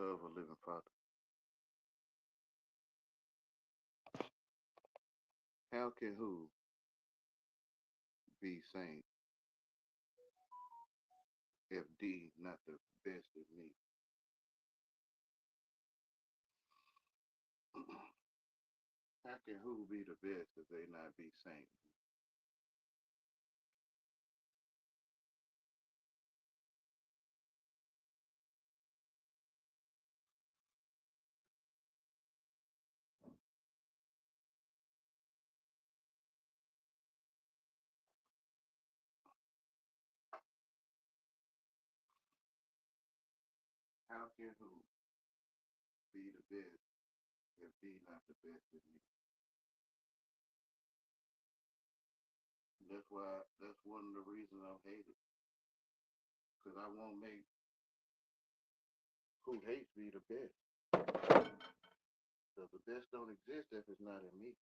love a living Father, how can who be saint if D not the best of me? How can who be the best if they not be saint? How can who be the best if D not the best of me? That's why. That's one of the reasons I hate it. Cause I won't make who hates me the best. Cause the best don't exist if it's not in me.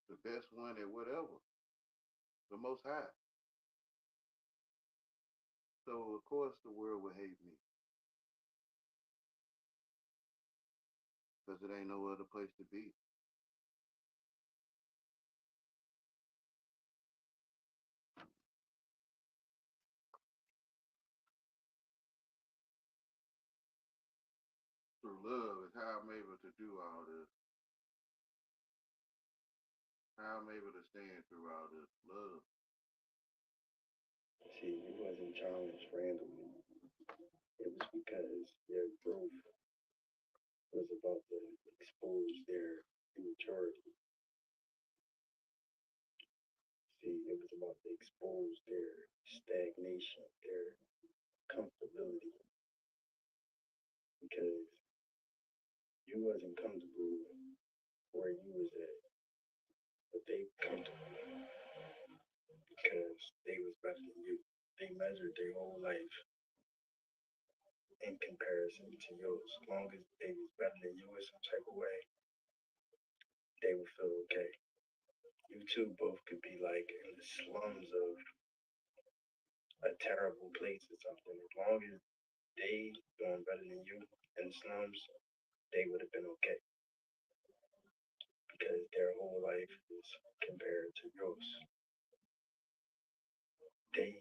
The best one at whatever. The most high. So of course the world will hate me. Cause it ain't no other place to be. Through love is how I'm able to do all this. How I'm able to stand through all this. Love. See, you wasn't challenged randomly. It was because your growth was about to expose their immaturity. See, it was about to expose their stagnation, their comfortability, because you wasn't comfortable where you was at, but they comfortable because they was better than you. They measured their whole life in comparison to yours. As long as they was better than you in some type of way, they would feel okay. You two both could be like in the slums of a terrible place or something. As long as they doing better than you in the slums, they would have been okay because their whole life is compared to yours. They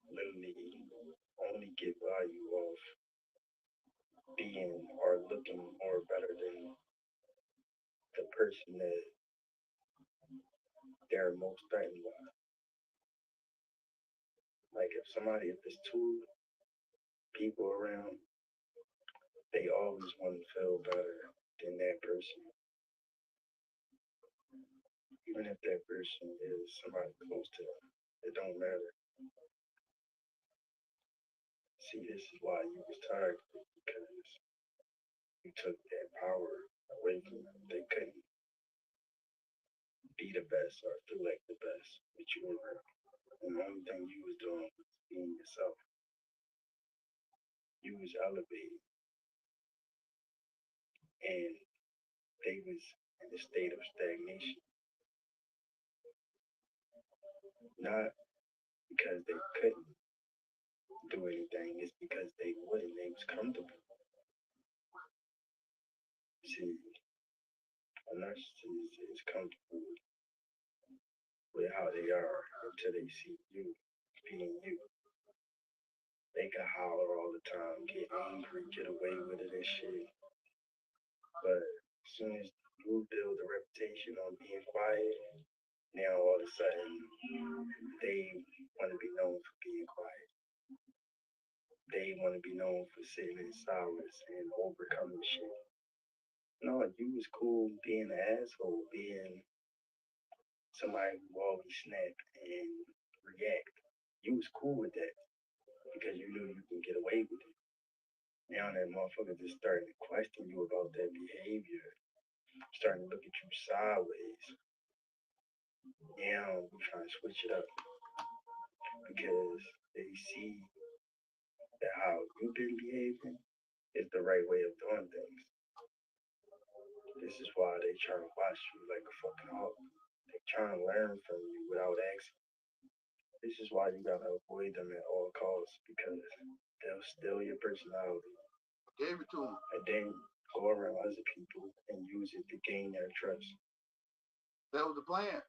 literally only get value off being or looking more better than the person that they're most threatened by. Like if there's two people around, they always want to feel better than that person, even if that person is somebody close to them. It don't matter. See, this is why you was targeted because you took that power away from them. They couldn't be the best or feel like the best, but you were. And the only thing you was doing was being yourself. You was elevated, and they was in a state of stagnation, not because they couldn't do anything, it's because they wouldn't. They was comfortable. See, a narcissist is comfortable with how they are until they see you being you. They can holler all the time, get angry, get away with it and shit. But as soon as you build a reputation on being quiet, now all of a sudden they want to be known for being quiet. They want to be known for sitting in silence and overcoming shit. No, you was cool being an asshole, being somebody who always snap and react. You was cool with that because you knew you can get away with it. Now that motherfucker just starting to question you about that behavior, starting to look at you sideways. Now we trying to switch it up because they see that how you've been behaving is the right way of doing things. This is why they trying to watch you like a fucking hawk. They trying to learn from you without asking. This is why you gotta avoid them at all costs because they'll steal your personality Gave it to him. and then go around other people and use it to gain their trust That was the plan.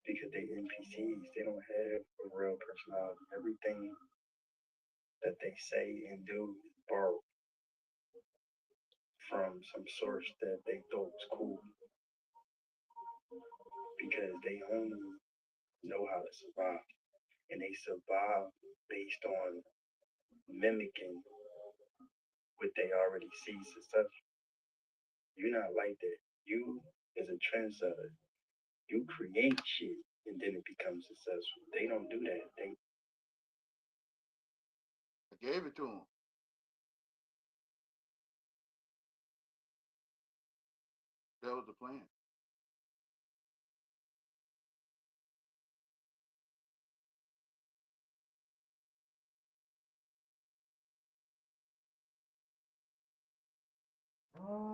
because they NPCs. They don't have a real personality. Everything that they say and do is borrowed from some source that they thought was cool because they only know how to survive and they survive based on mimicking what they already see successful. You're not like that. You as a trendsetter, you create shit and then it becomes successful. They don't do that. They I gave it to him. That was the plan.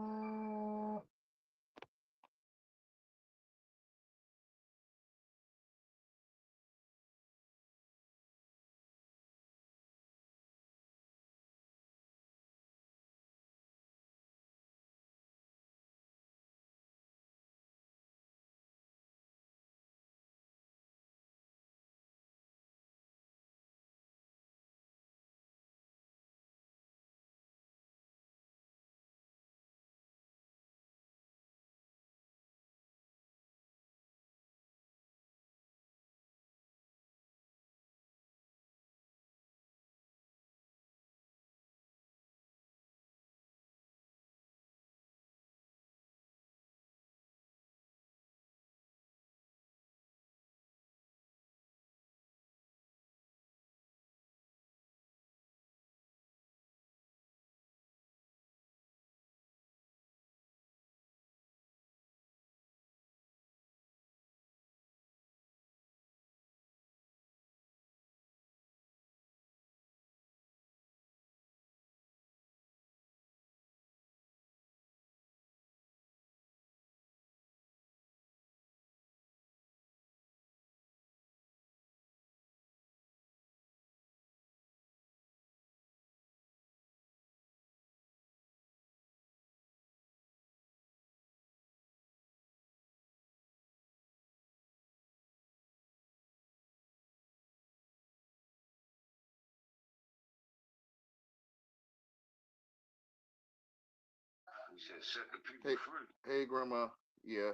He said, set the people Hey, free. hey, Grandma. Yeah,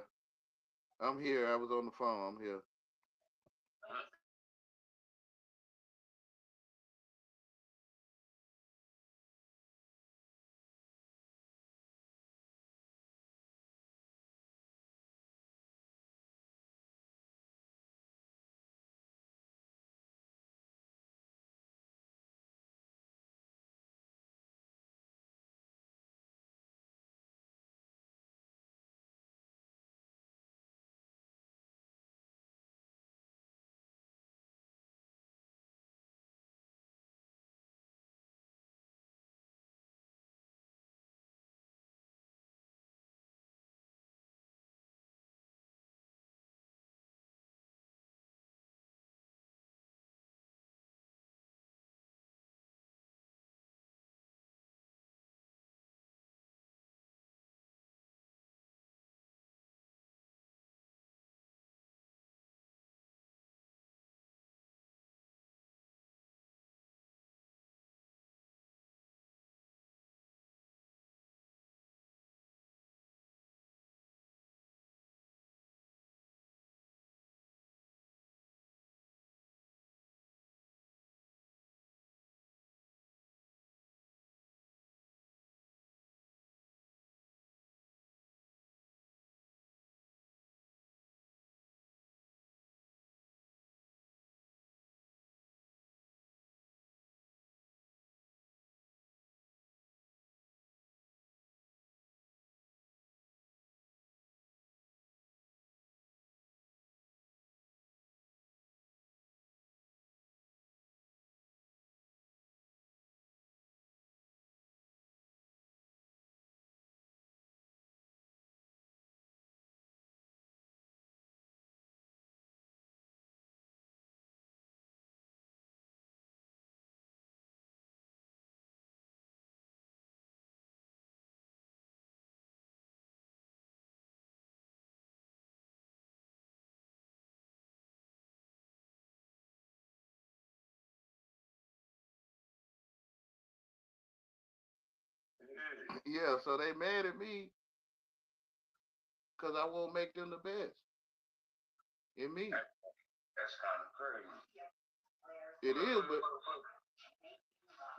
I'm here. I was on the phone. I'm here. Yeah, so they mad at me because I won't make them the best in me. That's kind of crazy. It is, but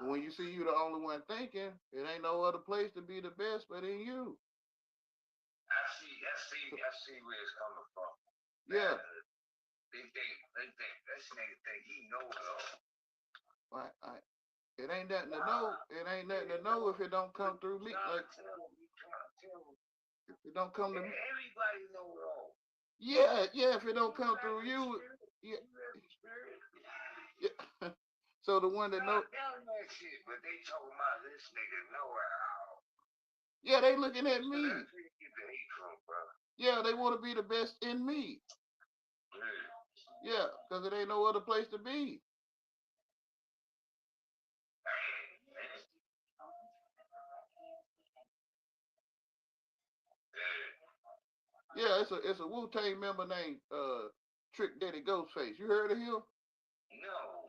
when you see you the only one thinking, it ain't no other place to be the best but in you. I see where it's coming from. Yeah. They think this nigga think he know it all. It ain't nothing to know. It ain't nothing to know if it don't come through me. Like if it don't come to me. Everybody know it all. Yeah. If it don't come through you, yeah. So the one that know. That shit, but they talking about this nigga know it all. Yeah, they looking at me. That's where you get the hate from, bro. Yeah, they want to be the best in me. Yeah, because it ain't no other place to be. Yeah, it's a Wu-Tang member named Trick Daddy Ghostface. You heard of him? No,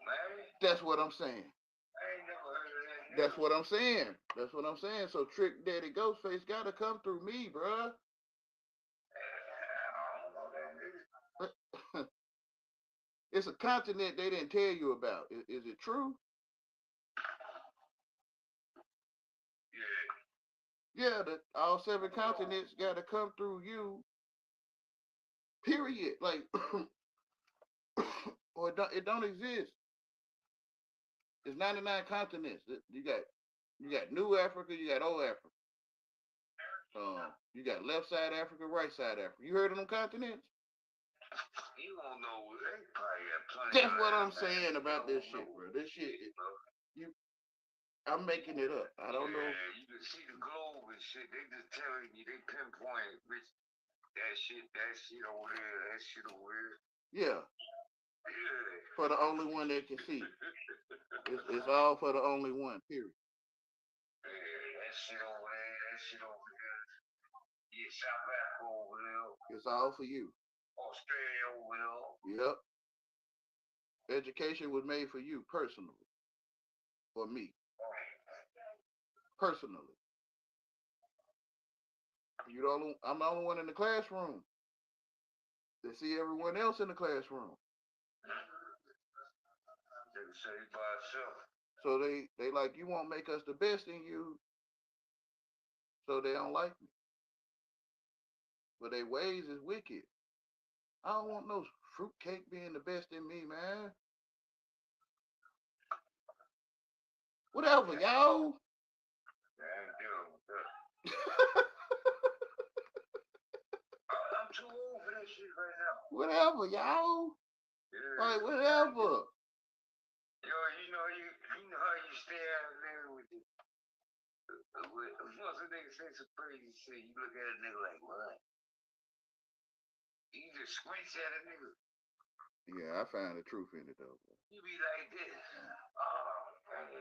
man. That's what I'm saying. I ain't never heard of that. That's what I'm saying. That's what I'm saying. So Trick Daddy Ghostface gotta come through me, bruh. It's a continent they didn't tell you about. Is it true? Yeah, all 7 continents gotta come through you. Period. Like, or it don't exist. It's 99 continents. You got New Africa, you got Old Africa. You got left side Africa, right side Africa. You heard of them continents? You don't know. They probably got plenty. That's what I'm saying about this shit, bro. This shit, I'm making it up. I don't know. You can see the globe and shit. They just telling you, they pinpoint which that shit over there, that shit over there. Yeah. For the only one that can see. It's all for the only one, period. Yeah, that shit over there, that shit over there. Yeah, South Africa over there. It's all for you. Australia over there. Yep. Education was made for you personally. For me. Personally. I'm the only one in the classroom. They see everyone else in the classroom. So they like, you won't make us the best in you. So they don't like me. But their ways is wicked. I don't want no fruitcake being the best in me, man. Whatever, y'all. I'm too old for that shit right now. Whatever, y'all. Yeah. Like, whatever. Yo, you know how you stay out there with the once a nigga say some crazy shit, you look at a nigga like, what? You just squinch at a nigga. Yeah, I find the truth in it though. You be like this. Oh, man.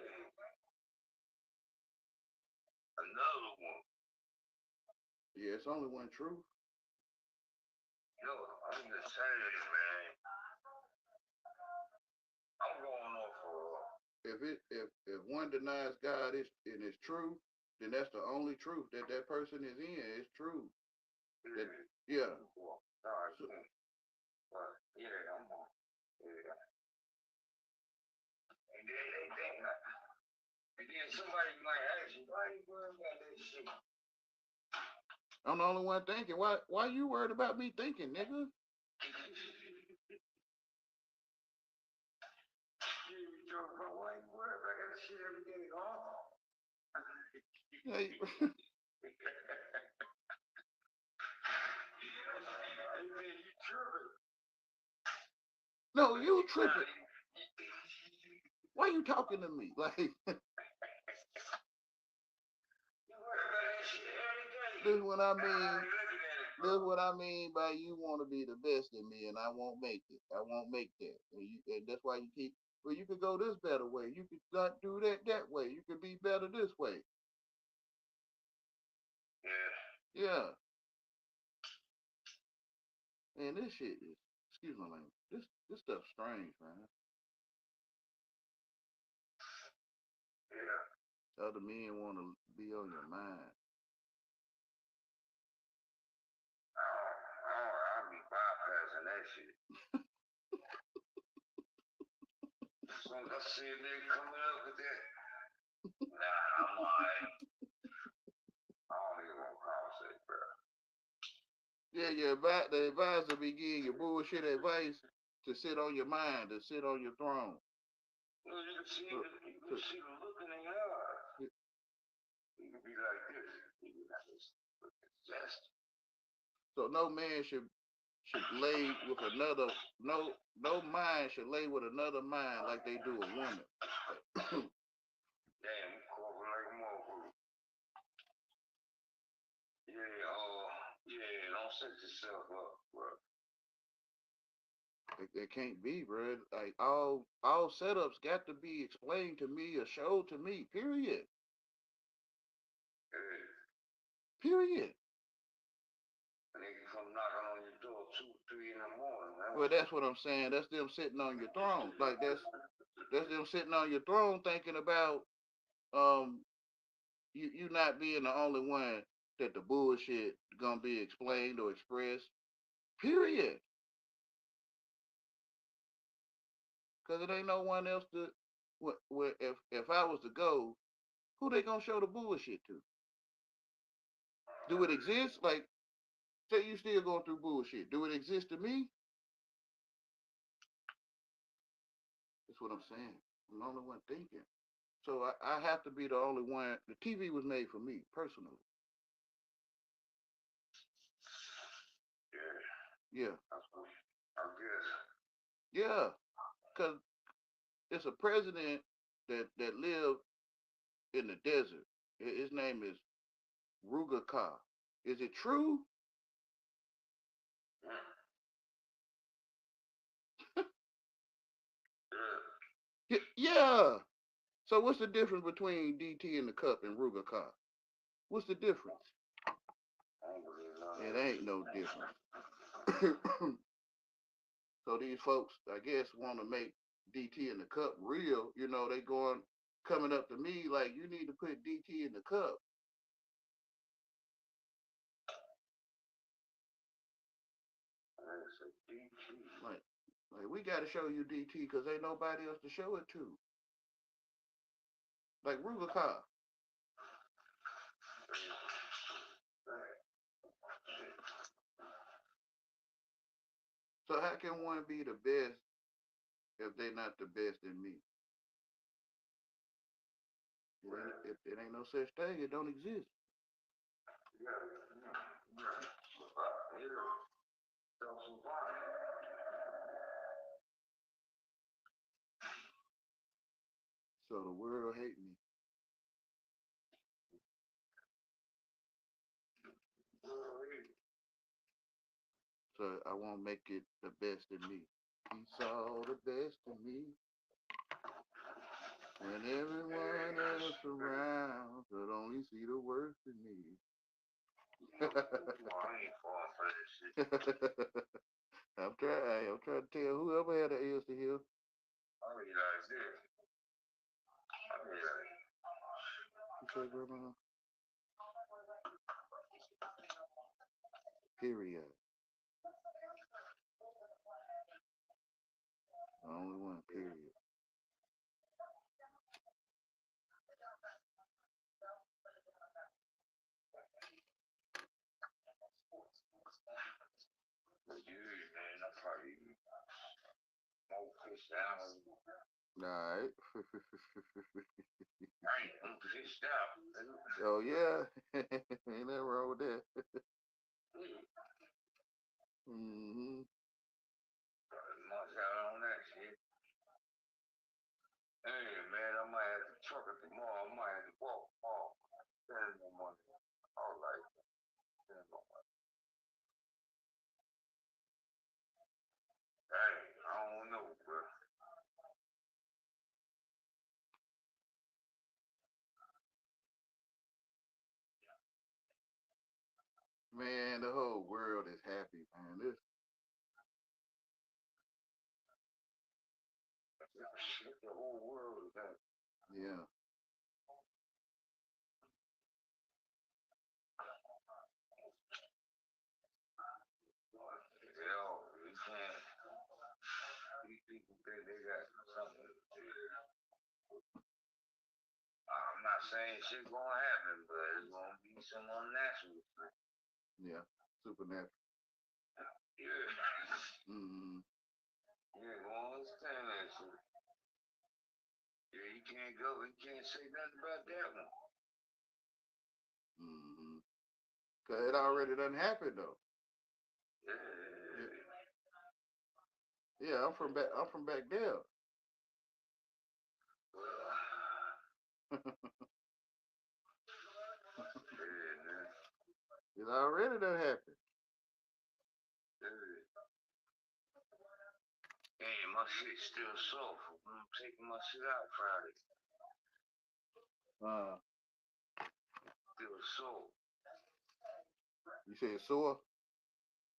Another one. Yeah, it's only one truth. Yo, I'm just saying, man. I'm going off for if one denies God and it's true, then that's the only truth that person is in. It's true. Yeah. So, yeah, I'm on. Yeah. And then somebody might ask you, why you worried about that shit? I'm the only one thinking. Why you worried about me thinking, nigga? Why you worried about that shit every day? No, you tripping. Why you talking to me? Like, this is what I mean. This is what I mean by you want to be the best in me, and I won't make it. I won't make that. And that's why you keep. Well, you could go this better way. You could not do that way. You could be better this way. Yeah. Man, this shit is. Excuse my language. This stuff's strange, man. Yeah. Other men want to be on your mind. I be bypassing that shit. As soon as I see a nigga coming up with that, nah, I'm alright. I don't even want to conversate, bro. Yeah, the advisor be giving you bullshit advice to sit on your mind, to sit on your throne. You can see the look in their eyes. You can be like this. You can be like this. Just. So no man should lay with another, no mind should lay with another mind like they do a woman. Damn, you cover like a motherfucker. Yeah, don't set yourself up, bro. It can't be, bro. Like all setups got to be explained to me or showed to me. Period. Yeah. Period. Nigga come knocking on your door 2, 3 in the morning. Man. Well, that's what I'm saying. That's them sitting on your throne. Like that's them sitting on your throne thinking about you not being the only one that the bullshit gonna be explained or expressed. Period. Cause it ain't no one else to. If I was to go, who they gonna show the bullshit to? Do it exist? Like, say you still going through bullshit. Do it exist to me? That's what I'm saying. I'm the only one thinking. So I have to be the only one. The TV was made for me personally. Yeah. Yeah. I guess. Yeah. Cause it's a president that lived in the desert. His name is Ruger Khan. Is it true? Yeah. So what's the difference between DT in the cup and Ruger Khan? What's the difference? It ain't no difference. So these folks, I guess, want to make DT in the cup real. You know, they coming up to me like, you need to put DT in the cup. Like we got to show you DT because ain't nobody else to show it to. Like Ruger Khan. So how can one be the best if they're not the best in me? It ain't no such thing. It don't exist. So the world hate me. So I won't make it the best in me. He saw the best in me. When everyone else around could only see the worst in me. I'm trying to tell whoever had the ears to hear. You say, Grandma? Period. The only one, period. Alright. I'm pissed out. Oh yeah. Ain't nothing wrong with that. Mm-hmm. Much out on that shit. Hey man, I might have to truck it tomorrow. I might have to walk tomorrow. Spend no money. All right. Spend no money. Hey, I don't know, bro. Man, the whole world is happy, man. This The whole world is happy. yeah. think they got something. I'm not saying shit gonna happen, but it's gonna be some unnatural shit. Yeah, supernatural. Yeah. Mm-hmm. You ain't gonna understand that shit. Yeah, you can't go, you can't say nothing about that one. Mm-hmm. Cause it already done happened though. Yeah. Yeah, I'm from back there. Well, yeah, man. It already done happened. Yeah. Hey, my shit's still soft. I'm taking my shit out Friday. Still soft. You said sore?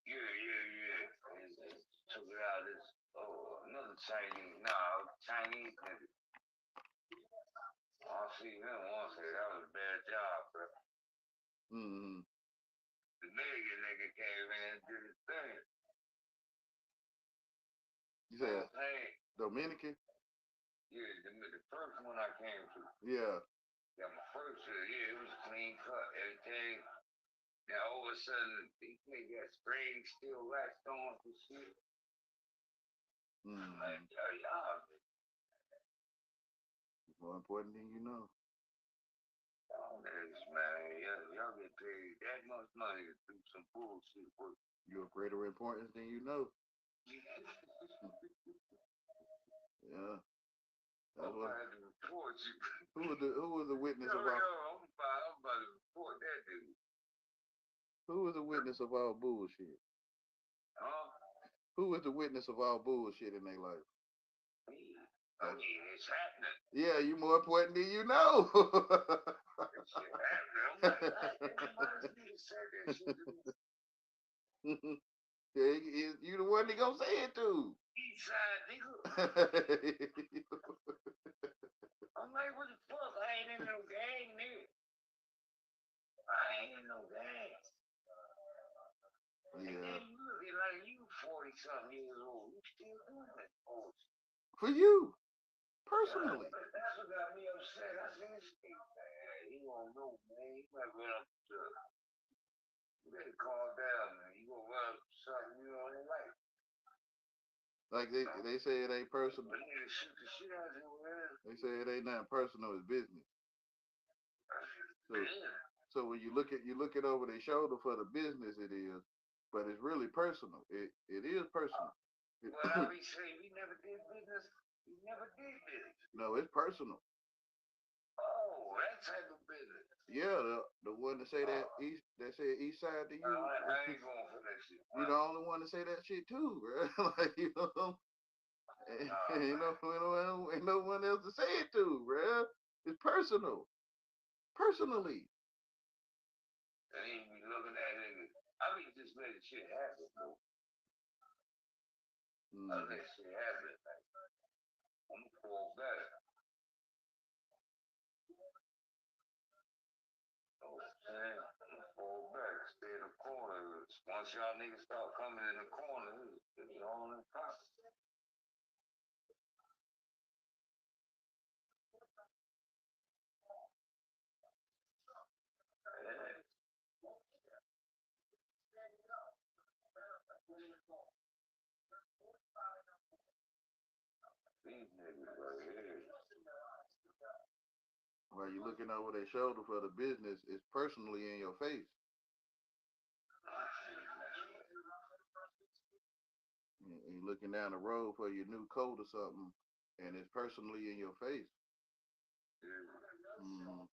Yeah. Took it out of this. Oh, another Chinese. Chinese nigga. I see him once. That was a bad job, bro. Mm-hmm. The nigga came in and did his thing. You said Dominican? Yeah, the first one I came to. Yeah. Yeah, my first it was clean cut, everything. Now all of a sudden, these niggas got springs still latched on and shit. Mm-hmm. Like, y'all. More important than you know. Y'all niggas, man. Y'all get paid that much money to do some bullshit work. You're of greater importance than you know. Yeah. That's what. I had to report you. Who was the witness of our? I'm about to report that dude. Who was the witness of our bullshit? Huh? Who was the witness of our bullshit in their life? I mean, it's happening. Yeah, you more important than you know. It's shit happening. I'm like, why this nigga said that shit to me? Yeah, you the one that gonna say it to. Eastside nigga. I'm like, what the fuck? I ain't in no gang, nigga. I ain't in no gang. Yeah. And then you look like you 40-something years old. You still doing that bullshit. For you, personally. That's what got me upset. I said, this nigga, man, he won't know, man. He might run up to, you better calm down, man. You gonna run up to something you don't like. Like they say it ain't personal. But nigga shoot the shit out of him, man. They say it ain't nothing personal, it's business. So when you look it over their shoulder for the business, it is, but it's really personal. It is personal. Well, I be saying we never did business. We never did business. No, it's personal. Oh, that type of business. Yeah, the one that say that east side to you. I ain't going for that shit. You the only one to say that shit too, bro. Like you know, ain't no one else to say it to, bro. It's personal, personally. I ain't be looking at it. I mean, just let the shit happen, bro. I let shit happen. I'm gonna fall back. I'm gonna fall back. Stay in the corner. Once y'all niggas start coming in the corner, it's all in process. These niggas right here. While you looking over their shoulder for the business, it's personally in your face. And you looking down the road for your new coat or something, and it's personally in your face. Mm-hmm.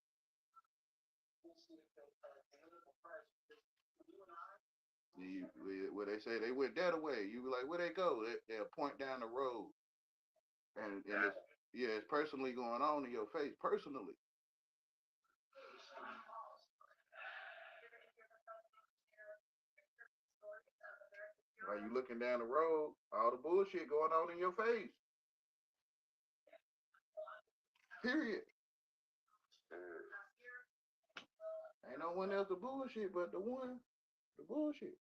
Where they say they went that way, you be like, where they go? They'll point down the road, and it's personally going on in your face, personally. While you looking down the road, all the bullshit going on in your face. Period. Ain't no one else to bullshit but the bullshit.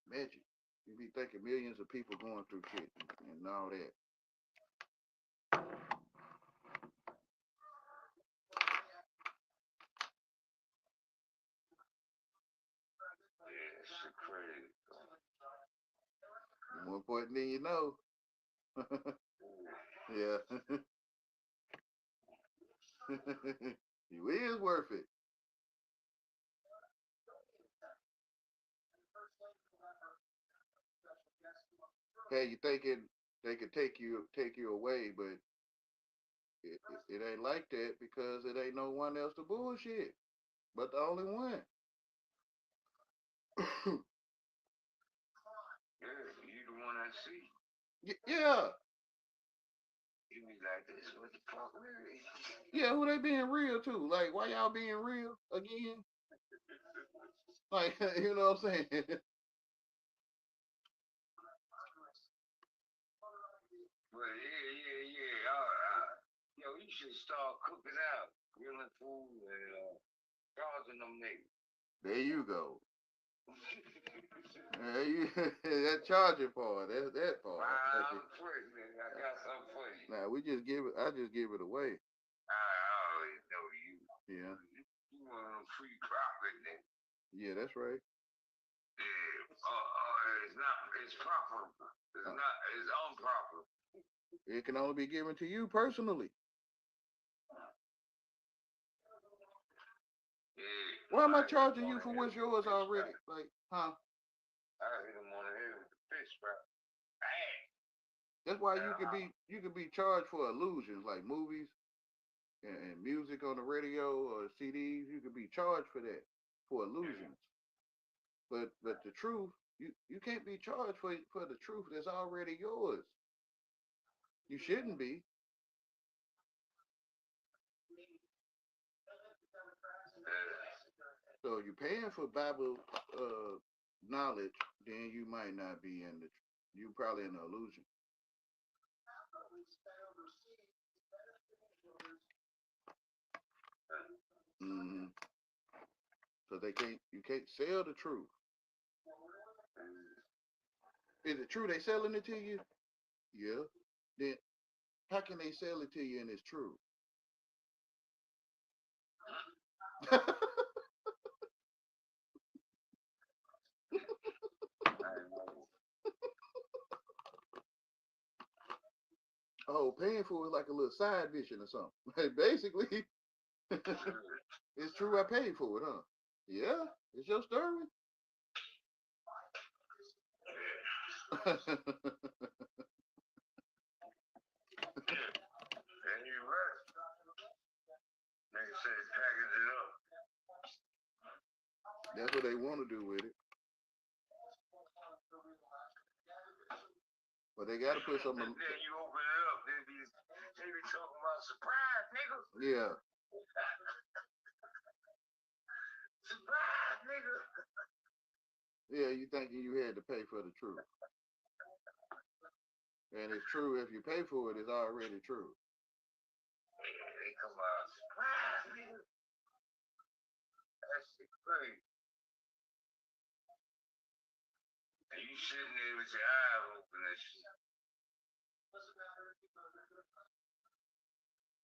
Magic. You be thinking millions of people going through shit and all that. Yeah, shit crazy. More important than you know. Yeah. You is worth it. Hey, you thinking they could take you away, but it ain't like that because it ain't no one else to bullshit but the only one. Yeah, you the one I see. Yeah, You be like, this what the fuck really? yeah. Who they being real to? Like, why y'all being real again? Like, you know what I'm saying? But yeah. Yo, you should start cooking out, grilling food, and charging them niggas. There you go. Yeah, you that charging part. That's that part. $5 first, nigga. I got something for you. Nah, we just give it. I just give it away. I always know you. Yeah, You want them free profit, nigga. yeah, that's right. Yeah. It's not. It's profitable. It's not. It's unprofitable. It can only be given to you personally. Yeah. Why am I charging you for what's yours already? Like, huh? I hit him on the head with the fish strap. Bang. That's why you could be charged for illusions like movies and music on the radio or CDs. You could be charged for that for illusions. But the truth, you can't be charged for the truth that's already yours. You shouldn't be. So you're paying for Bible knowledge, then you might not be in the. You probably in the illusion. Mm-hmm. So they can't. You can't sell the truth. Is it true they selling it to you? Yeah. Then how can they sell it to you and it's true? Oh, paying for it like a little side mission or something. Basically, it's true I paid for it, huh? Yeah, it's your story. And you right. Nigga say package it up. That's what they want to do with it. But they got to put some. Then you open it up, they be talking about surprise, nigga. Yeah. Surprise, nigga. Yeah, you thinking you had to pay for the truth. And it's true if you pay for it, it's already true. They come out, surprise, nigga. That shit crazy. And you sitting there with your eyes open and shit.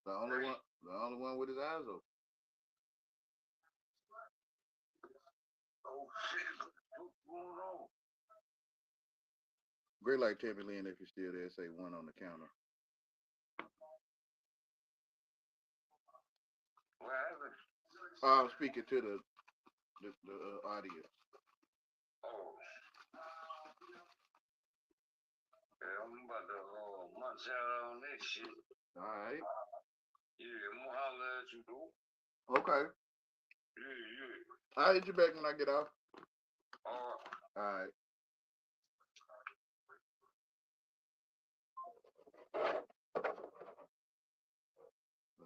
The only one with his eyes open. Oh shit, what's going on? Great like Tammy Lynn, if you're still there, say one on the counter. What happened? I'm speaking to the audience. Oh. Yeah, I'm about to munch out on this shit. All right. Yeah, I'm gonna holler at you, dude. Okay. Yeah. I'll hit you back when I get off. All right.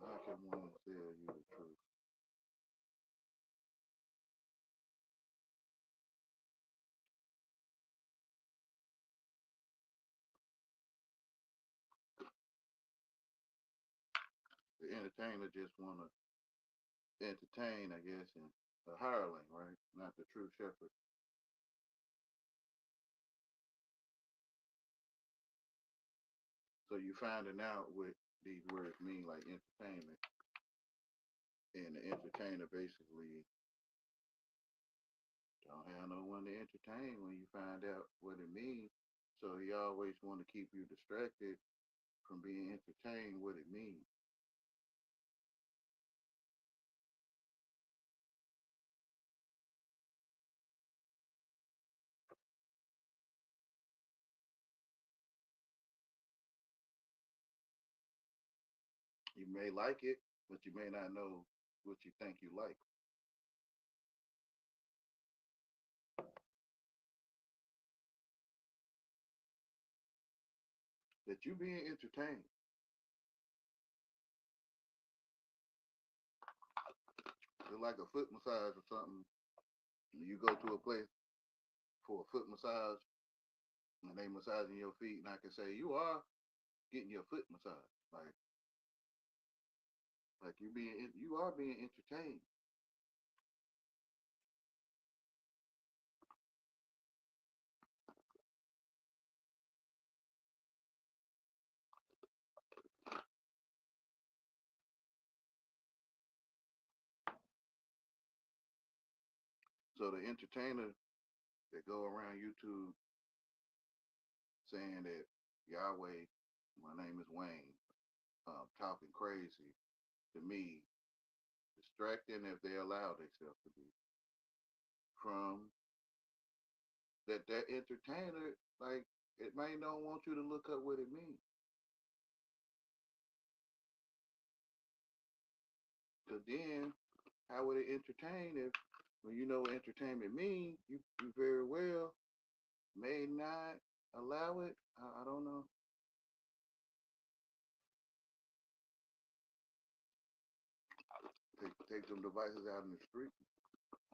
How can one tell you the truth? The entertainer just want to entertain, I guess, and a hireling, right? Not the true shepherd. you finding out what these words mean, like entertainment, and the entertainer basically don't have no one to entertain when you find out what it means. So he always want to keep you distracted from being entertained what it means. You may like it, but you may not know what you think you like. That you being entertained. It's like a foot massage or something. You go to a place for a foot massage and they massaging your feet, and I can say you are getting your foot massage. Like you are being entertained. So the entertainer that go around YouTube saying that Yahweh, my name is Wayne, talking crazy to me, distracting if they allow themselves to be from that entertainer, like it may not want you to look up what it means. Cause then how would it entertain if when you know what entertainment means, you very well may not allow it. I don't know. Take them devices out in the street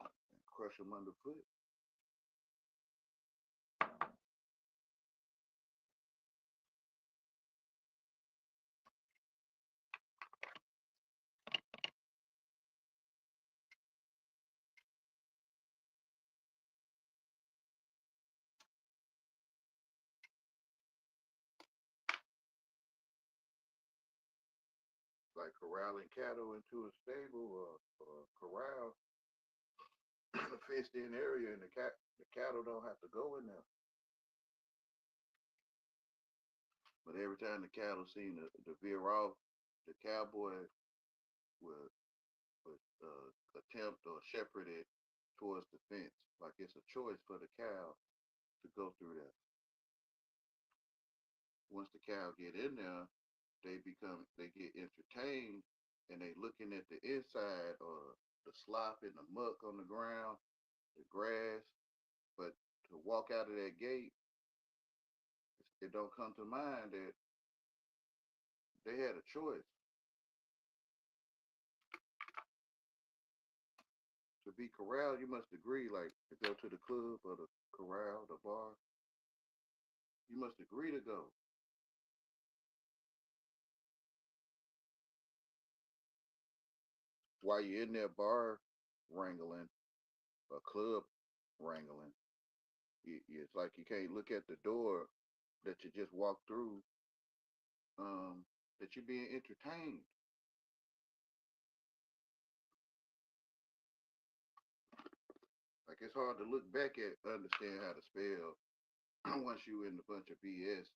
and crush them underfoot. Like corralling cattle into a stable or corral in a fenced in area and the cattle don't have to go in there. But every time the cattle seem to veer off, the cowboy would, attempt or shepherd it towards the fence. Like it's a choice for the cow to go through there. Once the cow get in there, they get entertained and they looking at the inside or the slop and the muck on the ground, the grass. But to walk out of that gate, it don't come to mind that they had a choice to be corralled. You must agree, like to go to the club or the corral, the bar. You must agree to go. While you're in there bar wrangling, a club wrangling, it's like you can't look at the door that you just walked through. That you're being entertained. Like it's hard to look back at, understand how to spell once you in a bunch of BS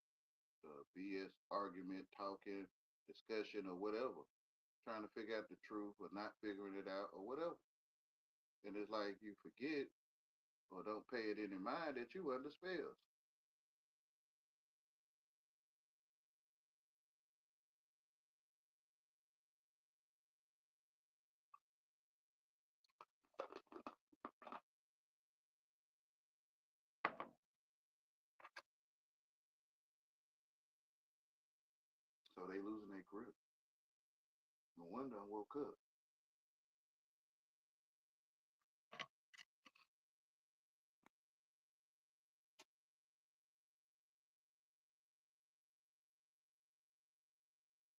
argument, talking, discussion, or whatever, trying to figure out the truth or not figuring it out or whatever. And it's like you forget or don't pay it any mind that you under spells. So they losing their grip. No wonder I woke up.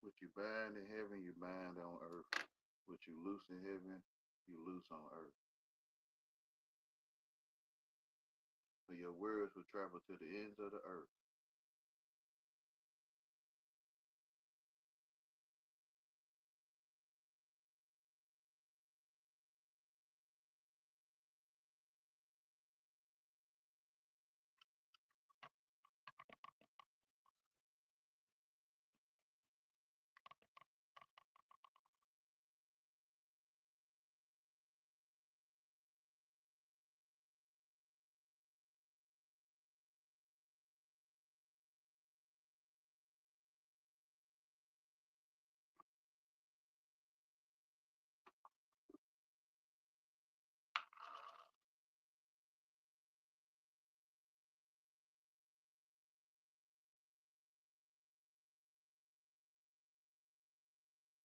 What you bind in heaven, you bind on earth. What you loose in heaven, you loose on earth. For your words will travel to the ends of the earth.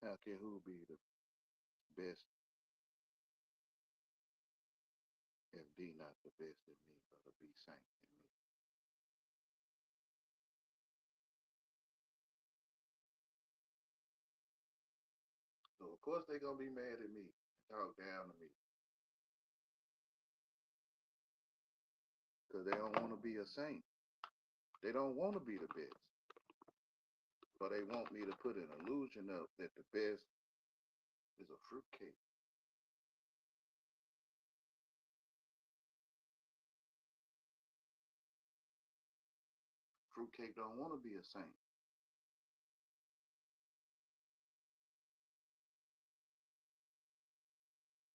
How can who be the best if D not the best in me, but to be Saint in me? So of course they gonna be mad at me, talk down to me, because they don't want to be a saint. They don't want to be the best, but they want me to put an illusion up that the best is a fruitcake. Fruitcake don't want to be a saint.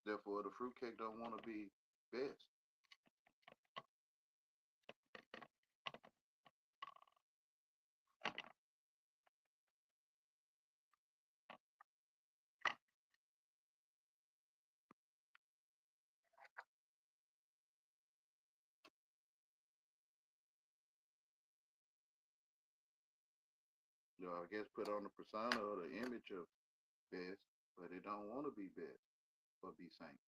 Therefore, the fruitcake don't want to be best. I guess put on the persona or the image of best, but they don't want to be best or be saint.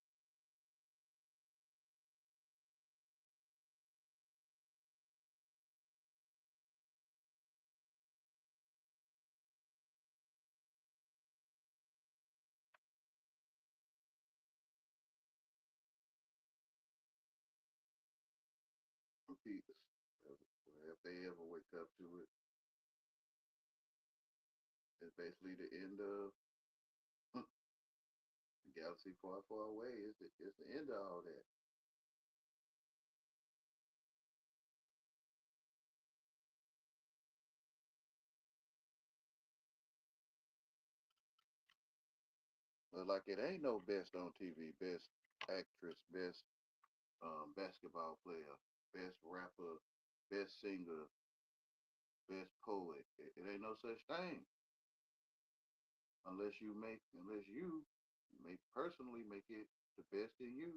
Repeat. If they ever wake up to it, it's basically the end of the galaxy far, far away. It's the end of all that. But like it ain't no best on TV, best actress, best basketball player, best rapper, best singer, best poet. It ain't no such thing unless you make personally make it the best in you.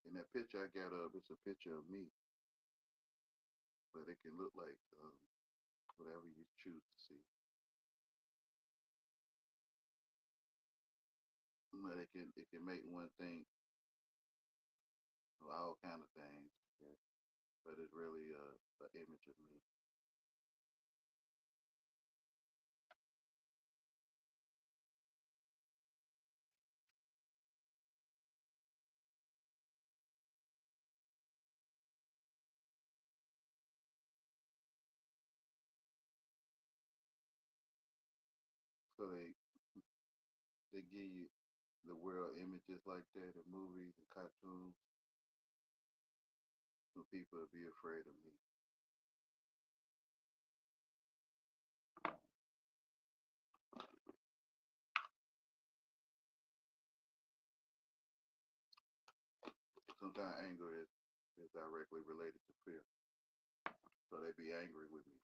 And that picture I got up, it's a picture of me, but it can look like whatever you choose to see. But it can make one think of all kind of things, yeah. But it's really an image of me. So they give you the world images like that in movies and cartoons, so people will be afraid of me. Sometimes anger is directly related to fear, so they be angry with me.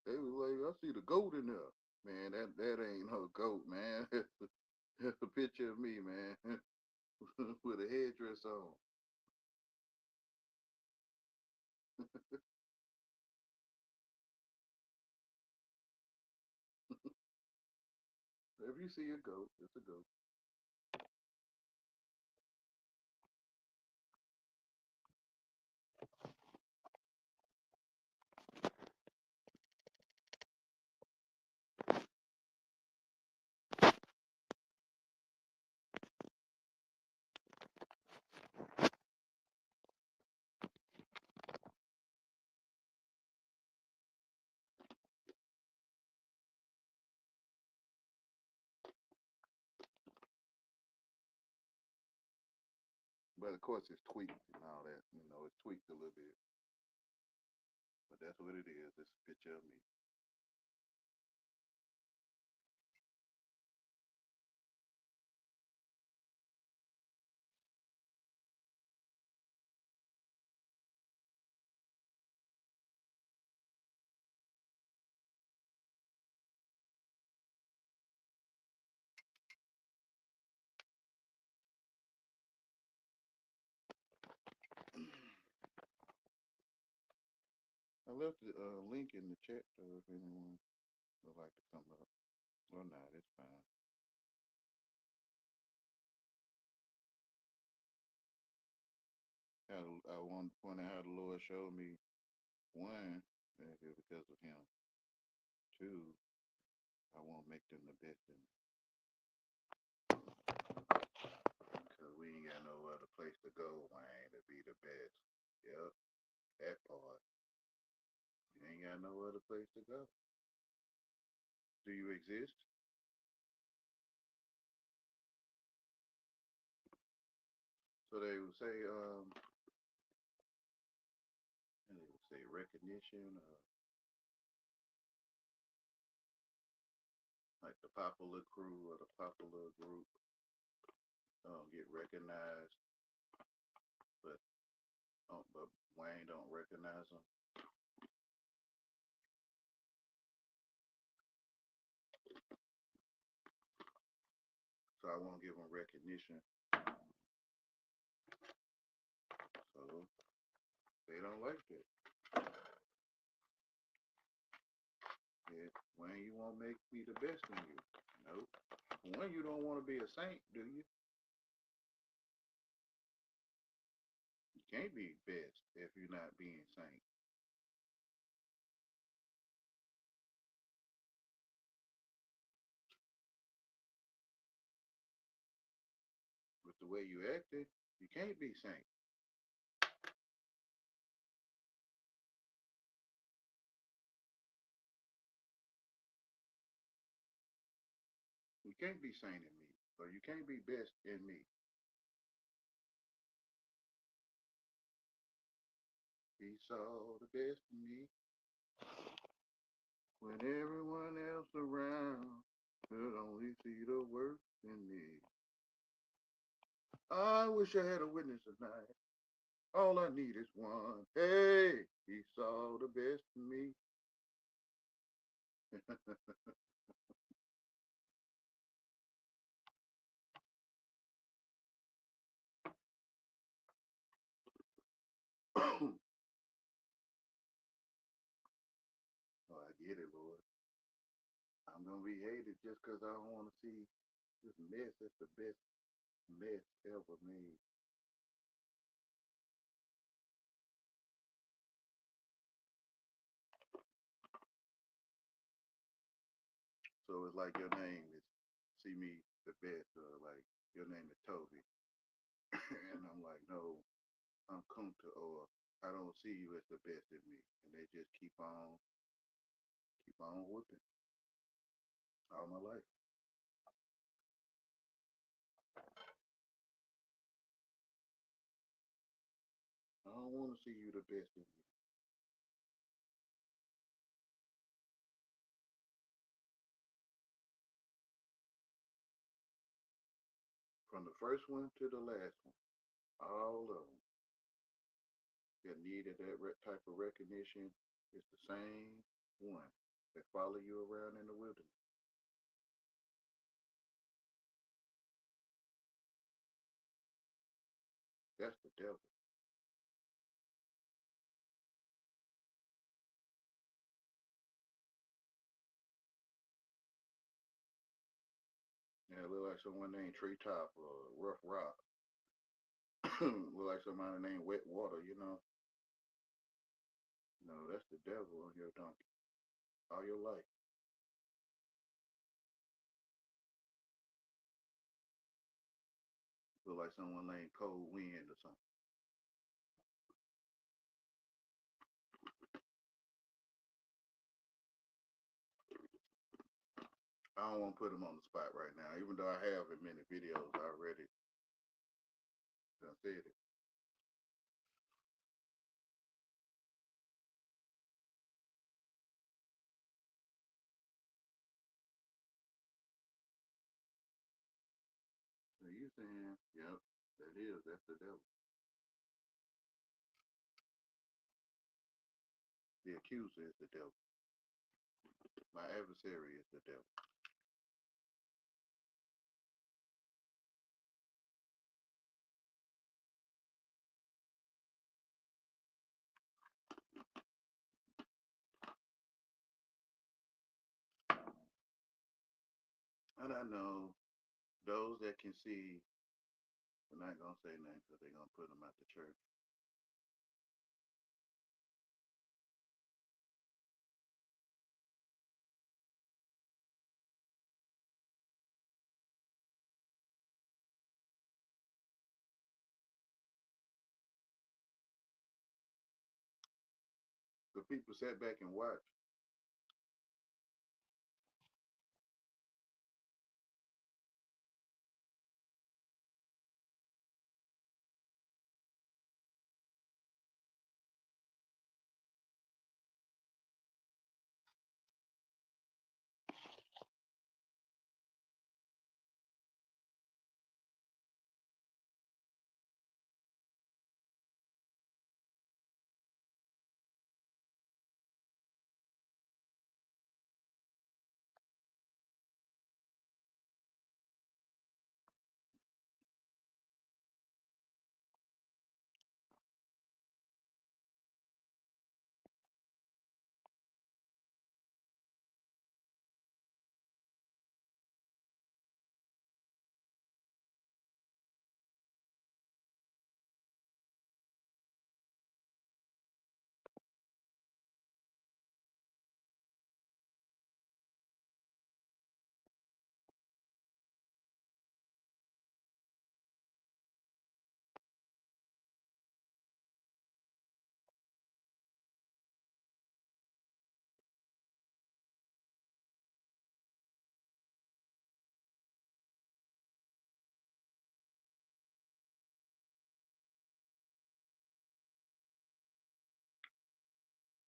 They was like, I see the goat in there. Man, that ain't no goat, man. That's a picture of me, man, with a headdress on. If you see a goat, it's a goat. But of course, it's tweaked and all that. You know, it's tweaked a little bit. But that's what it is. It's a picture of me. I left the link in the chat if anyone would like to come up. Or not, it's fine. I want to point out how the Lord showed me one, because of him. Two, I won't make them the best in me. Because we ain't got no other place to go, Wayne, to be the best. Yep, that part. You ain't got no other place to go. Do you exist? So they would say, recognition, like the popular crew or the popular group get recognized, but Wayne don't recognize them. So I won't give them recognition. So they don't like that. Yeah, Wayne, you won't make me the best in you. Nope. One, you don't want to be a saint, do you? You can't be best if you're not being saint. With the way you acted, you can't be saint. You can't be saint in me, or you can't be best in me. He saw the best in me when everyone else around could only see the worst in me. I wish I had a witness tonight. All I need is one. Hey, he saw the best in me. Oh, I get it, Lord. I'm gonna be hated just because I don't want to see this mess. That's the best mess ever made. So it's like your name is see me the best, or like your name is Toby, and I'm like, no, I'm Kunta, or I don't see you as the best in me, and they just keep on whooping all my life. I don't want to see you the best in me. From the first one to the last one, all of them that needed that type of recognition is the same one that follow you around in the wilderness. That's the devil. look like someone named Treetop or Rough Rock. Look like somebody named Wet Water, you know. No, that's the devil on your donkey all your life. Look like someone named Cold Wind or something. I don't want to put him on the spot right now, even though I have in many videos already. I said it. So you saying, yep, that is, that's the devil. The accuser is the devil. My adversary is the devil. And I know those that can see, we're not going to say nothing because they're going to put them out the church. The people sat back and watched.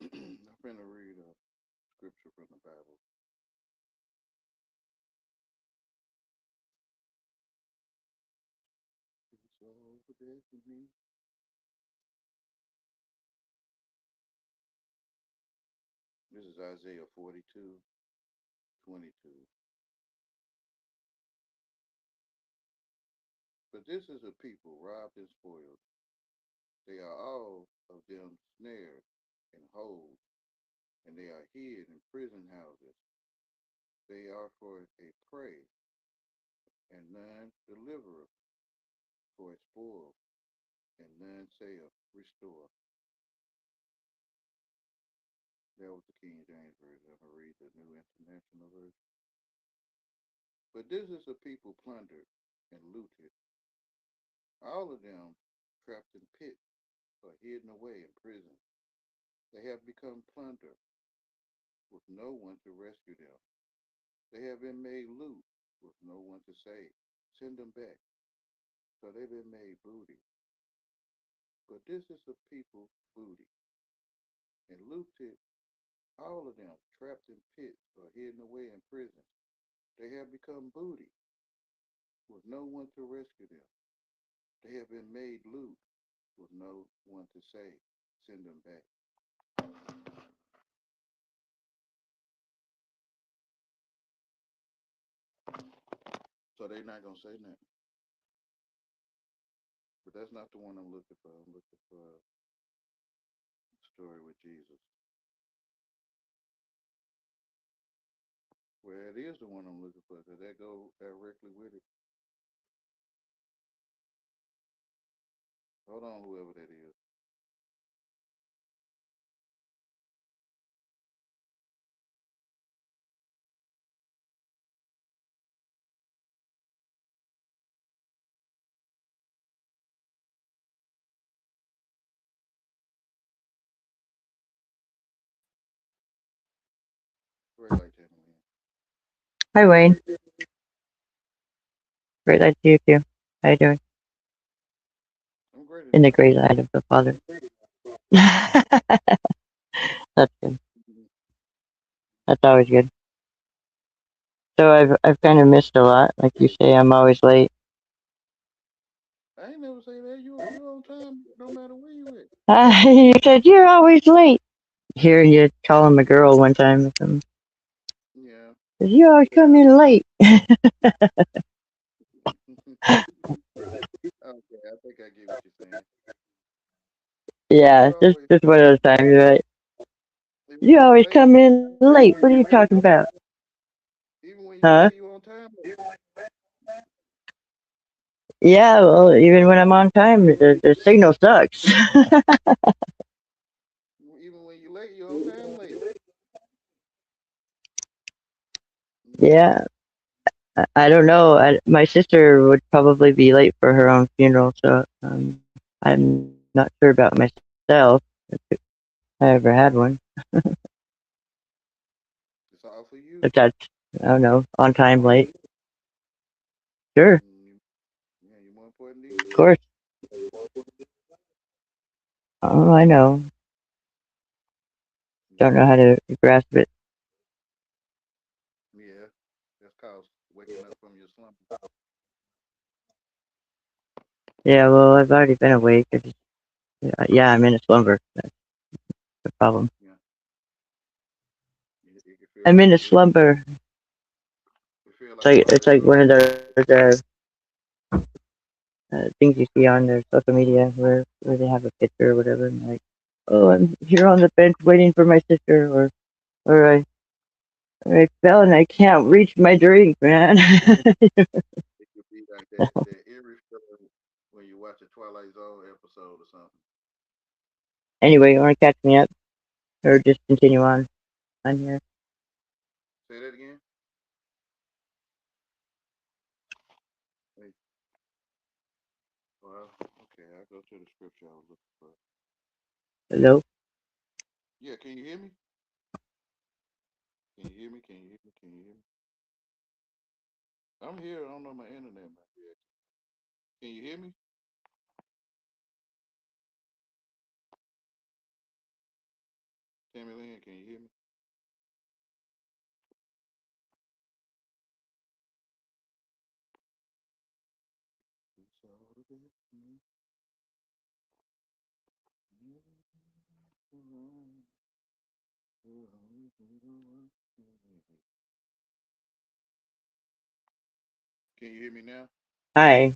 I'm finna read a scripture from the Bible. It's over there for me. This is Isaiah 42:22. But this is a people robbed and spoiled. They are all of them snared and holes, and they are hid in prison houses. They are for a prey, and none delivereth, for a spoil, and none saith, restore. That was the King James Version. I'm going to read the New International Version. But this is a people plundered and looted, all of them trapped in pits or hidden away in prison. They have become plunder with no one to rescue them. They have been made loot with no one to save. Send them back. So they've been made booty. But this is a people booty. And looted, all of them trapped in pits or hidden away in prisons. They have become booty with no one to rescue them. They have been made loot with no one to save. Send them back. So they're not going to say nothing. But that's not the one I'm looking for. I'm looking for a story with Jesus. Well, it is the one I'm looking for because that goes directly with it. Hold on, whoever that is. Great light, Tammy Lynn. Hi, Wayne. Great light to you too. How you doing? I'm great In the today. great light of the Father. That's good. Mhm. That's always good. So I've kind of missed a lot. Like you say, I'm always late. I ain't never say that. You on time no matter where you at. You said you're always late. Hearing you call him a girl one time or something. Yeah. You always come in late. Okay, I think I get what you're saying. Yeah, You just always just one of those times, right? even You when you always late, come in late. What are you talking about? even when you Huh? late, you on time. Yeah, well, even when I'm on time, the signal sucks. Even when you late, you on time late. Mm-hmm. Yeah, I don't know. My sister would probably be late for her own funeral, so I'm not sure about myself if I ever had one. It's all for you. If that's, I don't know, on time late. Sure, Yeah, you're more important than of you. course. Oh, I know. Don't know how to grasp it. Yeah, that's called waking up from your slumber. Yeah, well, I've already been awake. Yeah, I'm in a slumber. That's the problem. Yeah, it can feel I'm like in a a dream. slumber. It feel It's like a it's like dream. one of those things you see on their social media where they have a picture or whatever, and like, oh, I'm here on the bench waiting for my sister, or I fell and I can't reach my drink, man. It could be like that eerie feeling when you watch a Twilight Zone episode or something. Anyway, you want to catch me up, or just continue on here? Say that again. Wait, well, okay, I'll go to the scripture I was looking for. Hello. Yeah, can you hear me? Can you hear me? Can you hear me? Can you hear me? I'm here. I don't know my internet might be acting. Can you hear me? Tammy Lynn, can you hear me? It's all the best. Can you hear me now? Hi.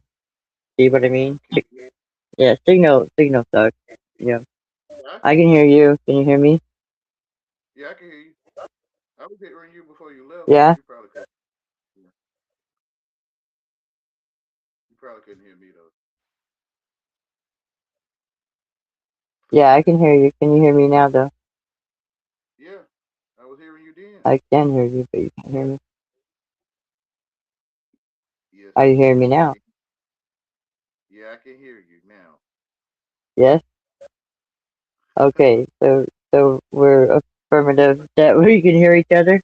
See what I mean? Can you hear? Yeah, signal sucks. Yeah, Yeah, I I can can hear hear you. you. Can you hear me? Yeah, I can hear you. I was hearing you before you left, but Yeah. you probably couldn't. Yeah, you probably couldn't hear me though. Yeah, I can hear you. Can you hear me now, though? Yeah, I was hearing you then. I can hear you, but you can't hear me. Yes, Are you hearing me I now? can. Yeah, I can hear you now. Yes. Okay. So we're affirmative that we can hear each other.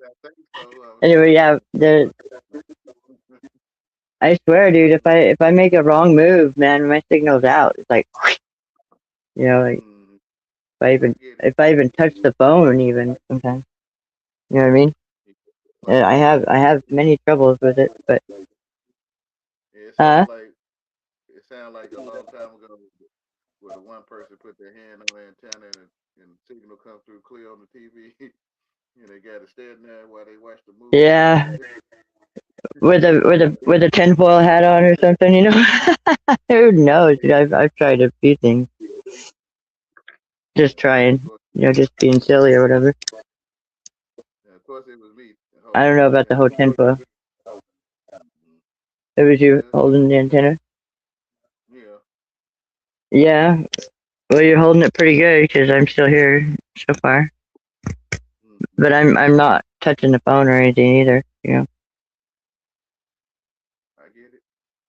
I think so. I'm Anyway, checking yeah. it. I swear, dude, if I make a wrong move, man, my signal's out. It's like, like Mm, if I I even get it. if I even touch the phone, even sometimes, you know what I mean? Like I have many troubles with it, but it uh, sounds like a long time ago where the one person put their hand on the antenna and the signal come through clear on the TV and they got to stand there while they watch the movie. yeah, with a tinfoil hat on or something, Who knows? Dude, I've tried a few things, just Of trying, course, just being silly or whatever. yeah, of course it was me I don't holding know the about the antenna. whole tinfoil. Mhm. It was you Yeah, holding the antenna. yeah. Yeah. Well, you're holding it pretty good because I'm still here so far. But I'm not touching the phone or anything either. I get it.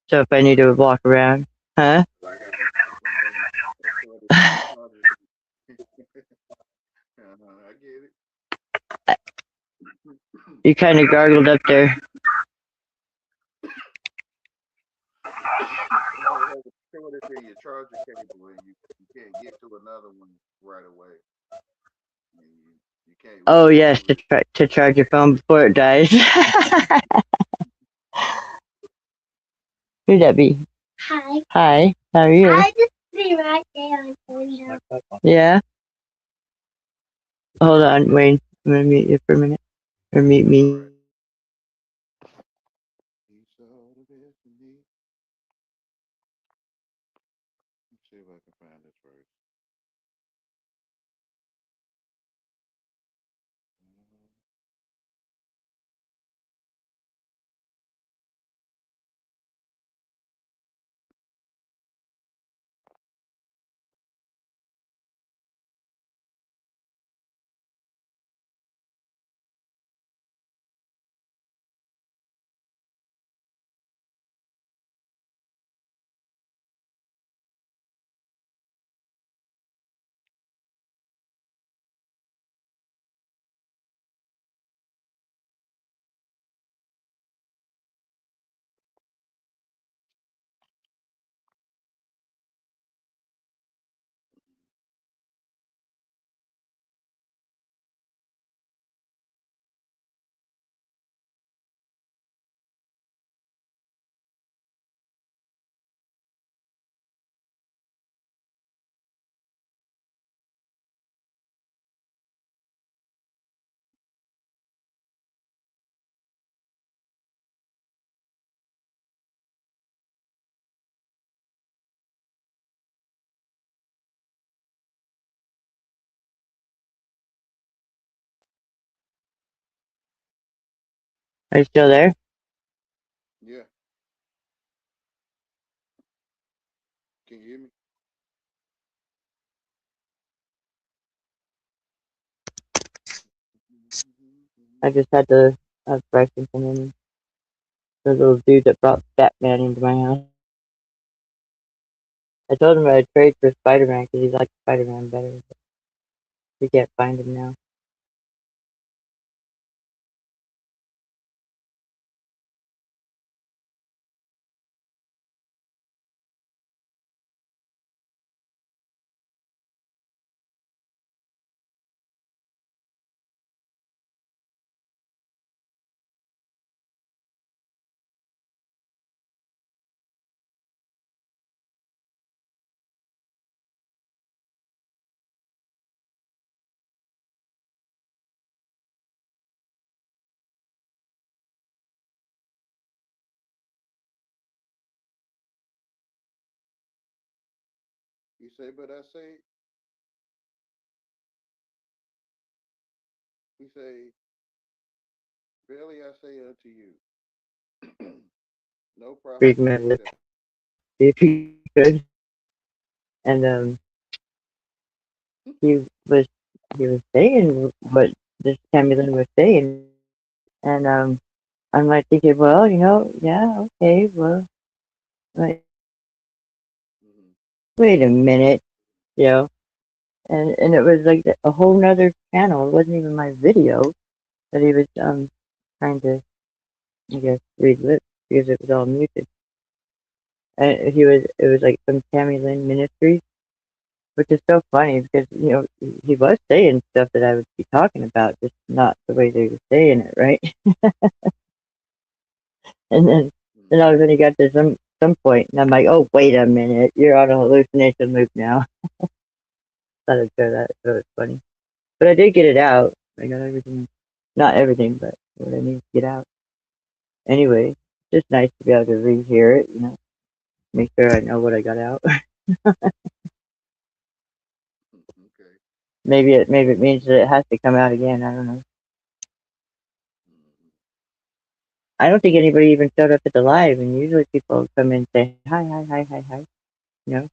So if I need to walk around, huh? That's what it is. I get it. You kind of gargled up there. It has a shortage in your charger cable, and you can't get to another one right away. And you can't Oh reach yes, over to it. to charge your phone before it dies. Who'd that be? Hi. Hi. How are you? I just be right there for you. Yeah. Hold on, Wayne. I'm gonna mute you for a minute. Or mute All me. right. He saw the best in me. Let's see if I can find this first. Are you still there? Yeah. Can you hear me? I just had to Bryson come in. The little dude that brought Batman into my house. I told him I'd trade for Spider-Man because he likes Spider-Man better. But we can't find him now. You say, but I say, he say, verily I say unto you, no prophet Read is my lips, accepted. see if he could. And he was he was saying what this Tammy Lynn was saying, and I'm like thinking, well, yeah, okay, well, like, Mm-hmm. wait a minute, you know, and it was like a whole nother channel. It wasn't even my video that he was trying to, I guess, read lips because it was all muted. And it was like some Tammy Lynn Ministries, which is so funny because he was saying stuff that I would be talking about, just not the way they were saying it, right? And then all of a sudden he got to some point, and I'm like, oh wait a minute, you're on a hallucination loop now. Thought I'd share that, so it's funny. But I did get it out. I got everything, not everything, but what I need to get out. Anyway, it's just nice to be able to rehear it, make sure I know what I got out. Okay. Maybe it means that it has to come out again. I don't know. Mm-hmm. I don't think anybody even showed up at the live, and usually people come in and say hi, hi, hi, hi, hi. You know,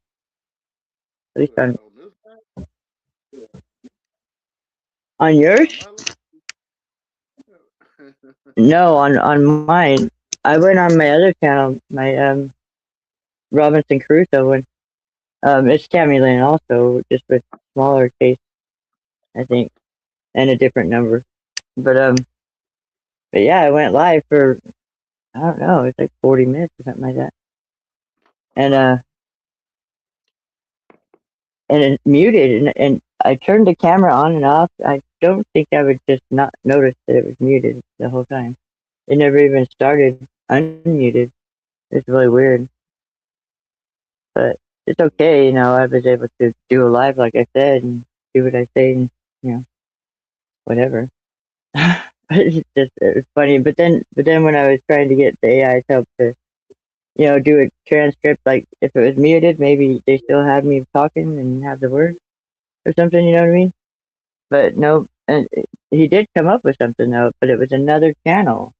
At least Well, on this on yours? on my life. No, on mine. I went on my other channel, my Robinson Crusoe one. It's Tammy Lynn also, just with smaller case, I think, and a different number. But but yeah, I went live for I don't know, it's like 40 minutes or something like that, and and it muted, and I turned the camera on and off. I don't think I would just not notice that it was muted the whole time. It never even started unmuted. It's really weird, but it's okay. I was able to do a live like I said and do what I say, and you know, whatever. It's funny. But then when I was trying to get the AI's help to, do a transcript, like if it was muted, maybe they still had me talking and have the words or something. You know what I mean? But no, and he did come up with something though, but it was another channel,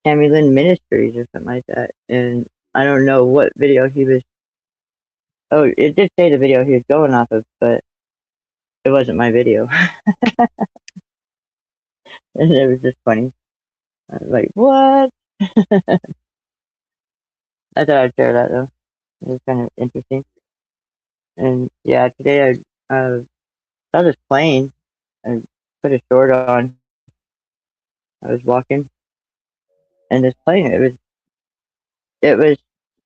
Tammy Lynn Ministries or something like that, and I don't know what video he was. Oh, it did say the video he was going off of, but it wasn't my video, and it was just funny. I was like, what? I thought I'd share that though. It was kind of interesting. And yeah, today I saw this plane. I put a short on. I was walking, and this plane it was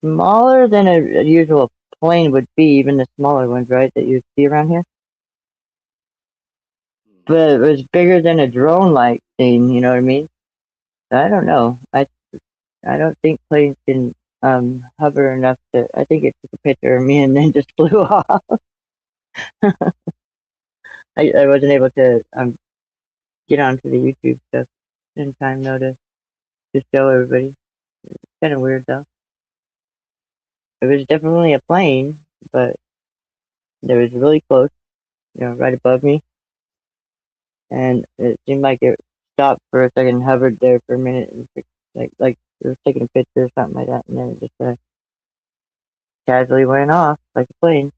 smaller than a usual plane would be, even the smaller ones, right, that you see around here. But it was bigger than a drone-like thing. You know what I mean? I don't know. I don't think planes can hover enough to. I think it took a picture of me and then just flew off. I wasn't able to get onto the YouTube stuff in time though to show everybody. Kind of weird though. It was definitely a plane, but it was really close, right above me, and it seemed like it stopped for a second, hovered there for a minute, and like it was taking a picture or something like that, and then it just casually went off like a plane.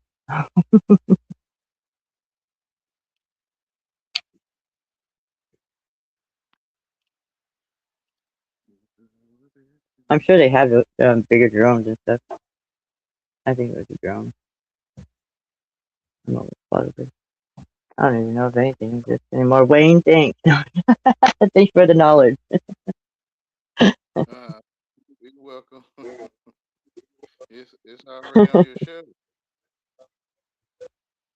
I'm sure they have bigger drones and stuff. I think it was a drone. I'm almost positive. I don't even know if anything exists anymore. Wayne, thanks. Thanks for the knowledge. You're welcome. It's already on your show.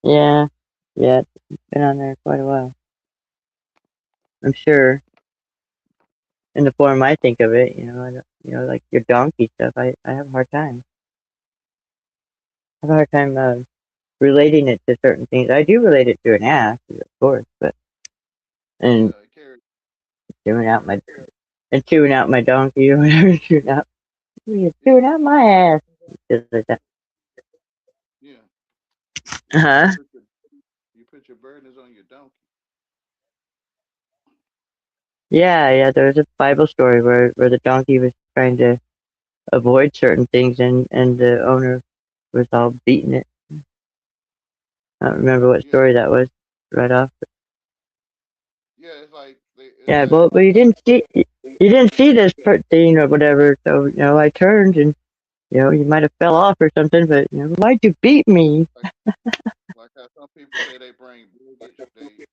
Yeah, yeah, it's been on there quite a while. I'm sure. In the form I think of it, like your donkey stuff, I have a hard time. I have a hard time relating it to certain things. I do relate it to an ass, of course, but and chewing out my donkey or whatever, chewing out my ass, just like that. Yeah. Huh? You put your burdens on your donkey. Yeah. There was a Bible story where the donkey was trying to avoid certain things, and the owner was all beating it. I don't remember what story that was right off. Yeah, it's like Yeah, but you didn't see this thing or whatever. So I turned and you might have fell off or something. But why'd you beat me? like how some people say they bring baggage.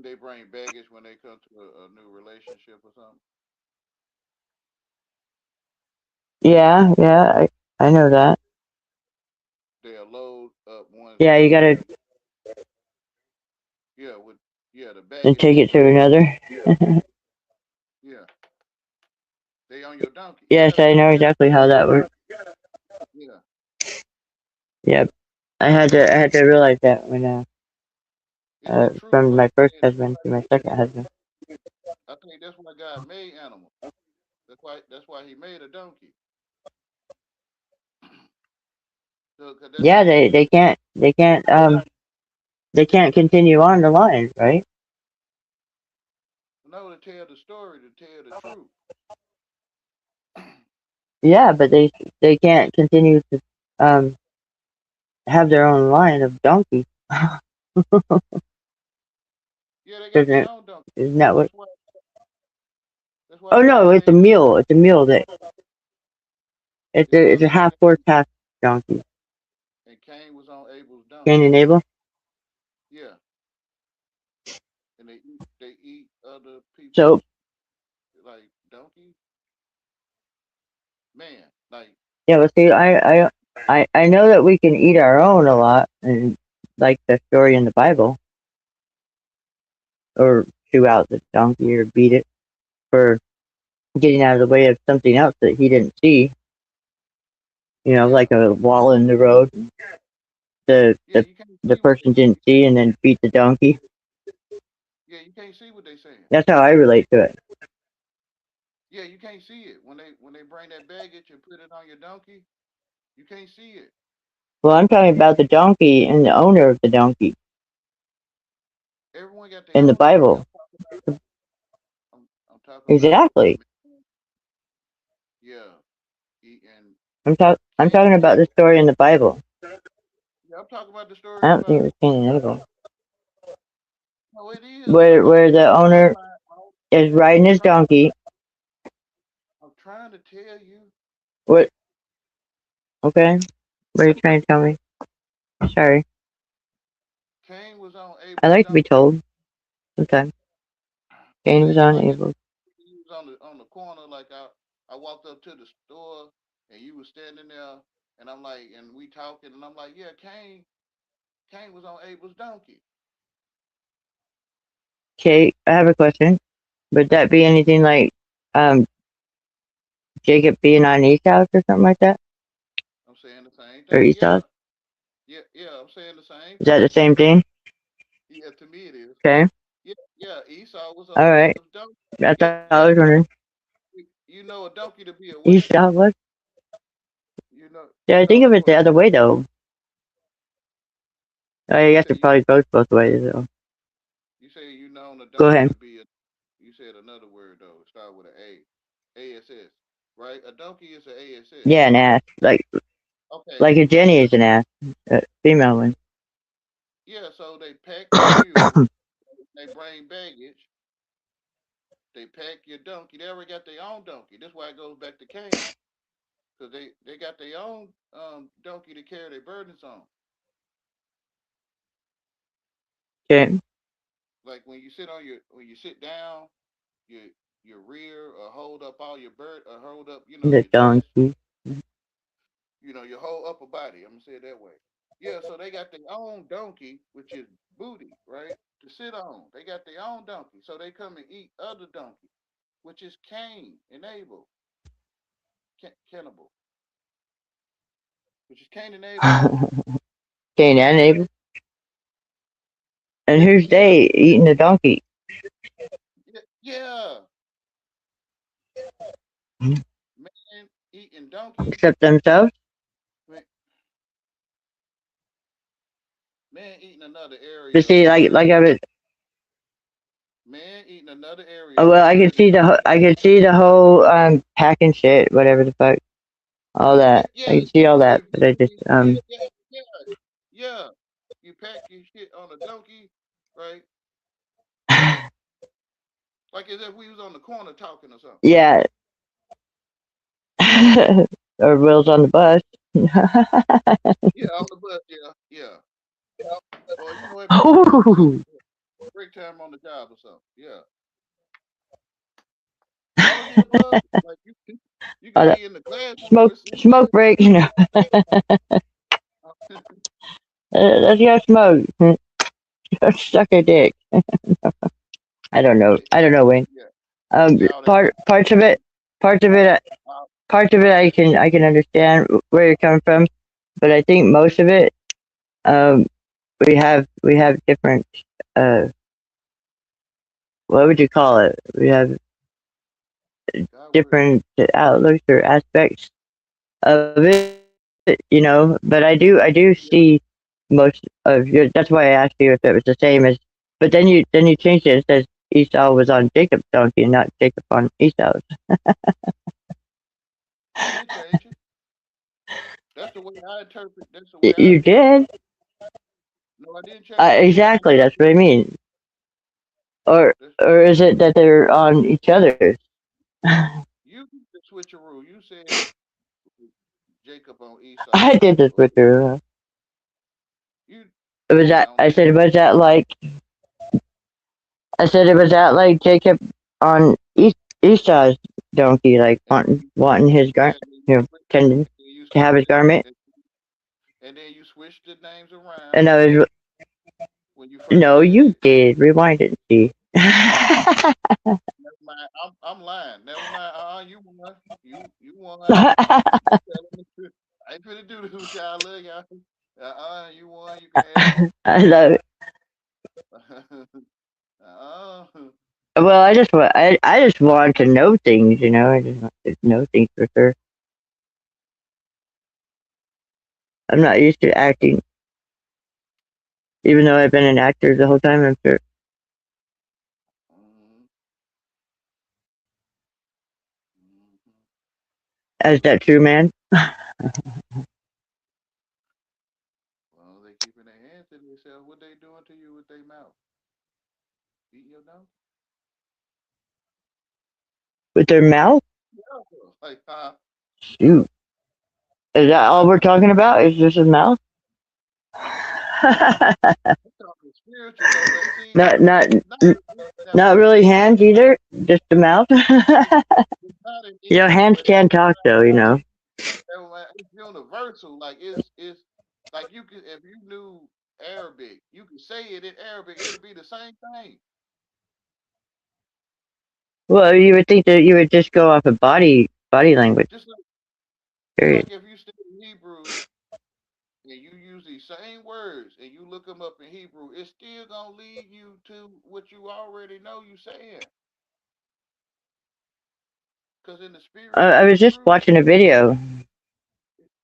They bring baggage when they come to a new relationship or something. Yeah, I know that. They'll load up one's Yeah, you donkey. gotta With the and baggage take is it to another. yeah. They on your donkey. Yes, Yeah, they I on know your exactly how that works. yeah. Yep, I had to realize that when It's the truth. from Like my first husband to my second husband. I think that's why God made animals. That's why He made a donkey. So, 'cause that's Yeah, how you they can't continue on the line, right? know to tell the story, to tell the truth. Yeah, but they can't continue to have their own line of donkey. Yeah, they got Isn't their it? own donkey. Isn't that what? That's why Oh I no, said it's a Cain. mule. It's a mule that It's it's called a Cain, half horse, half donkey. and Cain was on Abel's Cain donkey. and Abel. Yeah, and they eat other So people's like donkey. Man, like yeah, well, see, I know that we can eat our own a lot, and like the story in the Bible, or chew out the donkey or beat it for getting out of the way of something else that he didn't see. You know, yeah, like a wall in the road. The yeah. the You can't the see what person didn't see, and then beat the donkey. you can't see what they saying. That's how I relate to it. Yeah, you can't see it when they bring that baggage and put it on your donkey. You can't see it. Well, I'm talking about the donkey and the owner of the donkey Everyone got their in the own donkey. Bible. I'm talking about Exactly. yeah, and I'm Cain talking and about the Abel. story in the Bible. Yeah, I'm talking about the story I in the don't think it was Bible. Cain and Abel. No, it is. Where the In my owner mind, is riding I'm his trying. donkey. I'm trying to tell you. What? Okay. What are you trying to tell me? Sorry. Cain was on I Abel's like to be donkey. told sometimes. It Cain was seemed on like Abel's. he was on the corner. Like I walked up to the store and you was standing there, and I'm like, and we talking, and I'm like, yeah, Cain was on Abel's donkey. Okay, I have a question. Would that be anything like um Jacob being on Esau's or something like that? I'm saying the same Or thing. Esau's? Yeah, yeah. I'm saying the same Is that the thing. same thing? Yeah, to me it is. Okay. Yeah. Esau was on Alright. Jacob's donkey. That's Yeah, all I yeah. was wondering. You know a donkey to be a what? Esau what? You know, Yeah, you I think know of it what? the other way though. I You guess say it you probably goes both ways though. you say you know a Go donkey ahead. to be a. You said another word though. Start with an A. ASS. Right? A donkey is an ASS. Yeah, an ass. Okay. Like a Jenny Yeah. is an ass. A female one. Yeah. So they pack your mule. They bring baggage. They pack your donkey. They already got their own donkey. That's why it goes back to Cain. Because they got their own donkey to carry their burdens on. Okay. Like when you sit down, your your rear or hold up all your or hold up, The your chest, donkey. your whole upper body. I'm gonna say it that way. Yeah, so they got their own donkey, which is booty, right? To sit on. They got their own donkey. So they come and eat other donkey, which is Cain and Abel. Cannibal. Which is Cain and Abel. Cain and Abel. And who's Yeah. they eating the donkey? Yeah. Man eating donkey. Except themselves? Man, man eating another To area of see, the like body. I was. Man eating another area Oh, of the well, body. I could see the whole packing shit, whatever the fuck, all Yeah, that. yeah, I can see all yeah, that, but I just yeah, yeah, yeah, yeah. You pack your shit on a donkey, right? Like as if we was on the corner talking or something. yeah. Or wheels on the bus. Yeah, on the bus, yeah, yeah. Or at break time on the job or something. Yeah. All of the above. Like you All could that be in the classroom or sitting smoke break, you know. there. Let's go smoke. Suck a dick. I don't know. I don't know, Wayne. Yeah, Um, yeah, all that part parts of it, parts of it, uh, parts of it, I can understand where you're coming from, but I think most of it, um, we have different, uh, what would you call it? We have God word. different outlooks or aspects of it, but I do see Yeah. most of your. That's why I asked you if it was the same as. But then you changed it. It says Esau was on Jacob's donkey and not Jacob on Esau's. I did change it. That's the way I interpret. That's the way I You interpret. did? No, I didn't change the way I Exactly. That's interpret what I it. mean. Or That's the or way is it that they're on each other's? you did the switcheroo. You said Jacob on I Esau. did this with her. You Was I that? don't I know. said, was that like? I said it was that like Jacob on Esau's donkey, like And wanting his yeah, tending you to have his switched it, garment, and then you switched the names and around I was when you first no, said you it. did. Rewind it and see. Never mind. I'm lying. Never mind. You won. You won. You telling the truth. I ain't finna do this with y'all. I love y'all. You won. You can have it. I love it. uh, Well, I just want to know things, you know. I just want to know things for sure. I'm not used to acting, even though I've been an actor the whole time. I'm sure. mhm, mhm. As that true man, Well, they keeping their hands to themselves. What they doing to you with their mouth? Eat your nose? with their mouth. Yeah. Like, Shoot, is that all we're talking about? Is just his mouth? I'm talking spiritual though, but see, not not it's not. Now, not really hands either. Just the mouth. it's not in You know, English, hands but can talk though. You know. it's universal. Like it's like you could if you knew Arabic, you could say it in Arabic. It'll be the same thing. Well, you would think that you would just go off of body language. Just like just Period. like if you study Hebrew and you use these same words and you look them up in Hebrew, it's still gonna lead you to what you already know you saying. Cause in the spirit I is was just truth. watching a video.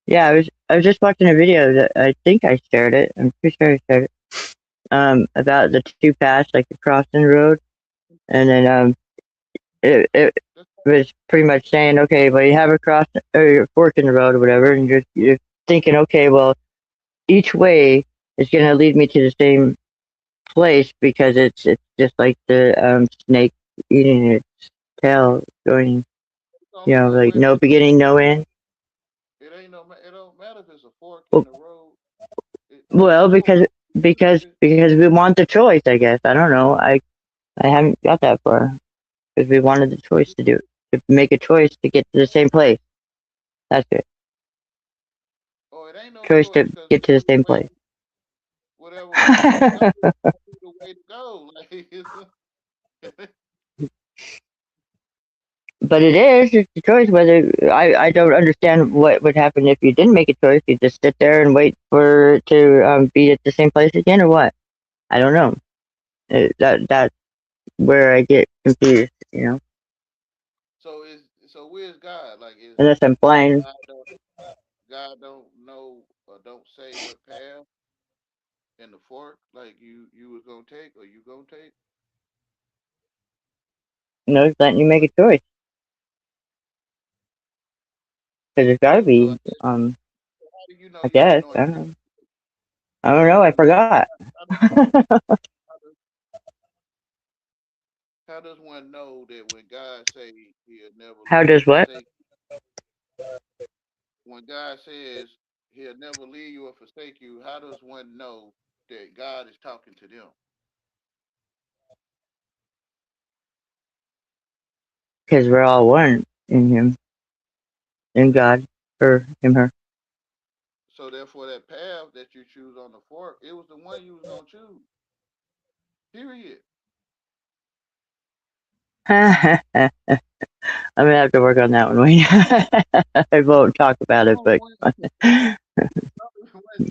Yeah, I was just watching a video that I think I shared it. I'm pretty sure I shared it. About the two paths, like the crossing road, and then it That's was pretty much saying, okay, well, you have a cross or a fork in the road or whatever, and you're thinking, okay, well, each way is going to lead me to the same place because it's just like the snake eating its tail, going, only one like way no to go. beginning, no end. It ain't no. It don't matter if it's a fork in Well, the road. It's well, forward. because we want the choice, I guess. I don't know. I haven't got that far because we wanted the choice to make a choice to get to the same place. That's it. Oh, it ain't no Choice choice to because get to the same place. whatever way you go, is the way to go. Like But it's a choice whether I don't understand what would happen if you didn't make a choice. You just sit there and wait for it to be at the same place again, or what? I don't know. That's where I get confused, so where's God? Like is unless I'm blind. God don't God don't know or don't say what path in the fork like you was gonna take or you gonna take. It's letting you make a choice because it's got to So I be. guess how do you know I you guess know I you don't make know. I don't know. I forgot. how, does, how does one know that when God say he'll never How leave or does what? forsake when God says he'll never leave you or forsake you, how does one know that God is talking to them? Because we're all one in Him, in God, her, him, her. So therefore, that path that you choose on the fork, it was the one you was gonna choose. Period. I'm gonna have to work on that one, Wayne. I won't talk about There's it, only but one.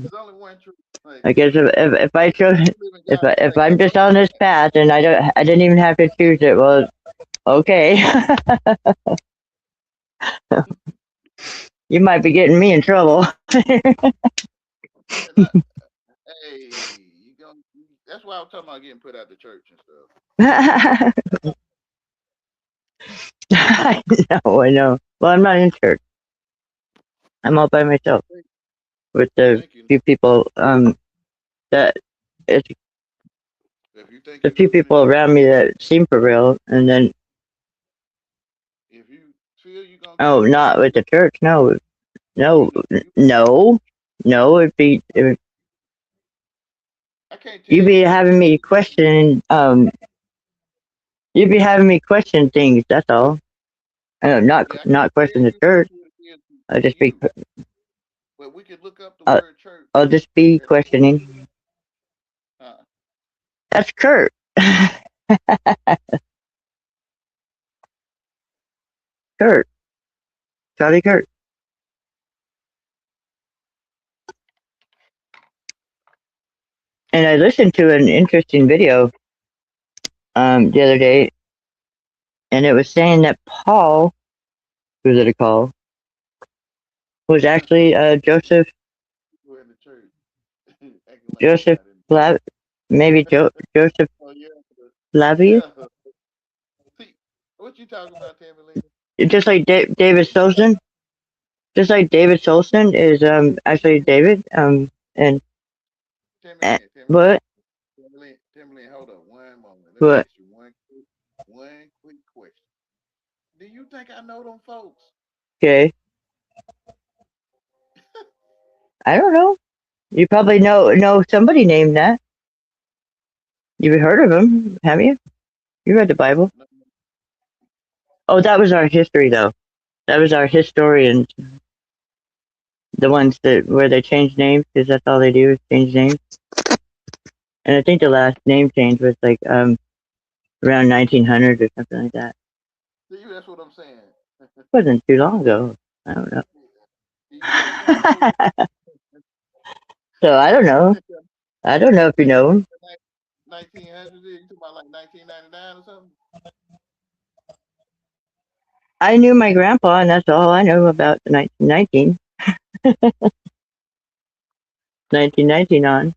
There's only one truth. Like I guess if I chose, you live in God. if Like I'm just on this path and I didn't even have to choose it, well, okay, you might be getting me in trouble. and I, hey, you going that's why I'm talking about getting put out the church and stuff. I know. Well, I'm not in church. I'm all by myself. with the Thank you. few people that it's If you think the you're few losing people your, around me that seem for real, and then if you feel you're gonna oh, keep not losing, with the church. No, no, you no, no. I can't tell You'd be you what having church. me question you'd be having me question things. That's all. Not Yeah, I can't not question tell the you which church. one it is I'll to just be you. But we could look up the I'll, word church. I'll just be And, questioning. uh, That's Kurt. Kurt. Charlie Kurt. And I listened to an interesting video the other day, and it was saying that Paul, who's it called, was actually Joseph we're in the church, acting like you're Joseph not in. Flav, maybe Joseph Oh yeah, Flavius, yeah. See, what you talking about, Tammy Lynn? just like David Solson, just like David Solson is actually David and Tammy Lynn, Tammy Lynn, what Tammy Lynn, Tammy Lynn. Hold up, one moment. Let me what ask you one quick question. Do you think I know them folks? okay, I don't know. You probably know somebody named that. You've heard of him, have you? You read the Bible. No, Oh, that was our history though. That was our historians, the ones that where they change names because that's all they do is change names. And I think the last name change was like around 1900 or something like that. see, that's what I'm saying. Wasn't too long ago. I don't know. Do you think I know them? So I don't You know. think I don't know if you think I know him. know the 1900s? You talking about like 1999 or something? I knew my grandpa, and that's all I know about the 1919 on.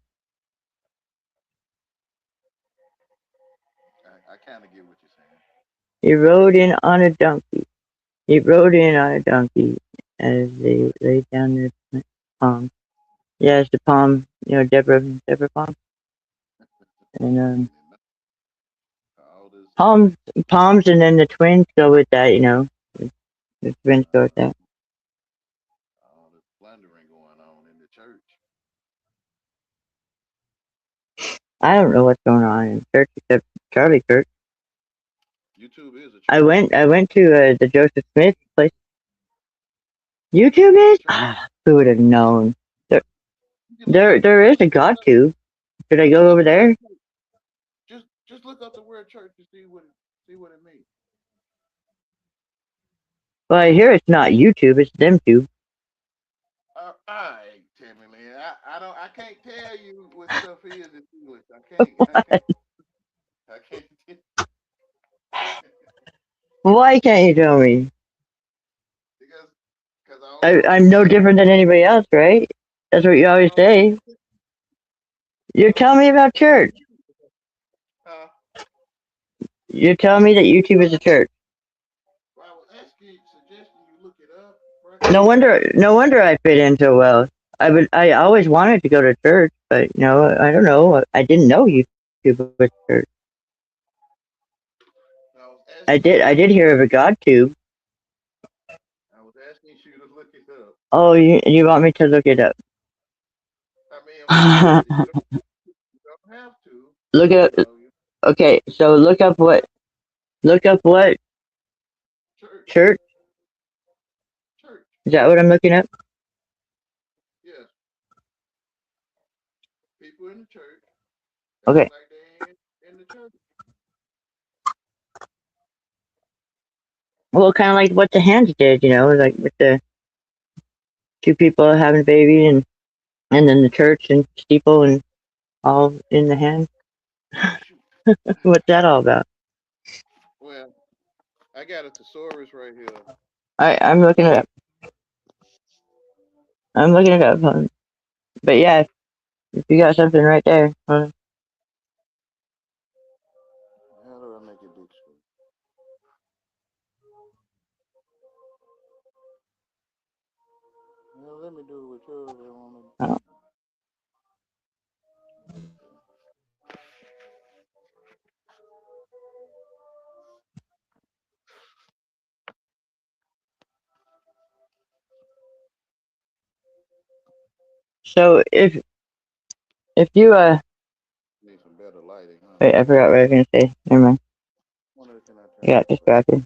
I kind of get what you're saying. He rode in on a donkey. He rode in on a donkey as they laid down their palm. Yeah, it's the palm, Deborah palm. And You don't even know all this. palms, palms, and then the twins go with that. The twins go with Uh, that. all this plundering going on in the church. I don't know what's going on in church except Charlie Kirk. YouTube is a I church. went, I went to the Joseph Smith place. Yeah, YouTube it's a is? church. Ah, who would have known? There, You can look there, up the there is word. a God tube. Should I Look go up over the word there? church. Just look up the word church to see what it means. Well, I hear it's not YouTube. It's them tube. I ain't Tammy Lynn. I can't tell you what stuff is in English. I can't. Why can't you tell me? because because I don't know. I'm no different than anybody else, right? That's what you I always don't know. say. I You're don't telling me know about what church. uh, You're telling me that YouTube is a church. well, I was suggesting you look it up, No wonder I fit in so well. I always wanted to go to church, but I don't know. I didn't know YouTube was church. I was I asking did. you I to did look. hear of a God tube. I was asking you to look it up. Oh, you want me to look it up? I mean, I'm saying that you don't have to, Look but up. Okay, so look up what church, church. church, Is that what I'm looking up? yes, people in the church act Okay. like they in the church. Well, kind of like what the hands did, like with the two people having a baby and then the church and steeple and all in the hand. Oh shoot. What's that all about? Well, I got a thesaurus right here. I'm looking it up. I'm looking it up. But yeah, if you got something right there, How do I make it big screen? Well, let me do it with yours. I want to. Oh. So if you Need some better lighting, huh? wait, I forgot what I was gonna say. Never mind. Wonder can I I turn got this light? distracted.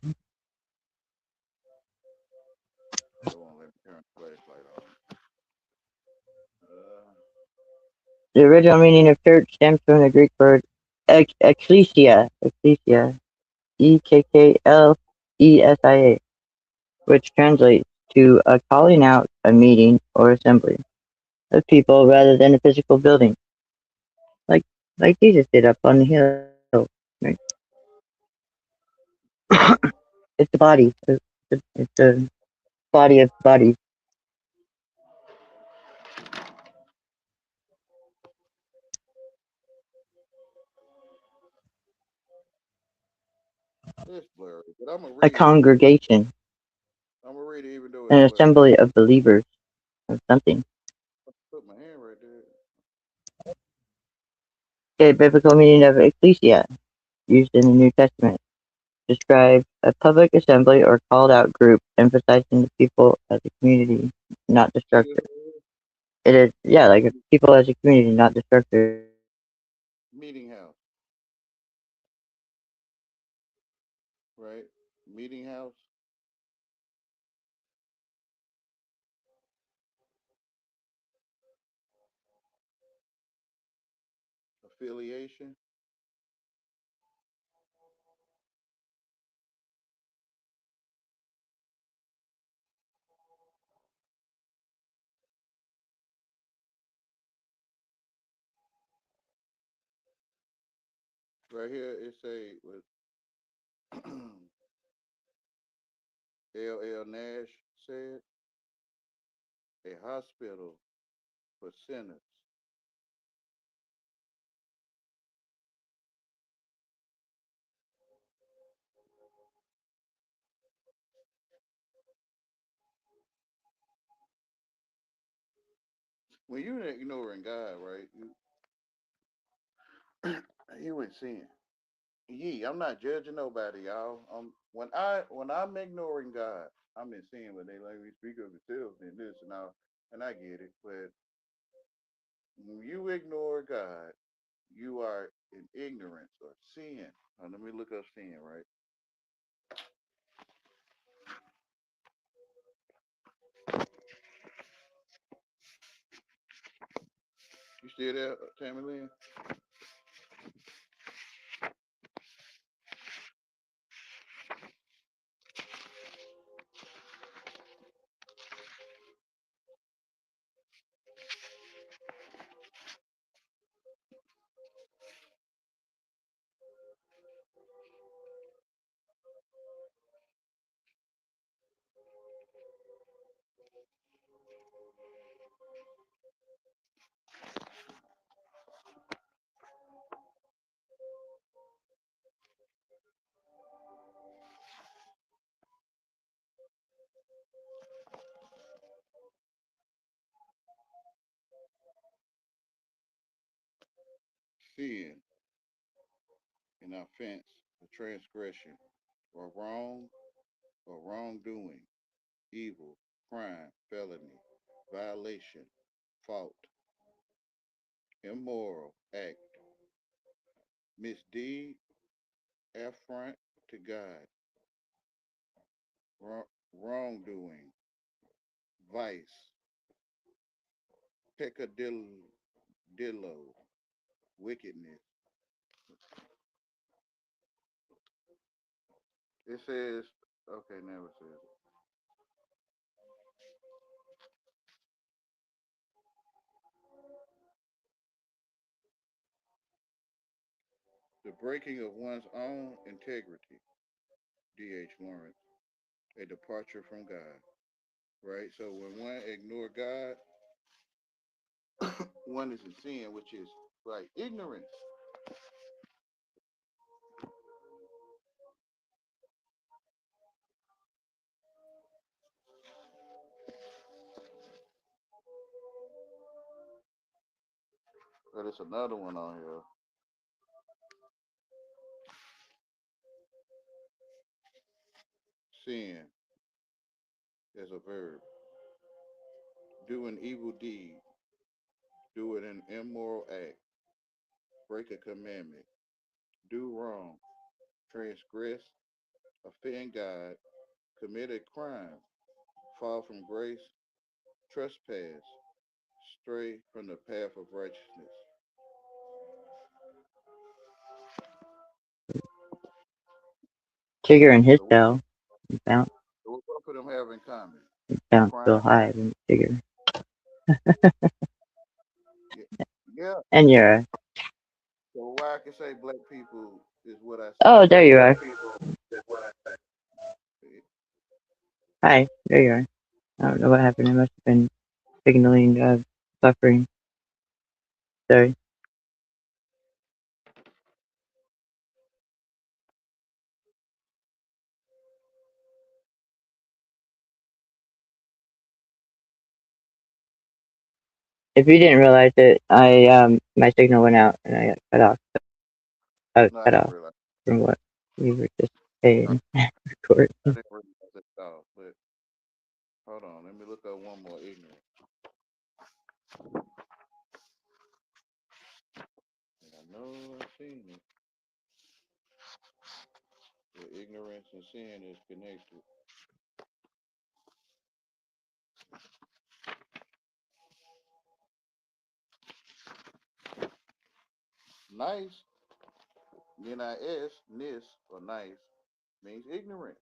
It won't let me turn the flashlight on. The original meaning of church stems from the Greek word ecclesia, EKKLESIA, which translates to a calling out, a meeting, or assembly of people rather than a physical building, like like Jesus did up on the hill. Right? It's the body. It's the body of bodies. It's blurry, but I'm gonna A read it. congregation, I'm gonna read it even though it's an blurry. assembly of believers of something. Put my hand right there. The biblical meaning of ecclesia, used in the New Testament, describes a public assembly or called out group, emphasizing the people as a community, not the See this structure. right here? It is, yeah, like people as a community, not the structure. Meeting house, right? Meeting house, affiliation. Right here it say with L. Nash said, a hospital for sinners. When you're ignoring God, right? You ain't sin. I'm not judging nobody, y'all. When I'm ignoring God, I'm in sin. But they like we speak of themselves and this and all, and I get it. But when you ignore God, you are in ignorance or sin. Let me look up sin, right? You still there, Tammy Lynn? Sin, an offense, a transgression, or wrong or wrongdoing, evil, crime, felony, violation, fault, immoral act, misdeed, affront to God, wrongdoing, vice, peccadillo, wickedness. It says, okay, now it says the breaking of one's own integrity, D.H. Lawrence, a departure from God, right? So when one ignore God, one is in sin, which is like ignorance. But it's another one on here. Sin is a verb. Do an evil deed. Do an immoral act. Break a commandment. Do wrong. Transgress. Offend God. Commit a crime. Fall from grace. Trespass. Stray from the path of righteousness. Tigger and his So tail bounce, what both of them have in common? bounce so Crime. high than Tigger. Yeah. Yeah. And you're, So why I can say black people is what I say. oh, there you are. Eh, Hi, there you are. I don't know what happened. I must have been signaling suffering. Sorry. If you didn't realize it, my signal went out and I got cut off. I was No, I cut didn't off realize. from what you were just I, saying. Record. I didn't realize it at all. But hold on, let me look up one more ignorant. And I know I've seen it. The ignorance and sin is connected. Nice, N-I-S, nis, or nice, means ignorant.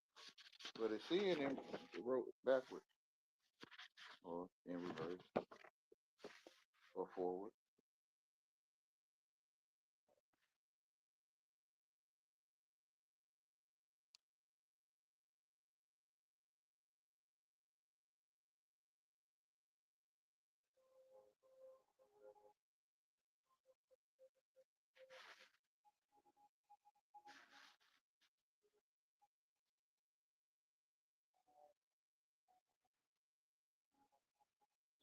But it's sin and it wrote backwards, or in reverse, or forward.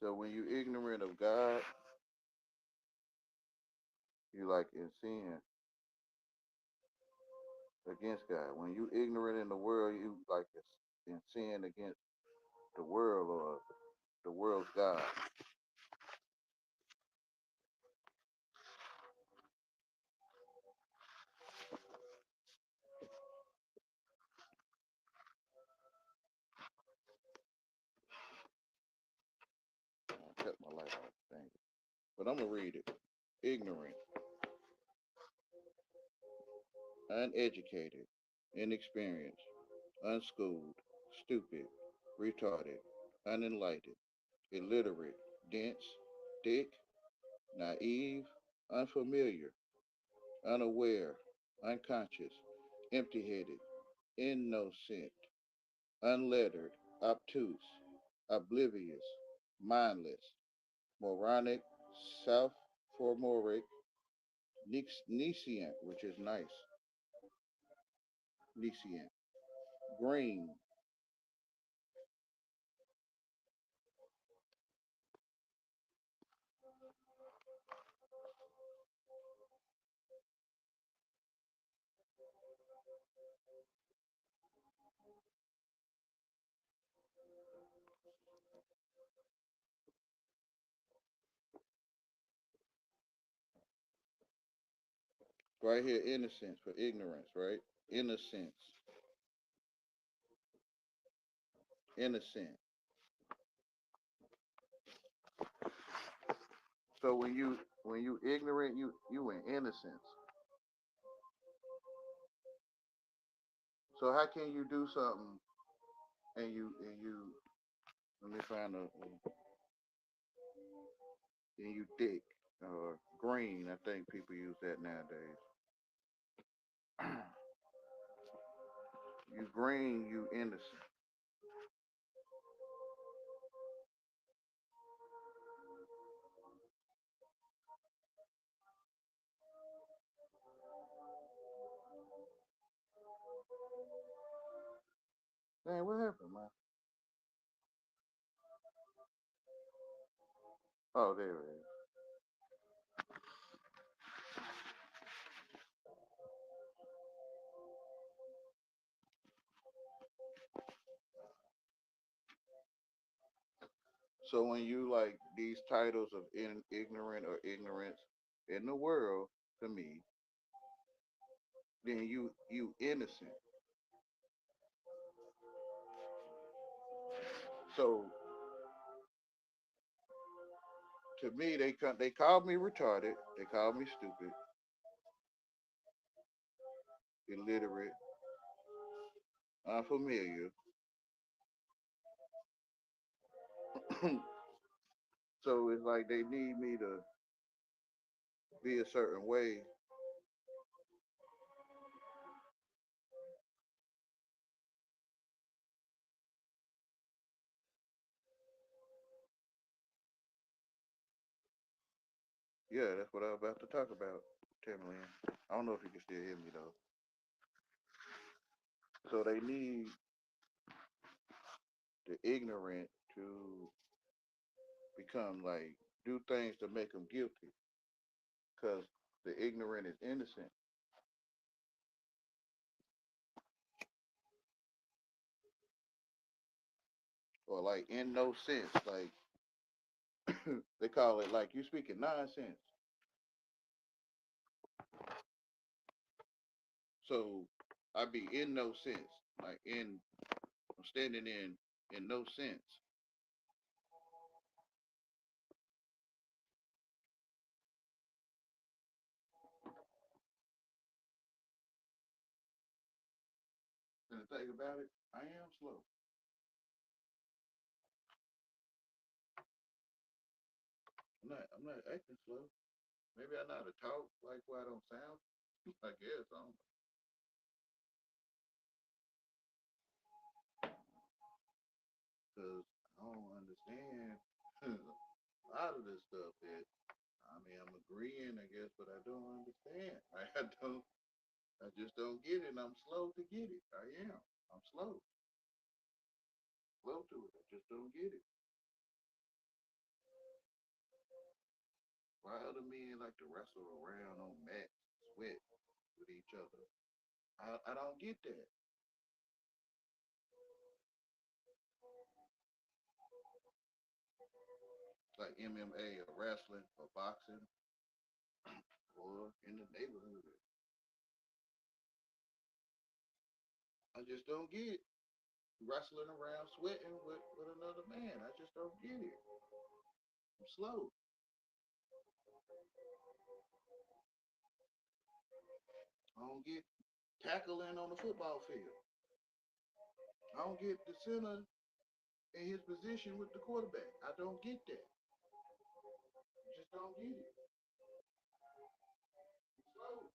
So when you ignorant of God, you like in sin against God. When you ignorant in the world, you like in sin against the world or the world's God. I cut my light off, dang it. But I'm gonna read it. Ignorant, uneducated, inexperienced, unschooled, stupid, retarded, unenlightened, illiterate, dense, thick, naive, unfamiliar, unaware, unconscious, empty headed, innocent, unlettered, obtuse, oblivious, mindless, moronic, sophomoric, nescient, which is nice, nescient, green, right here, innocence for ignorance, right? Innocence, innocent. So when you ignorant, you in innocence. So how can you do something and you let me find and you thick or green? I think people use that nowadays. You green, you innocent. Man, what happened, man? Oh, there it is. So when you like these titles of ignorant or ignorance in the world, to me, then you innocent. So to me, they called me retarded. They called me stupid, illiterate, unfamiliar. So it's like they need me to be a certain way. Yeah, that's what I was about to talk about, Timberland. I don't know if you can still hear me though. So they need the ignorant to become like do things to make them guilty, because the ignorant is innocent, or like in no sense, like they call it like you speaking nonsense. So I be in no sense, like I'm standing in no sense. And the thing about it, I am slow. I'm not acting slow. Maybe I know how to talk like where I don't sound. I guess I don't, because I don't understand a lot of this stuff that I mean I'm agreeing, I guess, but I don't understand. Like I just don't get it, and I'm slow to get it. I am. I'm slow to it. I just don't get it. Why other men like to wrestle around on mats, sweat with each other? I don't get that. Like MMA or wrestling or boxing or in the neighborhood. I just don't get wrestling around sweating with another man. I just don't get it. I'm slow. I don't get tackling on the football field. I don't get the center in his position with the quarterback. I don't get that. I just don't get it. I'm slow.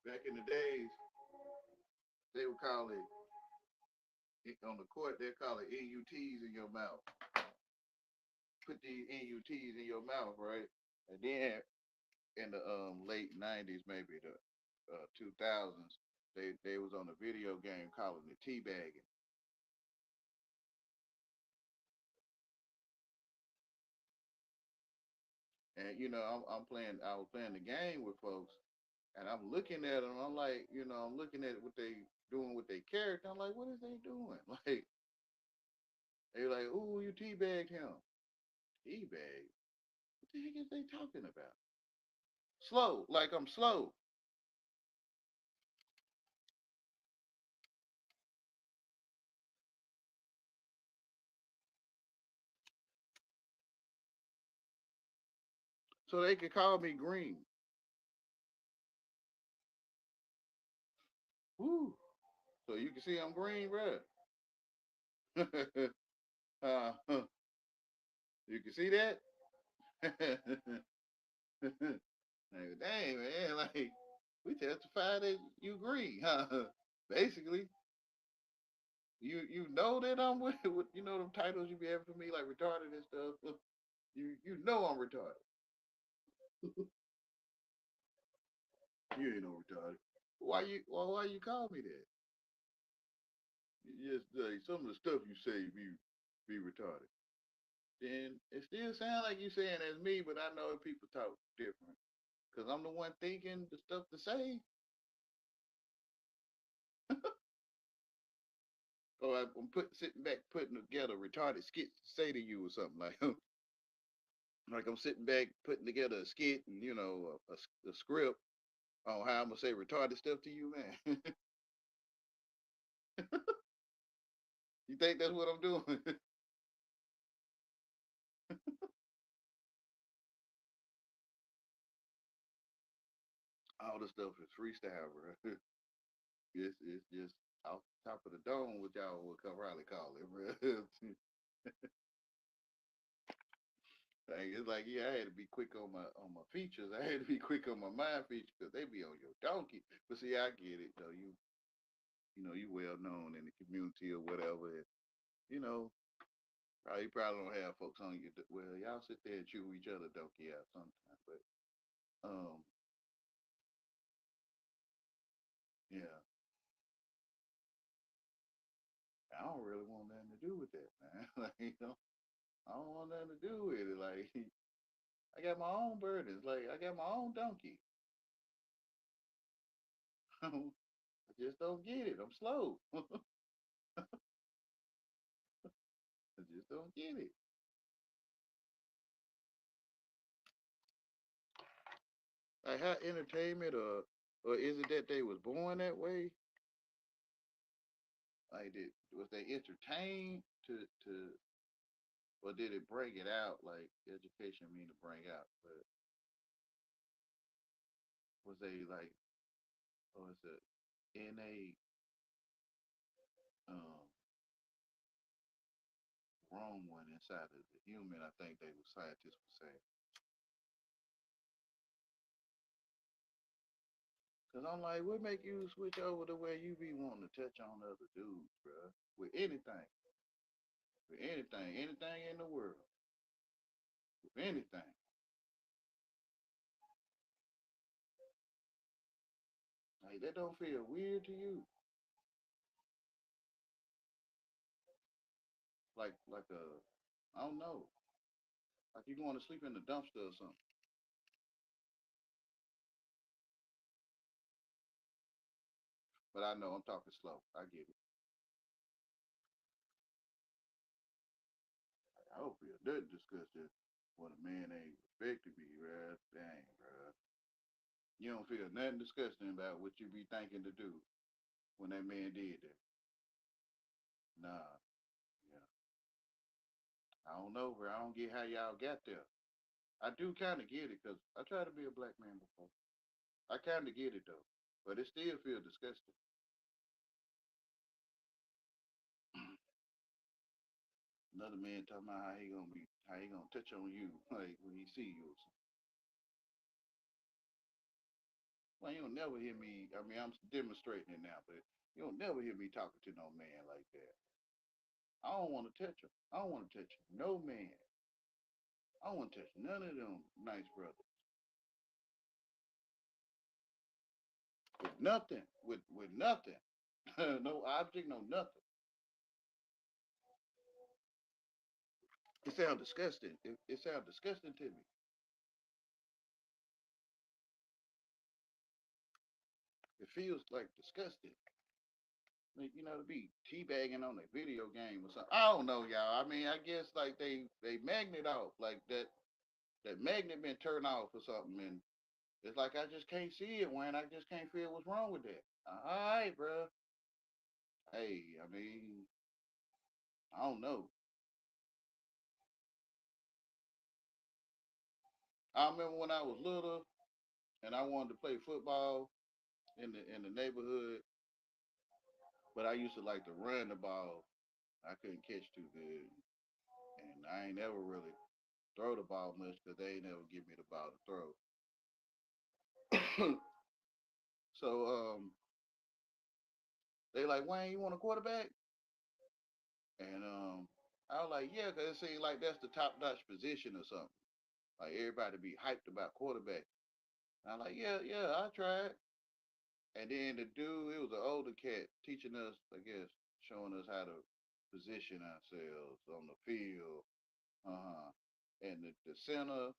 Back in the days, they would call it on the court. They call it NUTs in your mouth. Put these NUTs in your mouth, right? And then in the late '90s, maybe the 2000s, they was on a video game calling it teabagging. And I'm playing. I was playing the game with folks, and I'm looking at them. I'm like, I'm looking at what they doing with their character. I'm like, what is they doing? Like they like, ooh, you teabagged him. Teabag. What the heck is they talking about? Slow, like I'm slow. So they could call me green. Woo. So you can see I'm green, bro. You can see that? Like, dang, man, like, we testify that you green, huh? Basically, you know that I'm with you know them titles you be having for me, like retarded and stuff. You know I'm retarded. You ain't no retarded. Why you call me that? Just like some of the stuff you say be retarded. Then it still sounds like you saying that's me, but I know people talk different. Cause I'm the one thinking the stuff to say. Or I'm sitting back putting together retarded skits to say to you or something like like I'm sitting back putting together a skit and a script on how I'm gonna say retarded stuff to you, man. You think that's what I'm doing? All the stuff is freestyle, bro. It's just off the top of the dome, what y'all would probably call it, bro. Like, it's like, yeah, I had to be quick on my features. I had to be quick on my mind features because they be on your donkey. But see, I get it though. You well known in the community or whatever. And, you know, you probably don't have folks on you. Well, y'all sit there and chew each other donkey out sometimes. But um, yeah, I don't really want nothing to do with that, man. Like, I don't want nothing to do with it. Like, I got my own burdens. Like, I got my own donkey. I just don't get it. I'm slow. I just don't get it. Like how entertainment or is it that they was born that way? Like was they entertained to or did it bring it out like education mean to bring out? But was they like or is it innate um wrong one inside of the human? I think they were scientists would say. Cause I'm like, what make you switch over to where you be wanting to touch on other dudes, bro? With anything, anything in the world, with anything. Like that don't feel weird to you. Like I don't know, like you going to sleep in the dumpster or something. But I know I'm talking slow. I get it. Like, I don't feel nothing disgusted when a man ain't respected me, bruh. Dang, bruh. You don't feel nothing disgusting about what you be thinking to do when that man did that. Nah, yeah. I don't know, bro. I don't get how y'all got there. I do kind of get it because I tried to be a black man before. I kind of get it though, but it still feels disgusting. Another man talking about how he gonna touch on you like when he see you. Well, you don't never hear me. I mean, I'm demonstrating it now, but you don't never hear me talking to no man like that. I don't want to touch him. I don't want to touch no man. I don't want to touch none of them nice brothers with nothing, with nothing, no object, no nothing. It sounds disgusting. It sounds disgusting to me. It feels like disgusting. Like, to be teabagging on a video game or something. I don't know, y'all. I mean, I guess like they magnet off like that magnet been turned off or something, and it's like I just can't see it, Wayne. I just can't feel what's wrong with that. All right, bro. Hey, I mean, I don't know. I remember when I was little and I wanted to play football in the neighborhood. But I used to like to run the ball. I couldn't catch too good, and I ain't never really throw the ball much because they ain't never give me the ball to throw. So they like, Wayne, you want a quarterback? And I was like, yeah, because it seems like that's the top notch position or something. Like everybody be hyped about quarterback. And I'm like, yeah, yeah, I tried. And then the dude, it was an older cat teaching us, I guess, showing us how to position ourselves on the field. Uh-huh. And the center,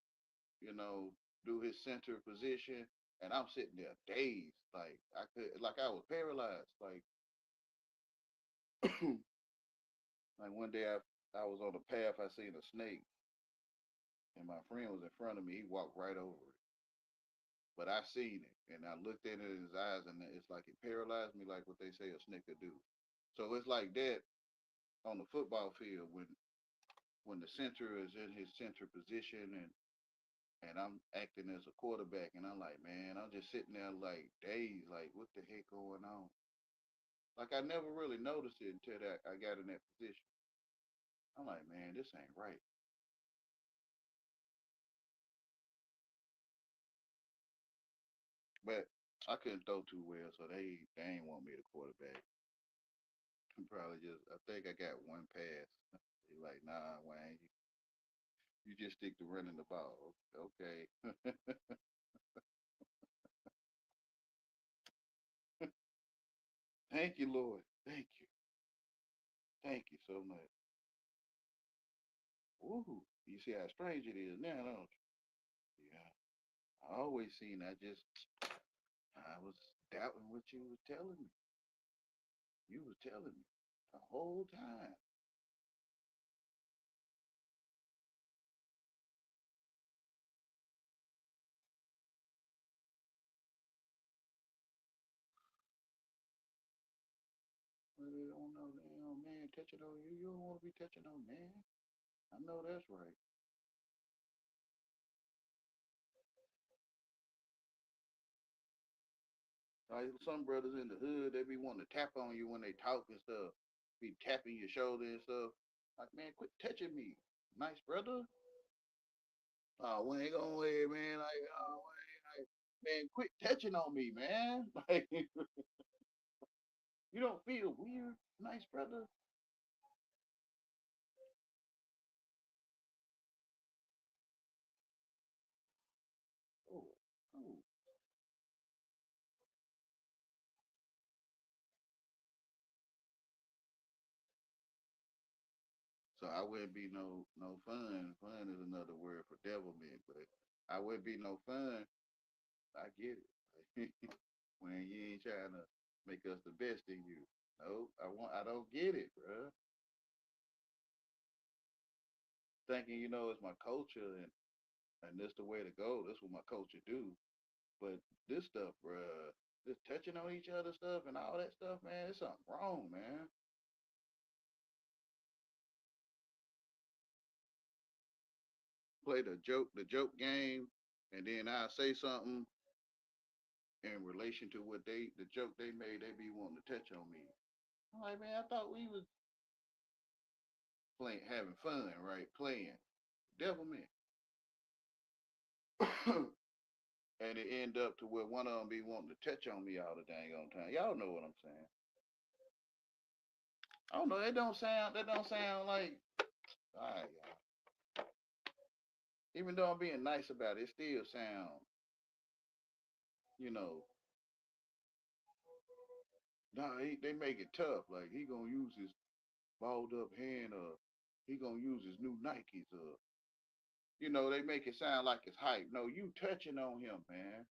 you know, do his center position. And I'm sitting there dazed. Like like I was paralyzed. Like one day I was on a path, I seen a snake, and my friend was in front of me. He walked right over it. But I seen it and I looked at it in his eyes and it's like it paralyzed me like what they say a snake could do. So it's like that on the football field when the center is in his center position and I'm acting as a quarterback and I'm like, man, I'm just sitting there like dazed, like what the heck going on? Like I never really noticed it until that I got in that position. I'm like, man, this ain't right. But I couldn't throw too well, so they ain't want me to quarterback. Probably just I think I got one pass. They like, nah, Wayne, you just stick to running the ball. Okay. Thank you, Lord. Thank you. Thank you so much. Ooh, you see how strange it is now, don't you? Yeah. I always seen I was doubting what you was telling me. You was telling me the whole time. Well, they don't know damn man touching on you. You don't want to be touching on man. I know that's right. Like some brothers in the hood, they be wanting to tap on you when they talk and stuff. Be tapping your shoulder and stuff. Like, man, quit touching me. Nice brother. Oh, we ain't going ahead, man. Man, quit touching on me, man. Like, you don't feel weird, nice brother. Oh, oh. So I wouldn't be no fun. Fun is another word for devilment, but I wouldn't be no fun. I get it. When you ain't trying to make us the best in you. No, I don't get it, bro. Thinking, it's my culture and this the way to go. This what my culture do. But this stuff, bruh, this touching on each other stuff and all that stuff, man, it's something wrong, man. Play the joke game, and then I say something in relation to what the joke they made, they be wanting to touch on me. I'm like, man, I thought we was playing, having fun, right? Playing. Devilment. And it end up to where one of them be wanting to touch on me all the dang on time. Y'all know what I'm saying. I don't know. That don't sound like all right, y'all. Even though I'm being nice about it, it still sound, you know, nah, they make it tough. Like he gonna use his balled up hand or he gonna use his new Nikes or they make it sound like it's hype. No, you touching on him, man.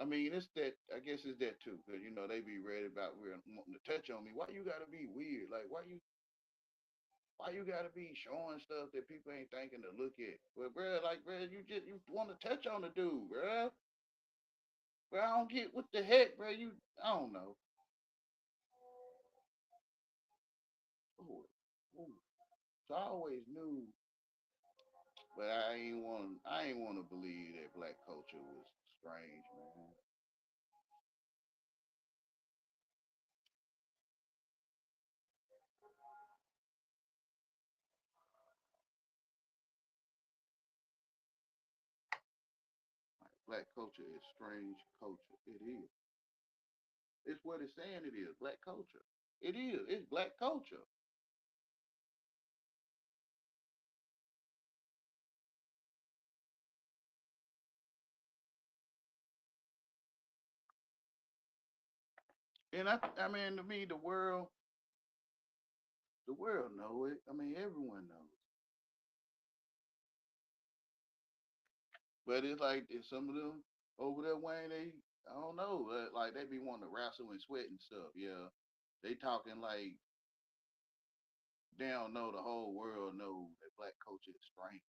I mean, it's that. I guess it's that too, because they be ready about weird wanting to touch on me. Why you gotta be weird? Like why you gotta be showing stuff that people ain't thinking to look at? Well, bro, like bro, you want to touch on the dude, bro. But I don't get what the heck, bro. I don't know. Ooh, ooh. So I always knew, but I ain't want to believe that black culture was strange, man. Black culture is strange culture. It is. It's what it's saying it is. Black culture. It is. It's black culture. And I mean, to me, the world know it. I mean, everyone knows. But it's like it's some of them over there, Wayne. I don't know. Like they be wanting to wrestle and sweat and stuff. Yeah, they talking like they don't know the whole world know that black culture is strange.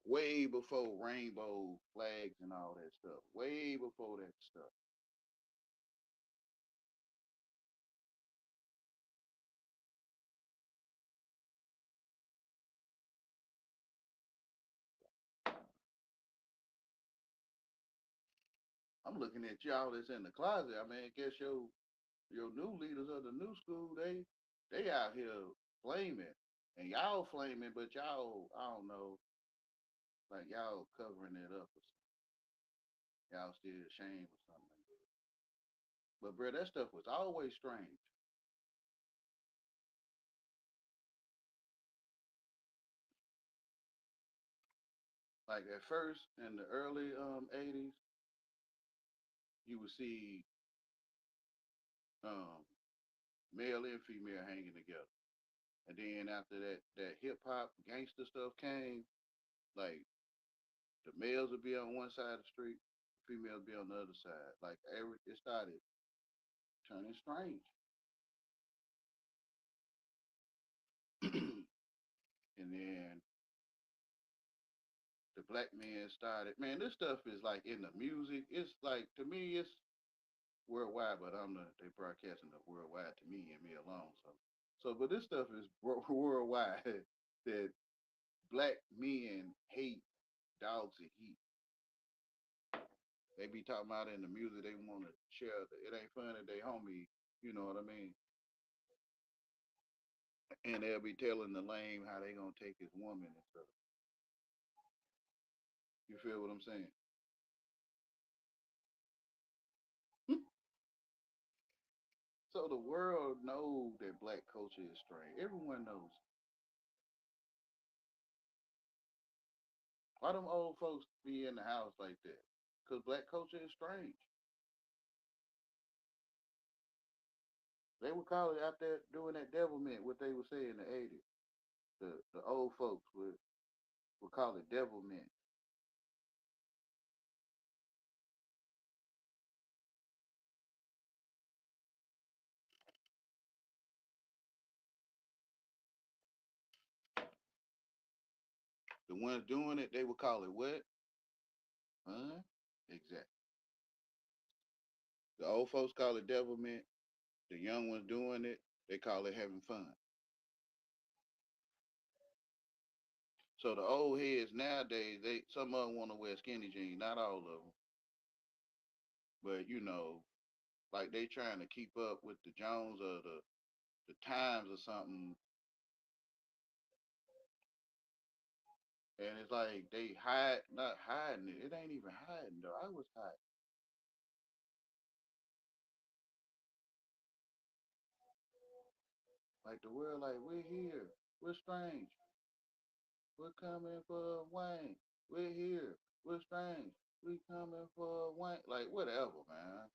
Way before rainbow flags and all that stuff. Way before that stuff. I'm looking at y'all that's in the closet. I mean, guess your new leaders of the new school, they out here flaming. And y'all flaming, but y'all, I don't know, like y'all covering it up or something. Y'all still ashamed or something like that. But bro, that stuff was always strange. Like at first in the early 80s, you would see um male and female hanging together. And then after that hip hop gangster stuff came, like the males would be on one side of the street, females be on the other side. Like it started turning strange. And then the black men started. Man, this stuff is like in the music. It's like to me, it's worldwide, but they broadcasting it worldwide to me and me alone. But this stuff is worldwide that black men hate dogs and heat. They be talking about in the music they want to share. It ain't funny they homie. You know what I mean? And they'll be telling the lame how they gonna take his woman and stuff. You feel what I'm saying? So the world knows that black culture is strange. Everyone knows. Why them old folks be in the house like that? Because black culture is strange. They would call it out there doing that devilment, what they would say in the 80s. The old folks would call it devilment. The ones doing it, they would call it what? Huh? Exactly. The old folks call it devilment. The young ones doing it, they call it having fun. So the old heads nowadays, they some of them want to wear skinny jeans, not all of them, but like they trying to keep up with the Jones or the times or something, and it's like they hide, not hiding it. It ain't even hiding though. I was hiding. Like the world, like we're here, we're strange, we're coming for Wayne, we're here, we're strange, we coming for Wayne, like whatever, man.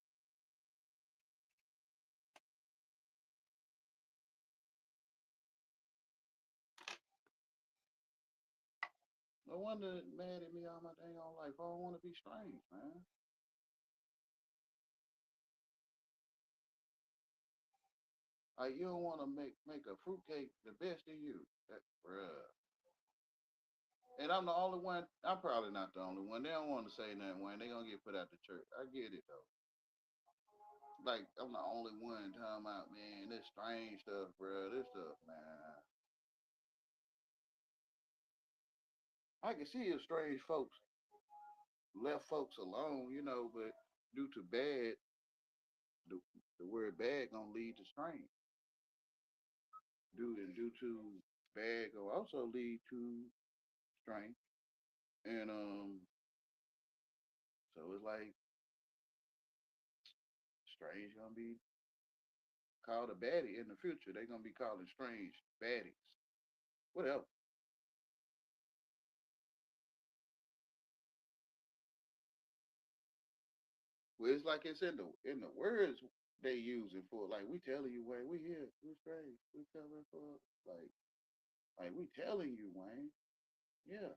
No wonder mad at me all my dang on life. I don't want to be strange, man. Like you don't want to make a fruitcake the best of you, bruh. And I'm the only one. I'm probably not the only one. They don't want to say nothing when they gonna get put out the church. I get it though. Like I'm the only one talking about man, this strange stuff, bro. This stuff, man. I can see if strange folks left folks alone, but due to bad, the, the word bad gonna lead to strange. Due to bad gonna also lead to strange. And so it's like Strange gonna be called a baddie in the future. They're gonna be calling Strange baddies. Whatever. Well, it's like it's in the words they using for like we telling you Wayne, we here, we Strange, we coming for like we telling you Wayne. Yeah.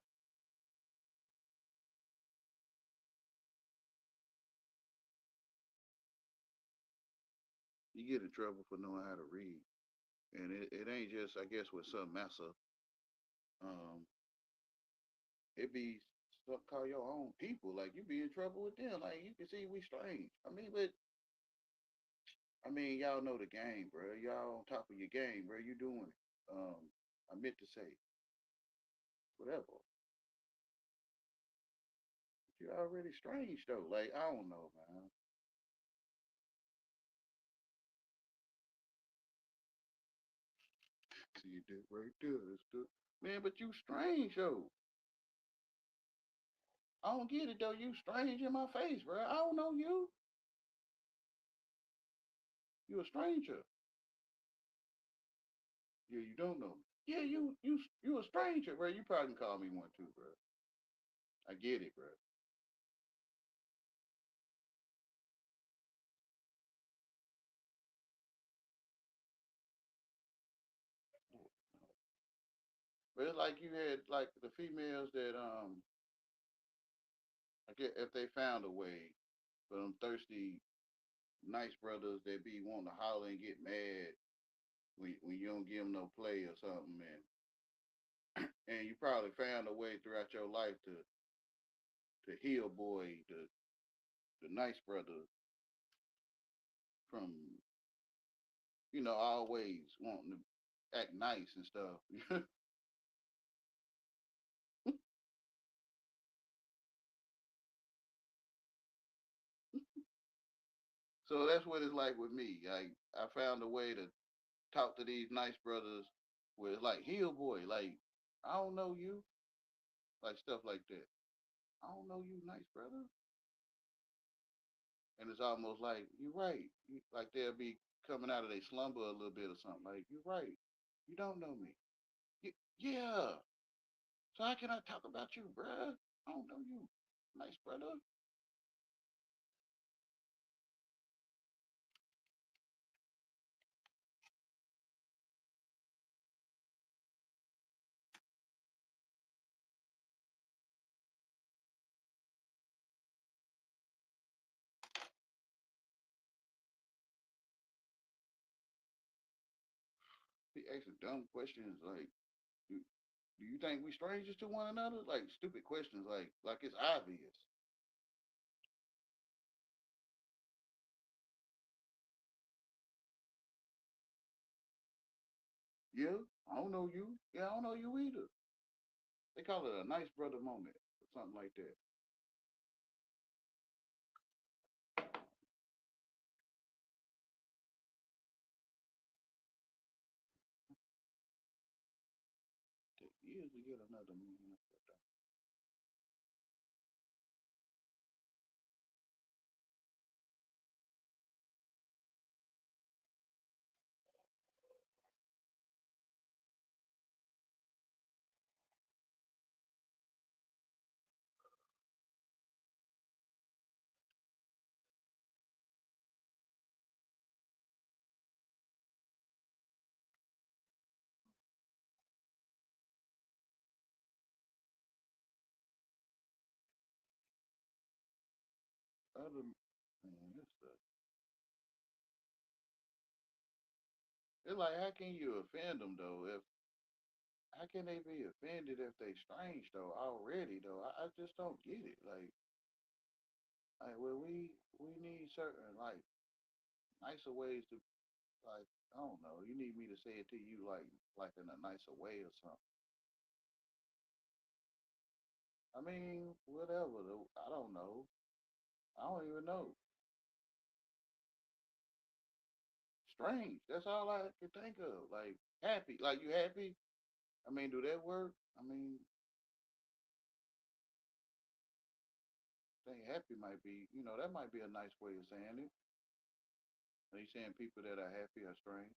You get in trouble for knowing how to read. And it ain't just I guess with some massa. Um it be call your own people. Like you be in trouble with them. Like you can see we strange. I mean, y'all know the game, bro. Y'all on top of your game, bro. You doing it. I meant to say, whatever. You're already strange though. Like I don't know, man. See that right there. That's man, but you strange though. I don't get it though. You strange in my face, bro. I don't know you. You a stranger. Yeah, you don't know me. Yeah, you a stranger, bro. You probably can call me one too, bro. I get it, bro. But it's like you had like the females that I get if they found a way for them thirsty nice brothers that be wanting to holler and get mad when you don't give them no play or something, and you probably found a way throughout your life to heal boy the nice brother from always wanting to act nice and stuff. So that's what it's like with me. I found a way to talk to these nice brothers with like heal boy, like I don't know you, like stuff like that. I don't know you, nice brother. And it's almost like you're right. Like they'll be coming out of their slumber a little bit or something. Like you're right. You don't know me. Yeah. So how can I talk about you, bruh? I don't know you, nice brother. He asking dumb questions like, do, do you think we strangers to one another? Like stupid questions, like it's obvious. Yeah, I don't know you. Yeah, I don't know you either. They call it a nice brother moment or something like that. Take years to get another man. Other man, this stuff. It's like how can you offend them though? If how can they be offended if they strange though already though? I just don't get it. Like well we need certain like nicer ways to like I don't know. You need me to say it to you like in a nicer way or something. I mean whatever though. I don't know. I don't even know. Strange. That's all I can think of. Like happy. Like you happy? I mean, do that work? I mean, think happy might be, that might be a nice way of saying it. Are you saying people that are happy are strange?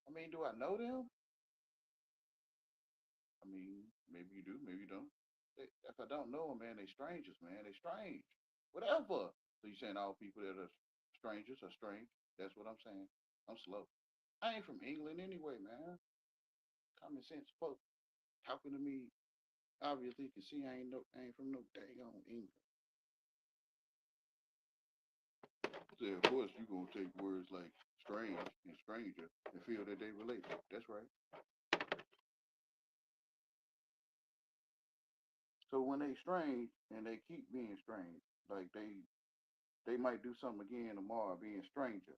I mean, do I know them? I mean, maybe you do, maybe you don't. If I don't know them, man, they strangers, man. They strange. Whatever. So you saying all people that are strangers are strange? That's what I'm saying. I'm slow. I ain't from England anyway, man. Common sense folk talking to me. Obviously, you can see I ain't from no dang on England. So of course you gonna take words like strange and stranger and feel that they relate. That's right. So when they strange and they keep being strange, like they might do something again tomorrow being stranger.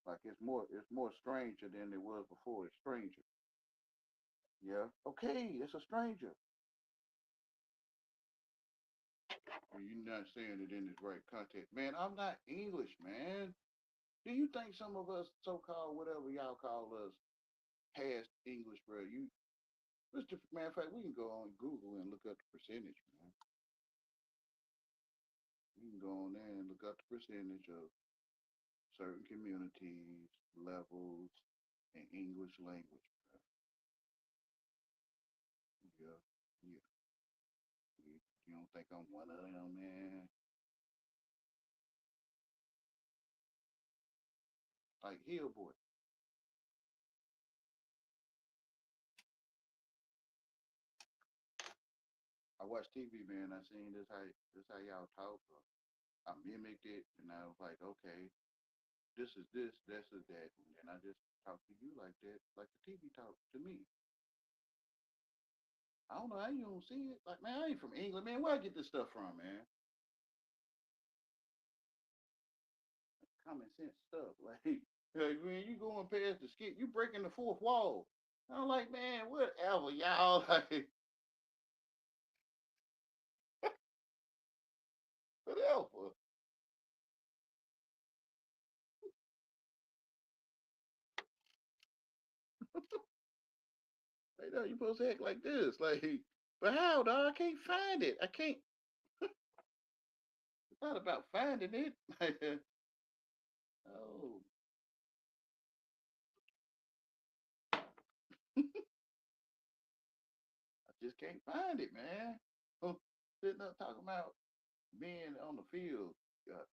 Like it's more stranger than it was before. It's stranger. Yeah. Okay, it's a stranger. And you're not saying it in its right context. Man, I'm not English, man. Do you think some of us so called whatever y'all call us past English, bro? Mr. Matter of fact, we can go on Google and look up the percentage, man. You can go on there and look up the percentage of certain communities, levels, and English language. Yeah, yeah. You don't think I'm one of them, man? Like Hillboy. I watched TV, man. I seen this how y'all talk. I mimicked it, and I was like, okay, this is this is that, and then I just talk to you like that, like the TV talk to me. I don't know how you don't see it. Like, man, I ain't from England, man. Where I get this stuff from, man? Common sense stuff. Like when you going past the skit, you breaking the fourth wall. I'm like, man, whatever, y'all. Like, whatever. Like, no, you supposed to act like this. Like, but how, dog? I can't find it. I can't. It's not about finding it. Oh, I just can't find it, man. Sitting up talking about being on the field,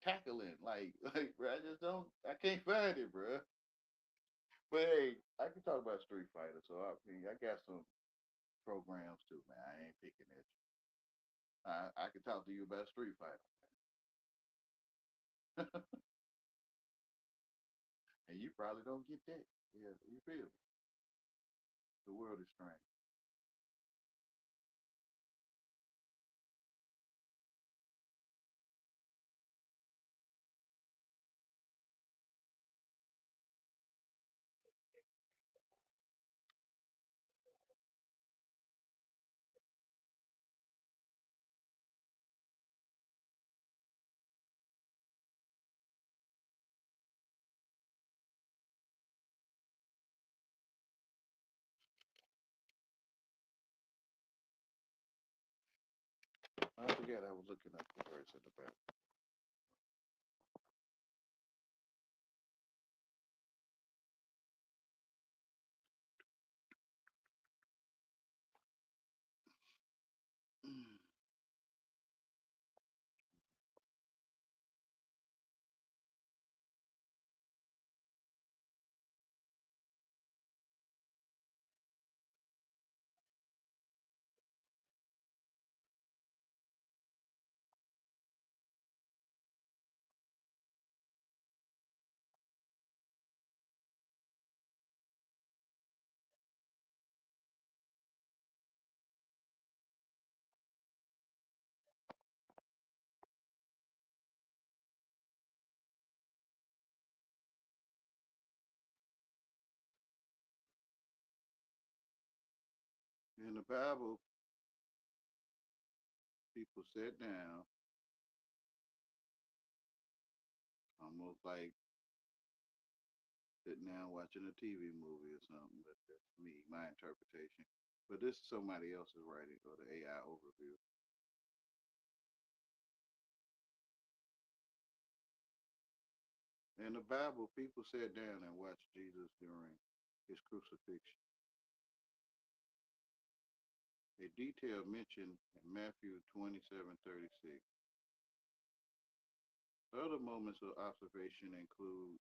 tackling, like, bro. I just don't. I can't find it, bro. But hey, I can talk about Street Fighter, so I got some programs too, man. I ain't picking at you. I can talk to you about Street Fighter, and you probably don't get that. Yeah, you feel me? The world is strange. I forget I was looking up the verse in the back. In the Bible, people sat down, almost like sitting down watching a TV movie or something. But that's me, my interpretation. But this is somebody else's writing or the AI overview. In the Bible, people sat down and watched Jesus during his crucifixion. A detail mentioned in Matthew 27:36. Other moments of observation include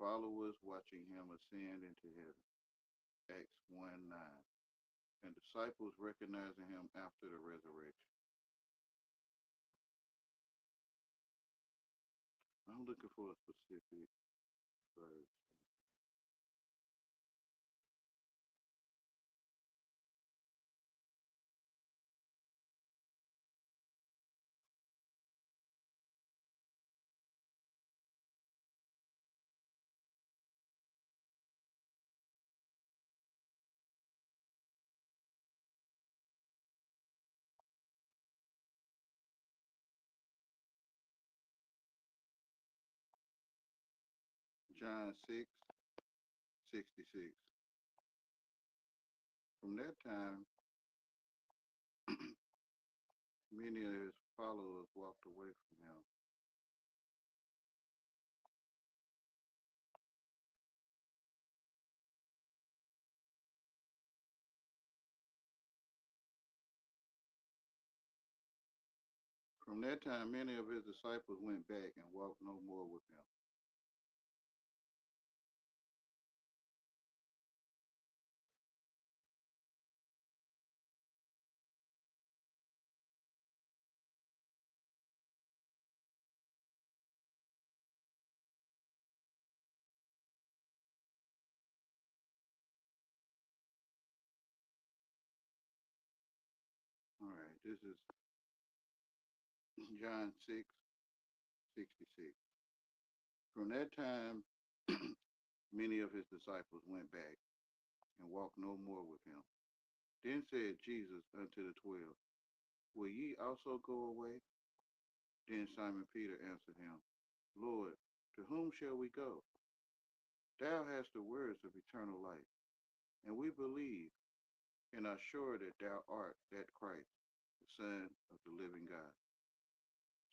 followers watching him ascend into heaven, Acts 1:9, and disciples recognizing him after the resurrection. I'm looking for a specific verse. John 6:66. From that time, many of his followers walked away from him. From that time, many of his disciples went back and walked no more with him. All right, this is John 6:66. From that time, many of his disciples went back and walked no more with him. Then said Jesus unto the 12, will ye also go away? Then Simon Peter answered him, Lord, to whom shall we go? Thou hast the words of eternal life, and we believe and are sure that thou art that Christ, the Son of the living God.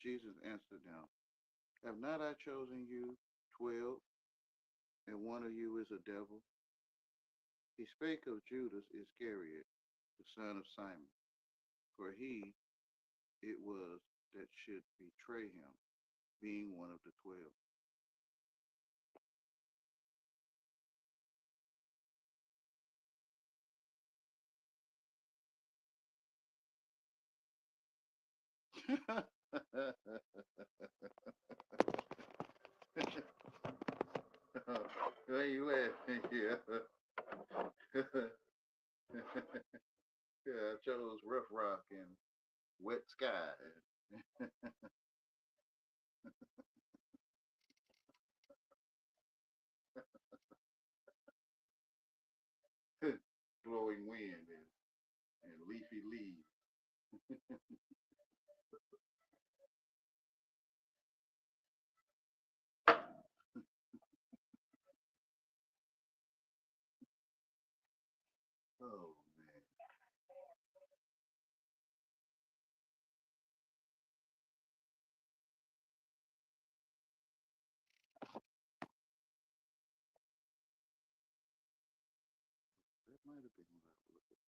Jesus answered them, have not I chosen you 12, and one of you is a devil? He spake of Judas Iscariot, the son of Simon, for he it was that should betray him, being one of the 12. Why you laughing here? Yeah, I chose Rough Rock and Wet Sky. Blowing wind and leafy leaves. Oh man. That might have been what I was looking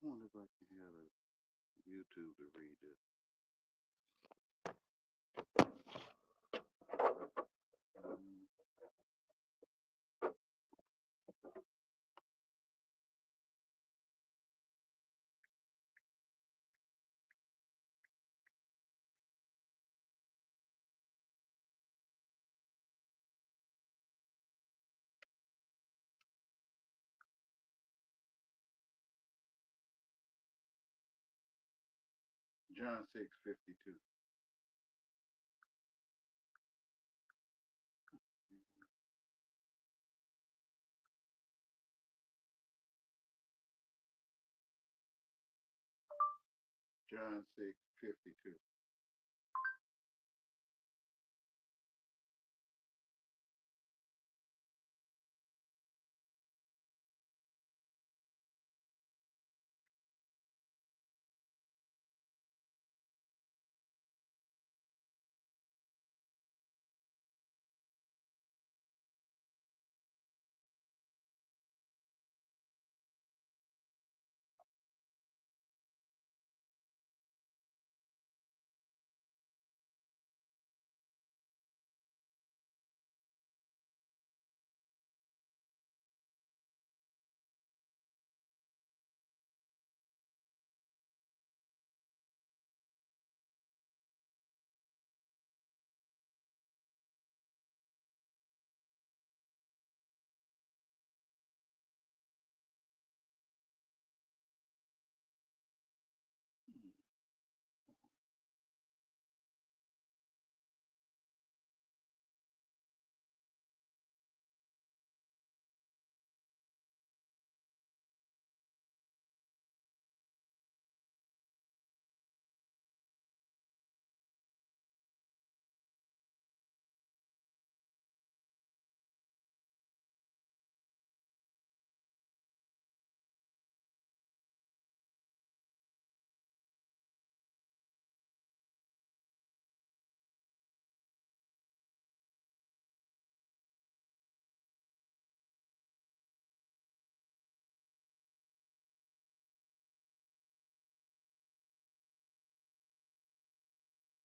I wonder if I can have a YouTube to read this. John 6:52. John 6:52.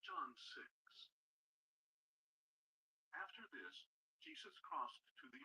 John 6. After this, Jesus crossed to the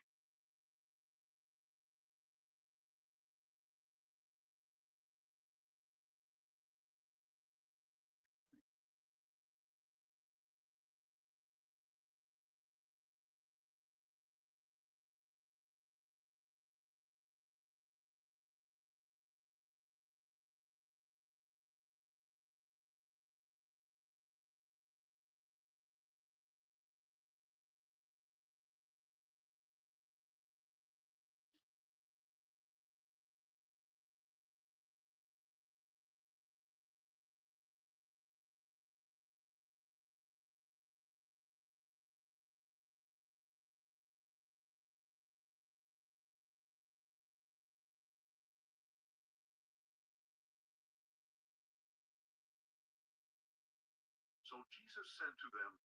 So Jesus said to them,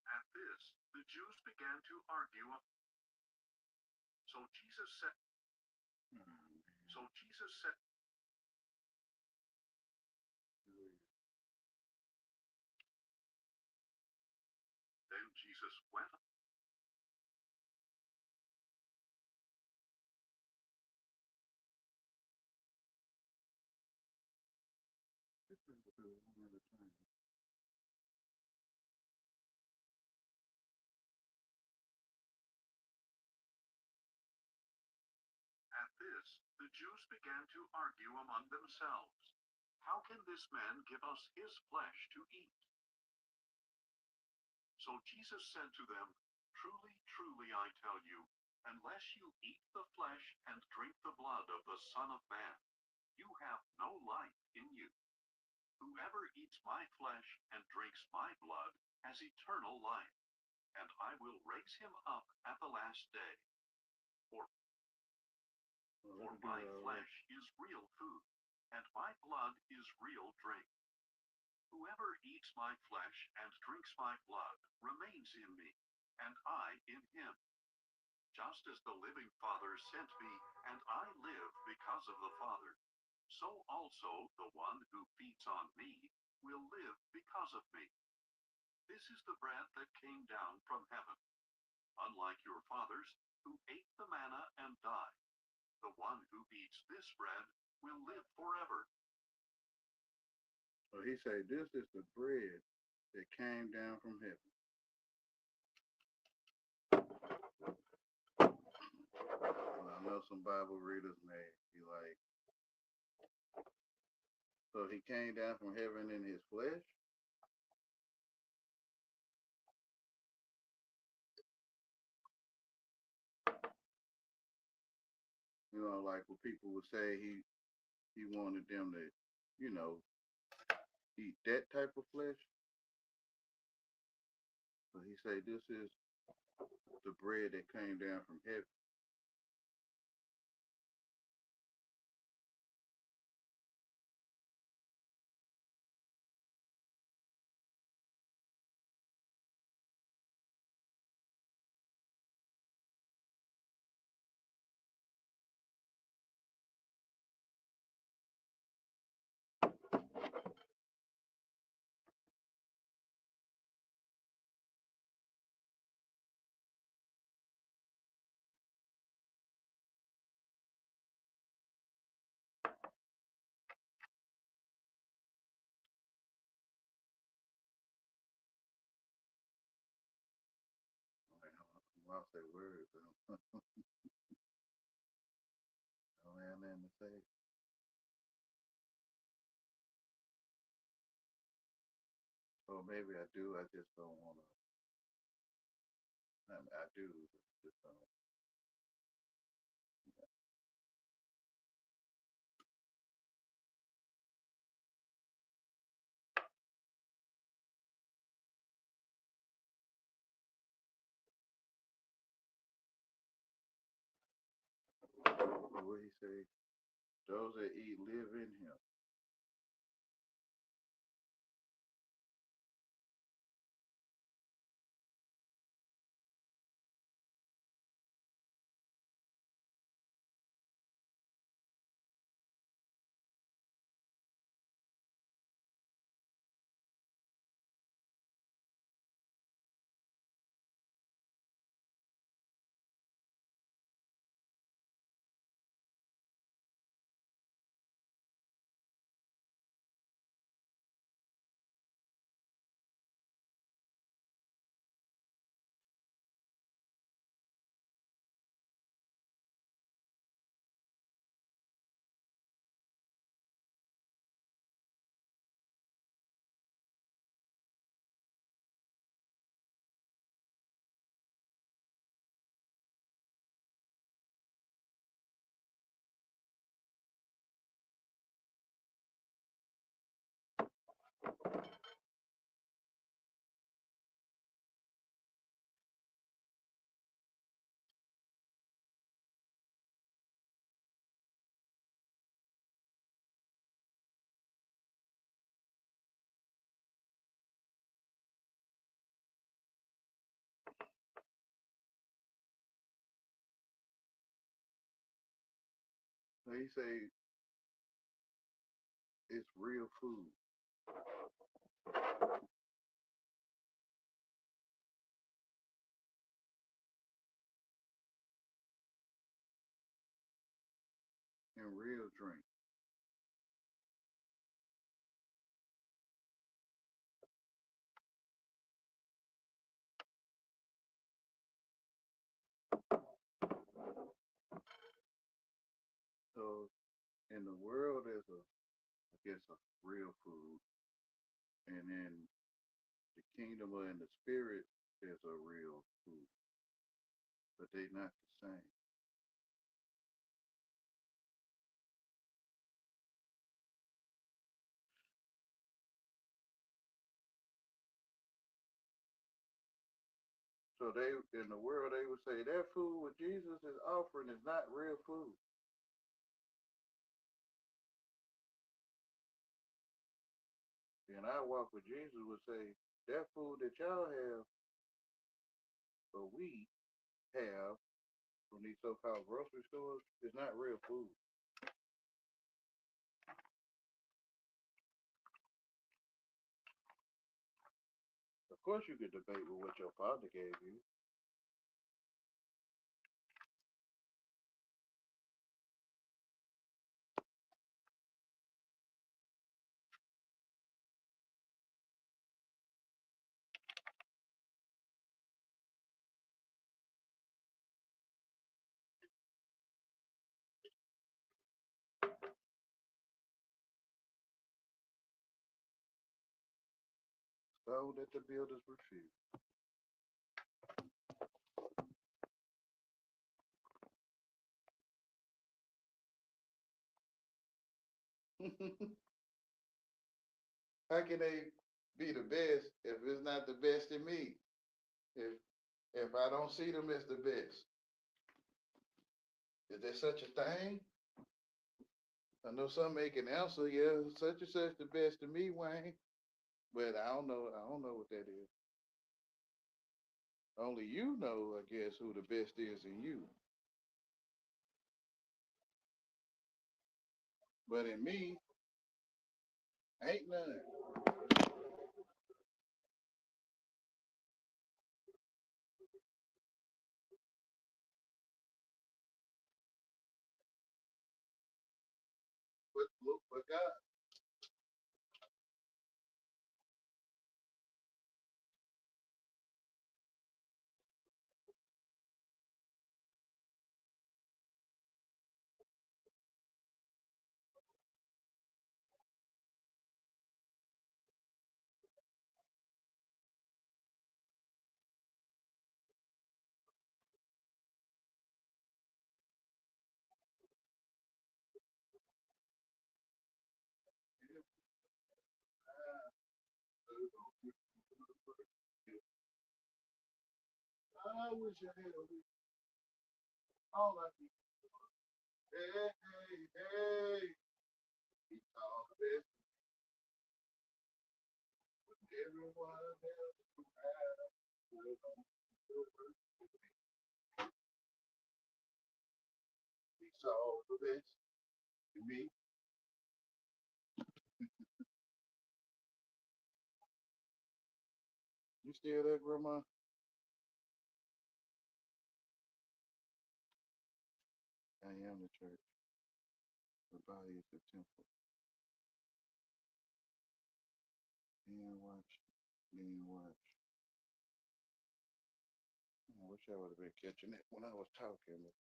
at this, the Jews began to argue. So Jesus said, then Jesus went. At this, the Jews began to argue among themselves, how can this man give us his flesh to eat? So Jesus said to them, truly, truly, I tell you, unless you eat the flesh and drink the blood of the Son of Man, you have no life in you. Whoever eats my flesh and drinks my blood has eternal life, and I will raise him up at the last day. For my flesh is real food, and my blood is real drink. Whoever eats my flesh and drinks my blood remains in me, and I in him. Just as the living Father sent me, and I live because of the Father, so also the one who feeds on me will live because of me. This is the bread that came down from heaven. Unlike your fathers, who ate the manna and died, the one who eats this bread will live forever. So he said, this is the bread that came down from heaven. Well, I know some Bible readers may be like, So he came down from heaven in his flesh. You know, like what people would say he wanted them to, you know, eat that type of flesh. But he said this is the bread that came down from heaven. Like, I lost that word. So I don't have nothing to say. Or maybe I do. I just don't want to. I do. Just don't. What he say? Those that eat live in him. So he say it's real food. And real drink. So in the world, there's I guess, a real food, and in the kingdom or in the spirit, there's a real food, but they not the same. So they in the world they would say that food what Jesus is offering is not real food. And I walk with Jesus would say that food that y'all have or we have from these so-called grocery stores is not real food. Of course you could debate with what your father gave you. Don't let the builders refuse. How can they be the best if it's not the best in me? If I don't see them as the best, is there such a thing? I know some make an answer, yeah, such and such the best to me, Wayne. But I don't know. I don't know what that is. Only you know, I guess, who the best is in you. But in me, ain't none. But look, but God, I wish I had a week. All I need. Hey, hey, hey. He's all the best. Everyone else who has will know the work. He's all the best to me. You still there, Grandma? I am the church. The body is the temple. Then watch. Then watch. I wish I would have been catching it when I was talking. But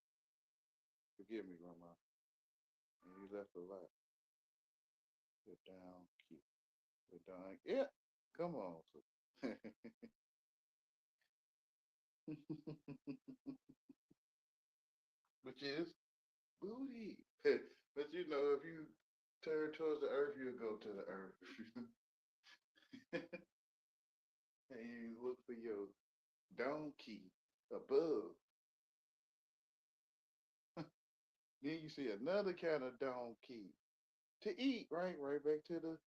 forgive me, Grandma. And you left a lot. The down key. The down. Yeah. Come on. Which is booty. But you know, if you turn towards the earth, you'll go to the earth. And you look for your donkey above. Then you see another kind of donkey to eat, right? Right back to the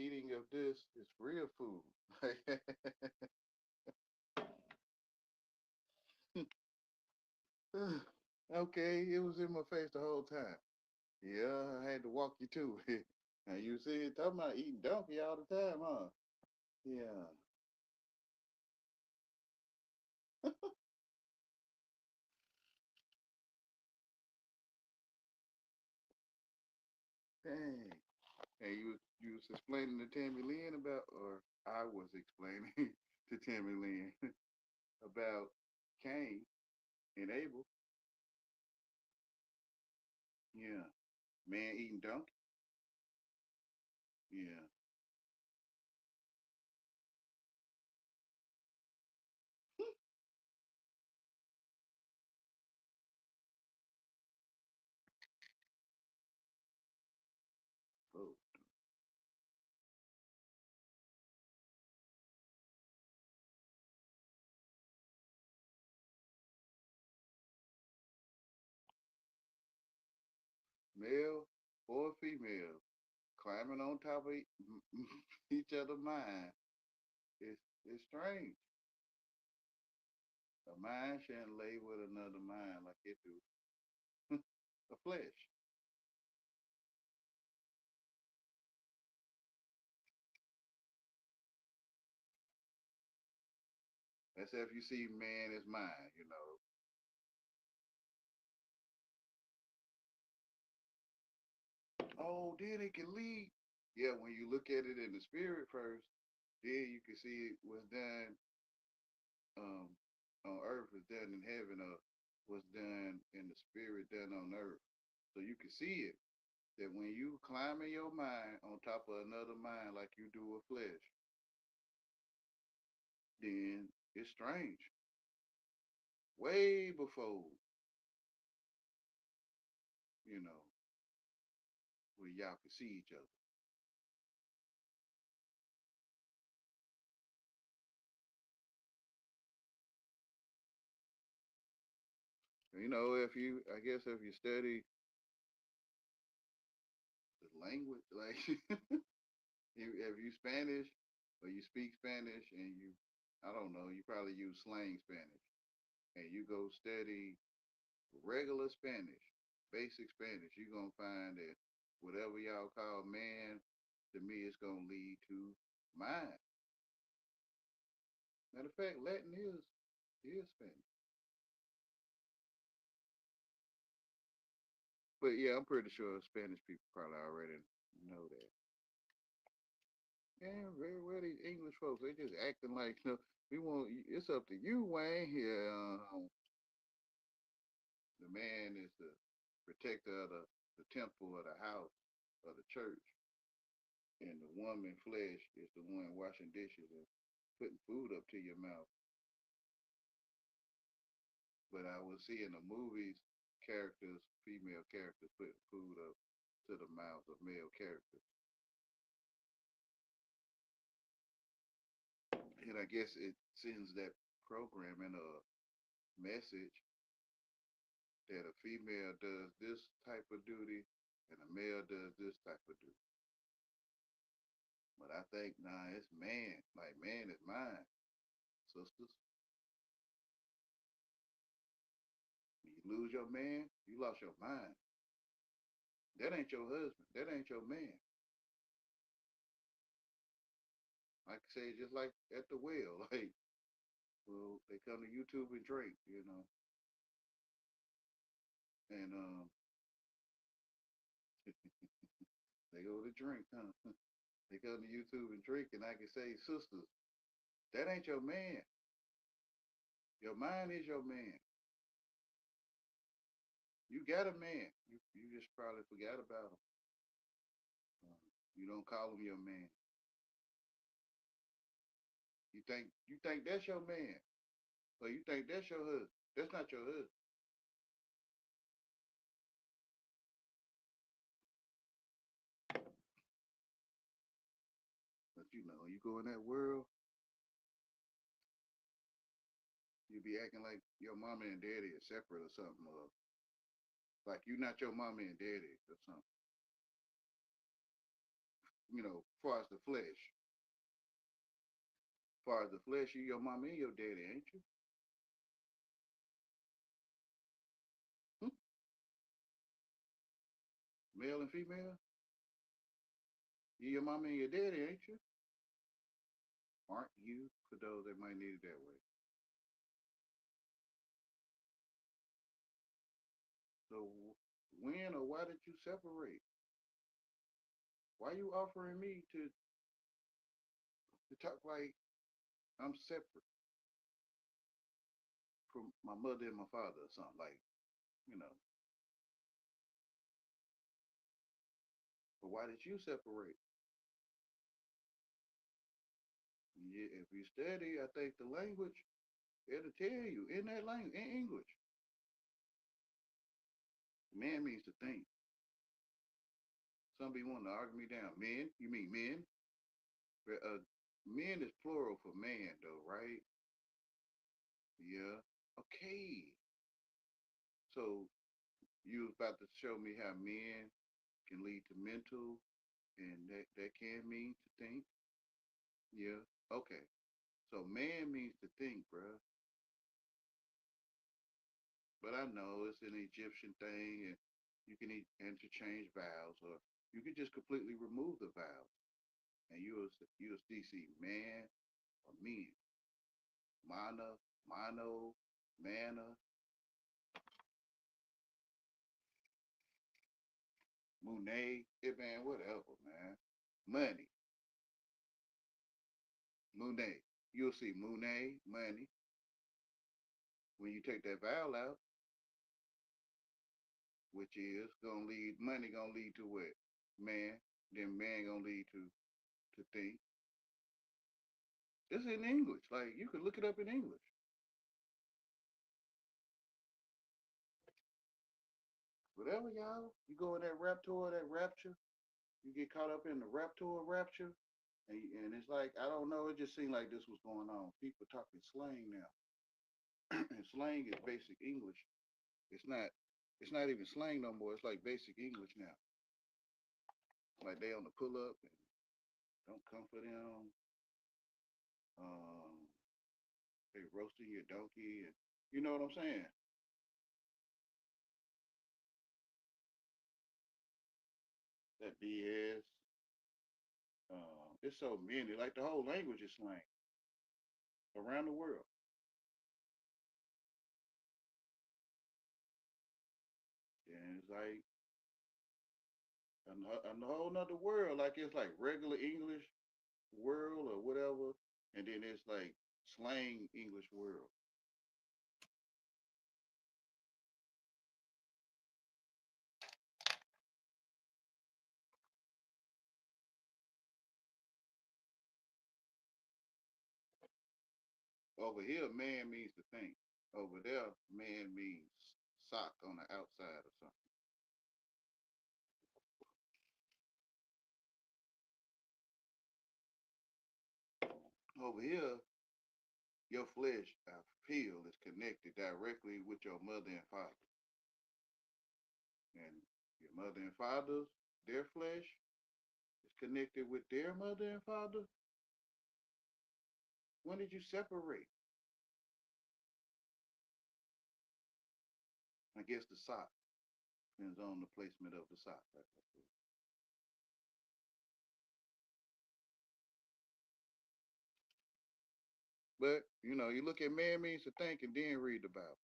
eating of this. It's real food. Okay, it was in my face the whole time. Yeah, I had to walk you to it. And you see it talking about eating donkey all the time, huh? Yeah. Dang. And you was explaining to Tammy Lynn about, or I was explaining to Tammy Lynn about Cain and Abel. Yeah. Man eating donkey. Yeah. Oh. Male or female climbing on top of each other's mind. It's strange. A mind shouldn't lay with another mind like it do a flesh. That's if you see man as mind. Oh, then it can lead. Yeah, when you look at it in the spirit first, then you can see what's done um, on earth is done in heaven, or what's done in the spirit done on earth. So you can see it that when you climb in your mind on top of another mind like you do with flesh, then it's strange. Way before, you know, where y'all could see each other. You know, if you, I guess, if you study the language, like if you Spanish or you speak Spanish and you, I don't know, you probably use slang Spanish, and you go study regular Spanish, basic Spanish, you're gonna find that whatever y'all call man, to me, it's gonna lead to mine. Matter of fact, Latin is Spanish. But yeah, I'm pretty sure Spanish people probably already know that. Yeah, very well, these English folks, they just acting like, we want, it's up to you, Wayne. Here, the man is the protector of the temple of the house of the church, and the woman flesh is the one washing dishes and putting food up to your mouth. But I will see in the movies characters, female characters, putting food up to the mouths of male characters. And I guess it sends that programming a message that a female does this type of duty and a male does this type of duty. But I think, nah, it's man. Like, man is mine, sisters. When you lose your man, you lost your mind. That ain't your husband. That ain't your man. Like I say, just like at the well, like, well, they come to YouTube and drink, and they go to drink, huh? They come to YouTube and drink, and I can say, sisters, that ain't your man. Your mind is your man. You got a man. You just probably forgot about him. You don't call him your man. You think that's your man, or you think that's your husband. That's not your husband. But you go in that world, you be acting like your mama and daddy is separate or something, or like you not your mama and daddy or something. Far as the flesh, far as the flesh, you your mama and your daddy, ain't you? Hmm? Male and female, you your mama and your daddy, ain't you? Aren't you? For those that might need it that way. So when or why did you separate? Why you offering me to talk like I'm separate from my mother and my father or something like, you know? But why did you separate? Yeah, if you study, I think the language, it'll tell you in that language, in English. Man means to think. Some people want to argue me down. Men, you mean men? But, men is plural for man, though, right? Yeah. Okay. So you was about to show me how men can lead to mental, and that can mean to think. Yeah. Okay. So man means to think, bruh. But I know it's an Egyptian thing, and you can interchange vowels, or you can just completely remove the vowels, and you'll still see man or men, mana, mono, mana, mune, man, whatever, man. Money, mune. You'll see mune, money. When you take that vowel out, which is gonna lead money, gonna lead to what? Man. Then man gonna lead to think. It's in English. Like you can look it up in English. Whatever, y'all. You go in that raptor, that rapture. You get caught up in the rapture, and it's like I don't know. It just seemed like this was going on. People talking slang now, and slang is basic English. It's not. It's not even slang no more. It's like basic English now. Like they on the pull up and don't come for them. Um, they roasting your donkey, and you know what I'm saying. That BS. It's so many. Like the whole language is slang around the world, and it's like a whole nother world. Like it's like regular English world or whatever, and then it's like slang English world. Over here, man means to think. Over there, man means sock on the outside or something. Over here, your flesh, I feel, is connected directly with your mother and father. And your mother and father, their flesh is connected with their mother and father. When did you separate? I guess the sock depends on the placement of the sock. But you look at man means to think and then read the Bible.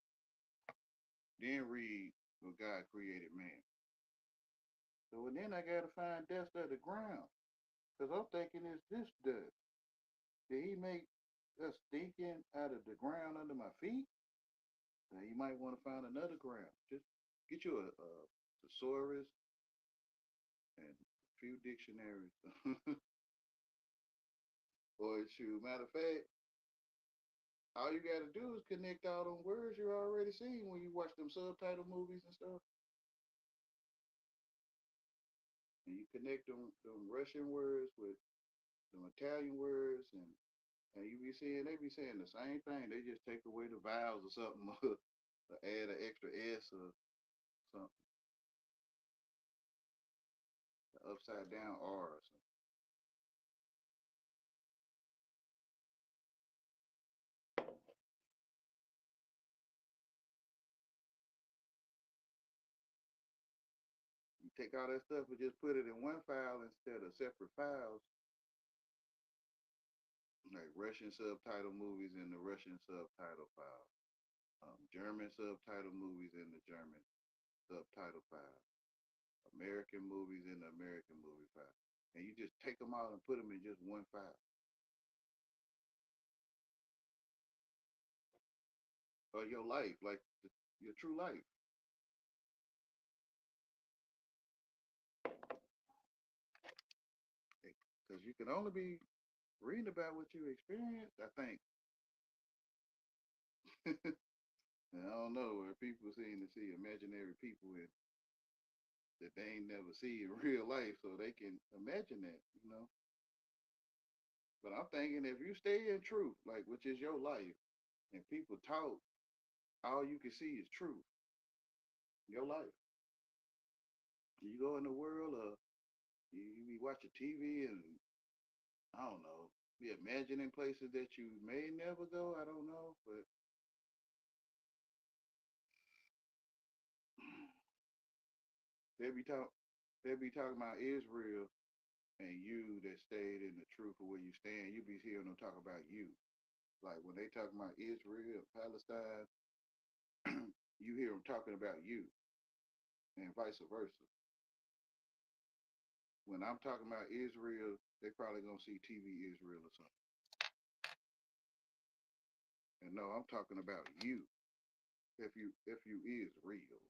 Then read what God created man. So then I gotta find dust of the ground. Because I'm thinking, is this dust? Did he make us thinking out of the ground under my feet? Now you might want to find another ground. Just get you a thesaurus and a few dictionaries. Or shoot, matter of fact, all you gotta do is connect all them words you already seen when you watch them subtitle movies and stuff. And you connect them Russian words with them Italian words, and you be seeing they be saying the same thing. They just take away the vowels or something, or add an extra S or something, an upside down R or something. You take all that stuff and just put it in one file instead of separate files, like Russian subtitle movies in the Russian subtitle file, German subtitle movies in the German subtitle file, American movies in the American movie file. And you just take them all and put them in just one file. Or your life, like your true life. Because you can only be reading about what you experienced, I think. And I don't know where people seem to see imaginary people that they ain't never see in real life, so they can imagine that. But I'm thinking if you stay in truth, like which is your life, and people talk, all you can see is truth, your life. You go in the world, you be watching TV and I don't know, be imagining places that you may never go. I don't know, but they be talk they be talking about Israel and you that stayed in the truth of where you stand. You be hearing them talk about you. Like when they talk about Israel, Palestine, you hear them talking about you, and vice versa. When I'm talking about Israel, they probably gonna see TV Israel or something. And no, I'm talking about you. If you is real,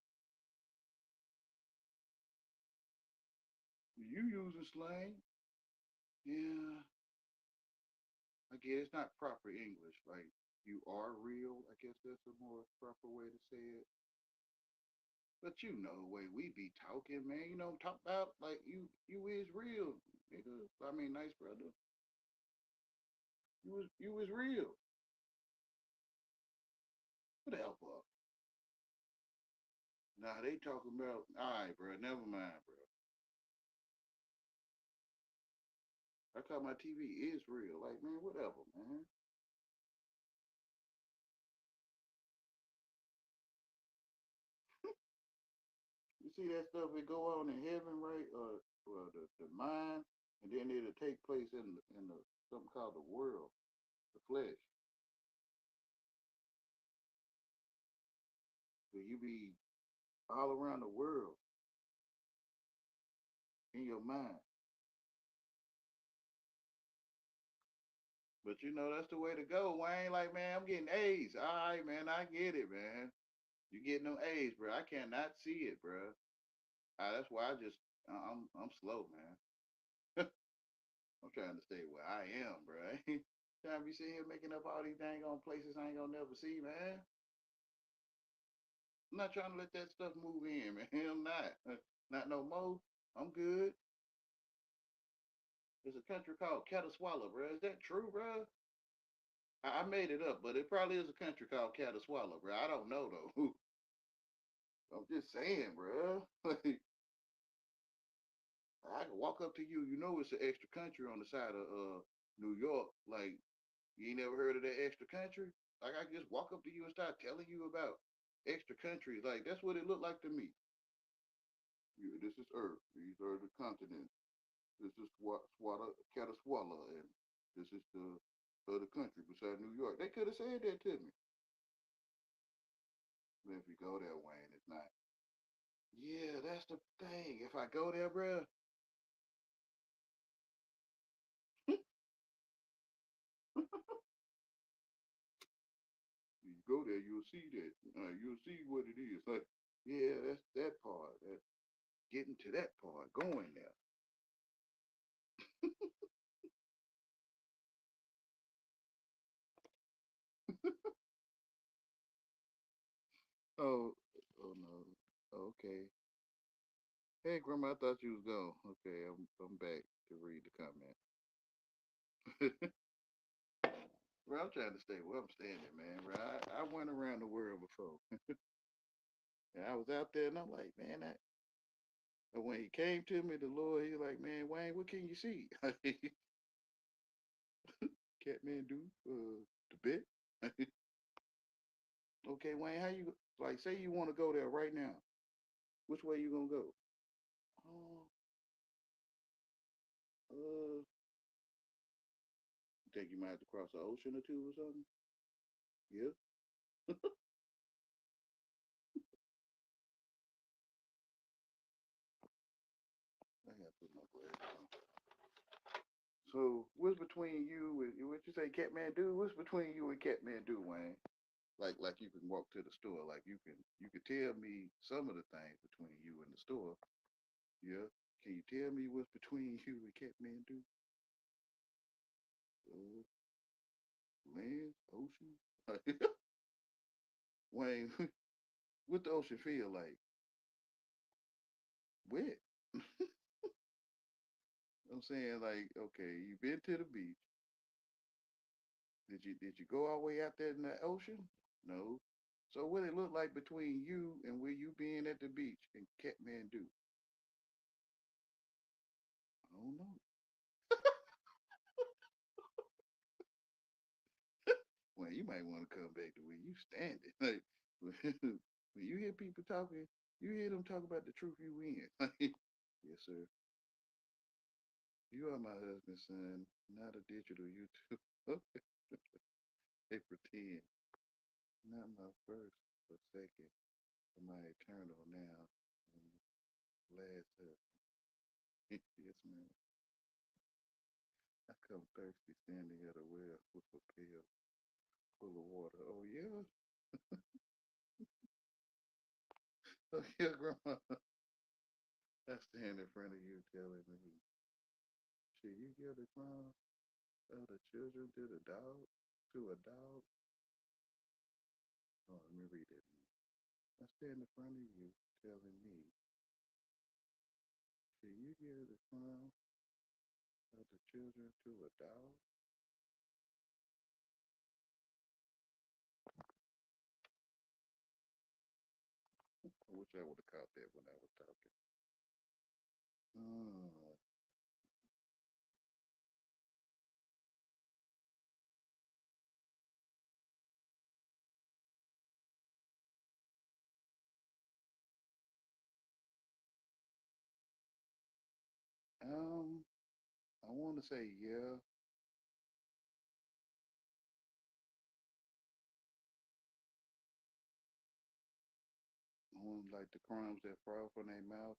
you using slang? Yeah, I guess it's not proper English. Like you are real. I guess that's a more proper way to say it. But you know the way we be talking, man. You know, talk about like you is real, nigga. I mean, nice brother. You was real. Whatever. Nah, they talking about. All right, bro. Never mind, bro. I thought my TV is real. Like, man, whatever, man. You see that stuff that go on in heaven, right? Or the mind, and then it'll take place in the something called the world, the flesh. So you be all around the world in your mind. But you know that's the way to go, Wayne. Like, man, I'm getting A's. All right, man, I get it, man. You getting them A's, bro. I cannot see it, bro. That's why I'm slow, man. I'm trying to stay where I am, bro. I ain't trying to be sitting here making up all these dang on places I ain't gonna never see, man. I'm not trying to let that stuff move in, man. I'm not. Not no more. I'm good. There's a country called Cataswalla, bro. Is that true, bro? I made it up, but it probably is a country called Cataswalla, bro. I don't know though. I'm just saying, bro. Like, I can walk up to you. You know it's an extra country on the side of New York. Like you ain't never heard of that extra country? Like I can just walk up to you and start telling you about extra countries. Like that's what it looked like to me. Yeah, this is Earth. These are the continents. This is Cataswalla, and this is the other country beside New York. They could have said that to me. But if you go there, Wayne, it's not. Yeah, that's the thing. If I go there, bro, you go there, you'll see that. You'll see what it is. Like, yeah, that's that part. That getting to that part, going there. Oh, oh no. Okay. Hey, Grandma, I thought you was gone. Okay, I'm back to read the comment. Bro, I'm trying to stay where I'm standing, man. Bro, I went around the world before, and I was out there, and I'm like, man, and when he came to me, the Lord, he like, man, Wayne, what can you see? Catmandu, the bit. Okay, Wayne, how you like? Say you want to go there right now. Which way you gonna go? Oh, you think you might have to cross the ocean or two or something? Yeah. I gotta put my glasses on. So what's between you and what you say, Catmandu? What's between you and Catmandu, Wayne? Like you can walk to the store. Like you can tell me some of the things between you and the store. Yeah. Can you tell me what's between you and Catmandu? Uh, land, ocean. Wayne, what the ocean feel like? Wet. I'm saying like, okay, you've been to the beach. Did you go all the way out there in the ocean? No. So what it look like between you and where you being at the beach in Kathmandu? I don't know. Well, you might want to come back to where you standing. Like when you hear people talking, you hear them talk about the truth you in. Yes, sir. You are my husband's son, not a digital YouTube. They pretend. Not my first or second, but my eternal now and last husband. Yes, ma'am. I come thirsty standing at a well with a pail full of water. Oh, yeah? Oh, yeah, Grandma. I stand in front of you telling me, should you get it, Grandma? Other children to the dog, to a dog. Oh, let me read it. I stand in front of you, telling me, should you give the crown of the children to a dog? I wish I would have caught that when I was talking. Mm. Um, I want to say yeah. I want like the crumbs that fall from their mouth.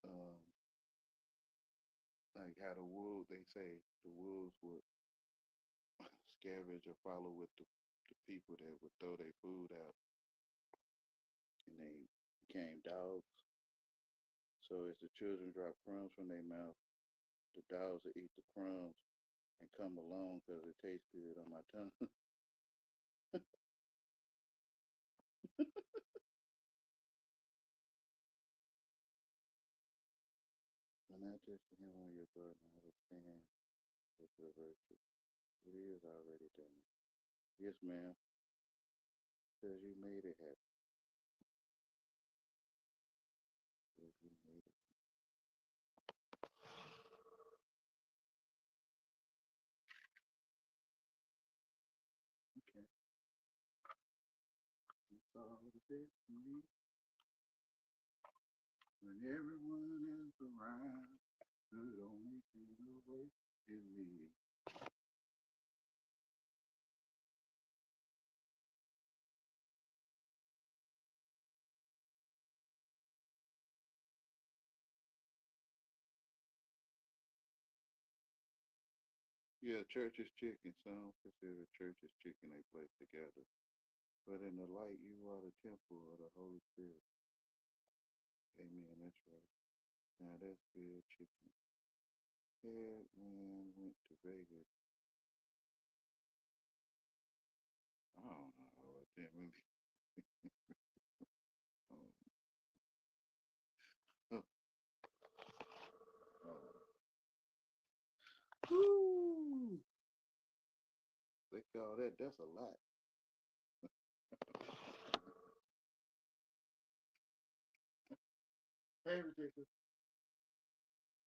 Um, like how the wolves, they say the wolves would scavenge or follow with the people that would throw their food out, and they became dogs. So as the children drop crumbs from their mouth, the dogs will eat the crumbs and come along because it tastes good on my tongue. And not just to him on your burden, I will stand with your virtue. It is already done. Yes, ma'am, because you made it happen. Because you made it. Okay. That's all it is for me. When everyone is around, the only thing away is me. Yeah, church is chicken. Some consider church is chicken they place together. But in the light, you are the temple of the Holy Spirit. Amen. That's right. Now that's good chicken. Head man went to Vegas. I don't know what that movie. Oh, woo! They call that. That's a lot. Hey, ridiculous.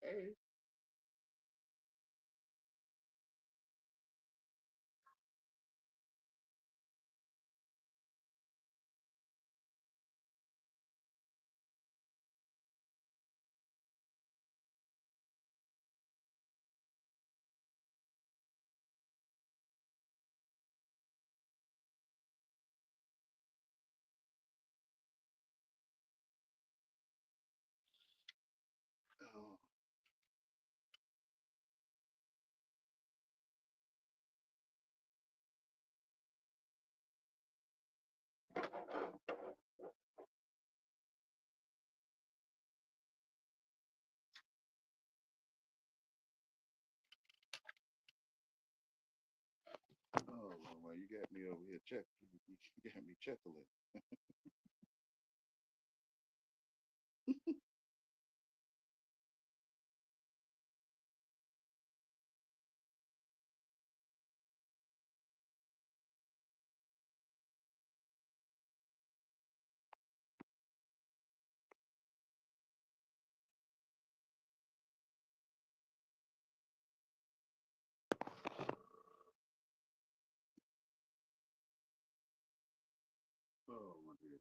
Hey. Oh, oh, well, you got me over here check. You got me chuckling. Oh my goodness.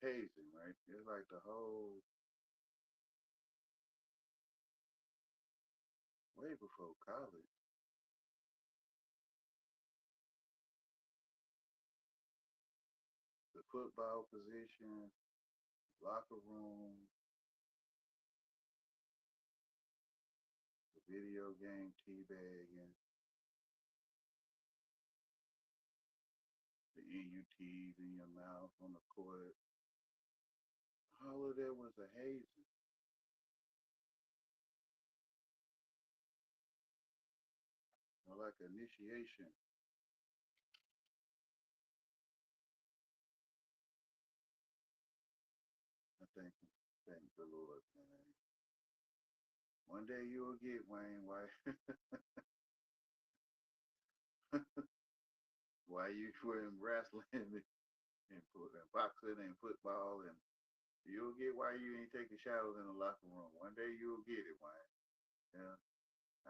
hazing, right? It's like the whole way before college. The football position, locker room, the video game teabagging, the NUTs in your mouth on the court. All of that was a hazing. Or like initiation. I thank the Lord, man. One day you'll get Wayne White. Why you were in wrestling and boxing and football, and you'll get why you ain't taking showers in the locker room. One day you'll get it, Wayne. Yeah,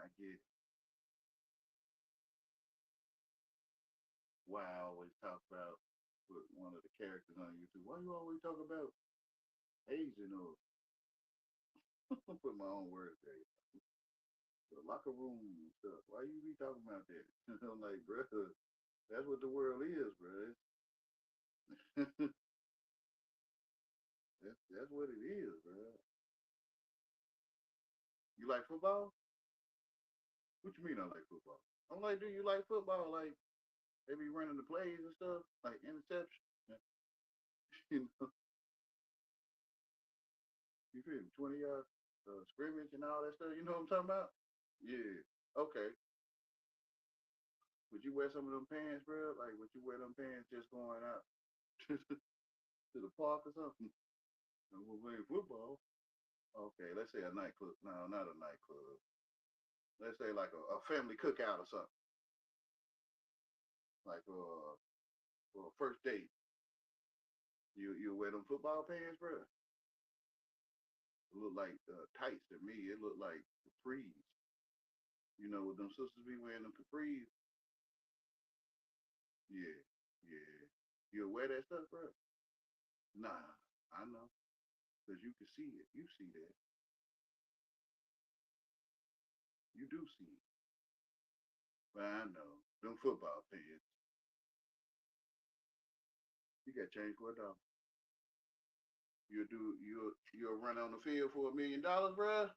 I get it. Why I always talk about with one of the characters on YouTube. Why you always talk about Asian or put my own words there. The locker room and stuff. Why you be talking about that? I'm like, bro, that's what the world is, bro. That's what it is, bro. You like football? What you mean I like football? I'm like, do you like football? Like they be running the plays and stuff, like interception. you know, you feel me? 20 yard scrimmage and all that stuff. You know what I'm talking about? Yeah. Okay. Would you wear some of them pants, bro? Like, would you wear them pants just going out to the park or something? And we're playing football. Okay, let's say a nightclub. No, not a nightclub. Let's say like a family cookout or something. Like for a first date. You wear them football pants, bro? It look like tights to me. It look like capris. You know, with them sisters be wearing them capris. Yeah, yeah. You wear that stuff, bro? Nah, I know. Because you can see it. You see that. You do see it. But I know. Them football pants. You got change for a dollar. You'll run on the field for $1 million, bruh.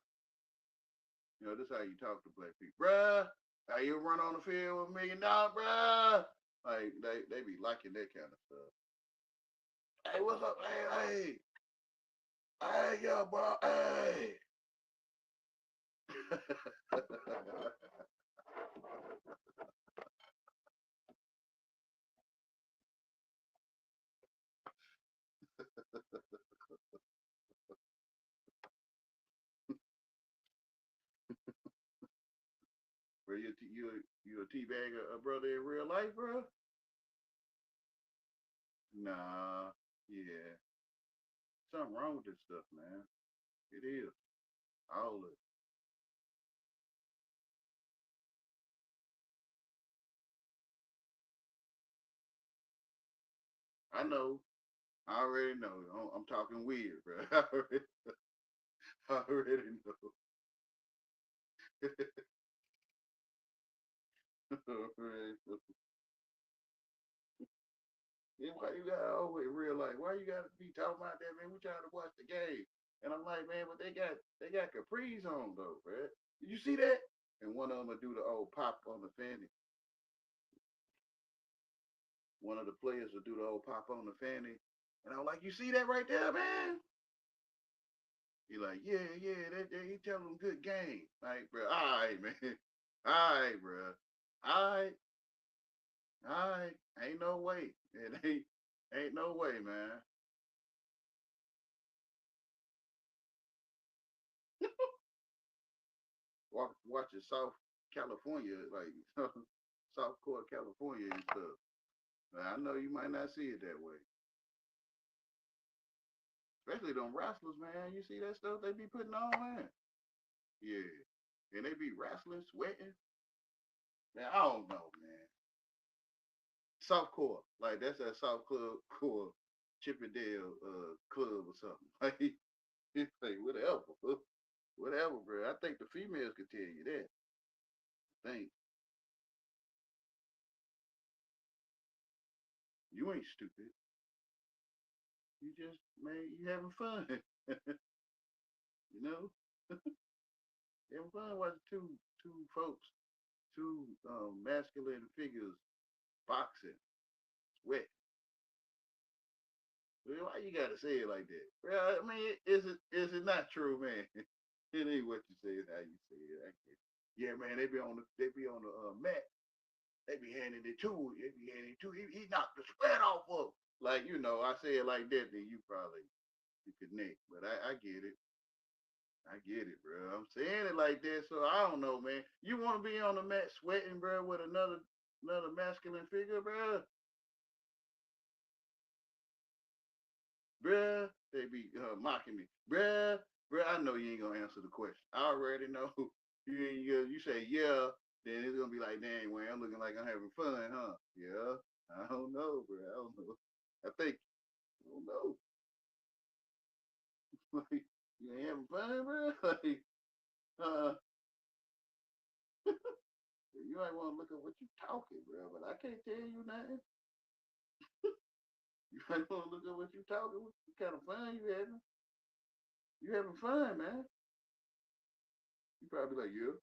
You know, this is how you talk to black people. Bruh, how you run on the field with $1 million, bruh? Like they be liking that kind of stuff. Hey, what's up? Hey, yo, bro, hey. Bro, you a teabag a brother in real life, bro? Nah, yeah. Something wrong with this stuff, man. It is. All of it. I know. I already know. I'm talking weird, bro. I already know. Yeah, why you got always real life? Why you gotta be talking about that, man? We trying to watch the game. And I'm like, man, but they got capris on though, bro. Did you see that? And one of them will do the old pop on the fanny. One of the players will do the old pop on the fanny. And I'm like, you see that right there, man? He like, yeah, he telling them good game. Like, bro, all right, man. All right, bro. All right, all right. Ain't no way. It ain't no way, man. Watching South California, like Southport, California and stuff. Now, I know you might not see it that way. Especially them wrestlers, man. You see that stuff they be putting on, man? Yeah. And they be wrestling, sweating. Man, I don't know, man. South Core. Like that's that South Club Core. Chippendale club or something. Like whatever. Whatever, bro. I think the females could tell you that. I think you ain't stupid. You just man, you having fun. You know? Having fun watching two folks, two masculine figures boxing, sweat. Well, why you gotta say it like that? Well, I mean, is it not true, man? It ain't what you say, it's how you say it. I can't. Yeah, man, they be on the mat. They be handing it to him. They be handing it to him. He knocked the sweat off of him. Like, I say it like that, then you connect. But I get it. I get it, bro. I'm saying it like that, so I don't know, man. You want to be on the mat sweating, bro, with another masculine figure, bro? Bruh, they be mocking me. Bruh, I know you ain't gonna answer the question. I already know. You say yeah, then it's gonna be like, dang, man, I'm looking like I'm having fun, huh? Yeah, I don't know, bro. I don't know. I think I don't know. Like, you ain't having fun, bro. Like, uh, you might want to look at what you talking, bro. But I can't tell you nothing. You might want to look at what you talking. What kind of fun you having? You having fun, man? You probably like, yeah.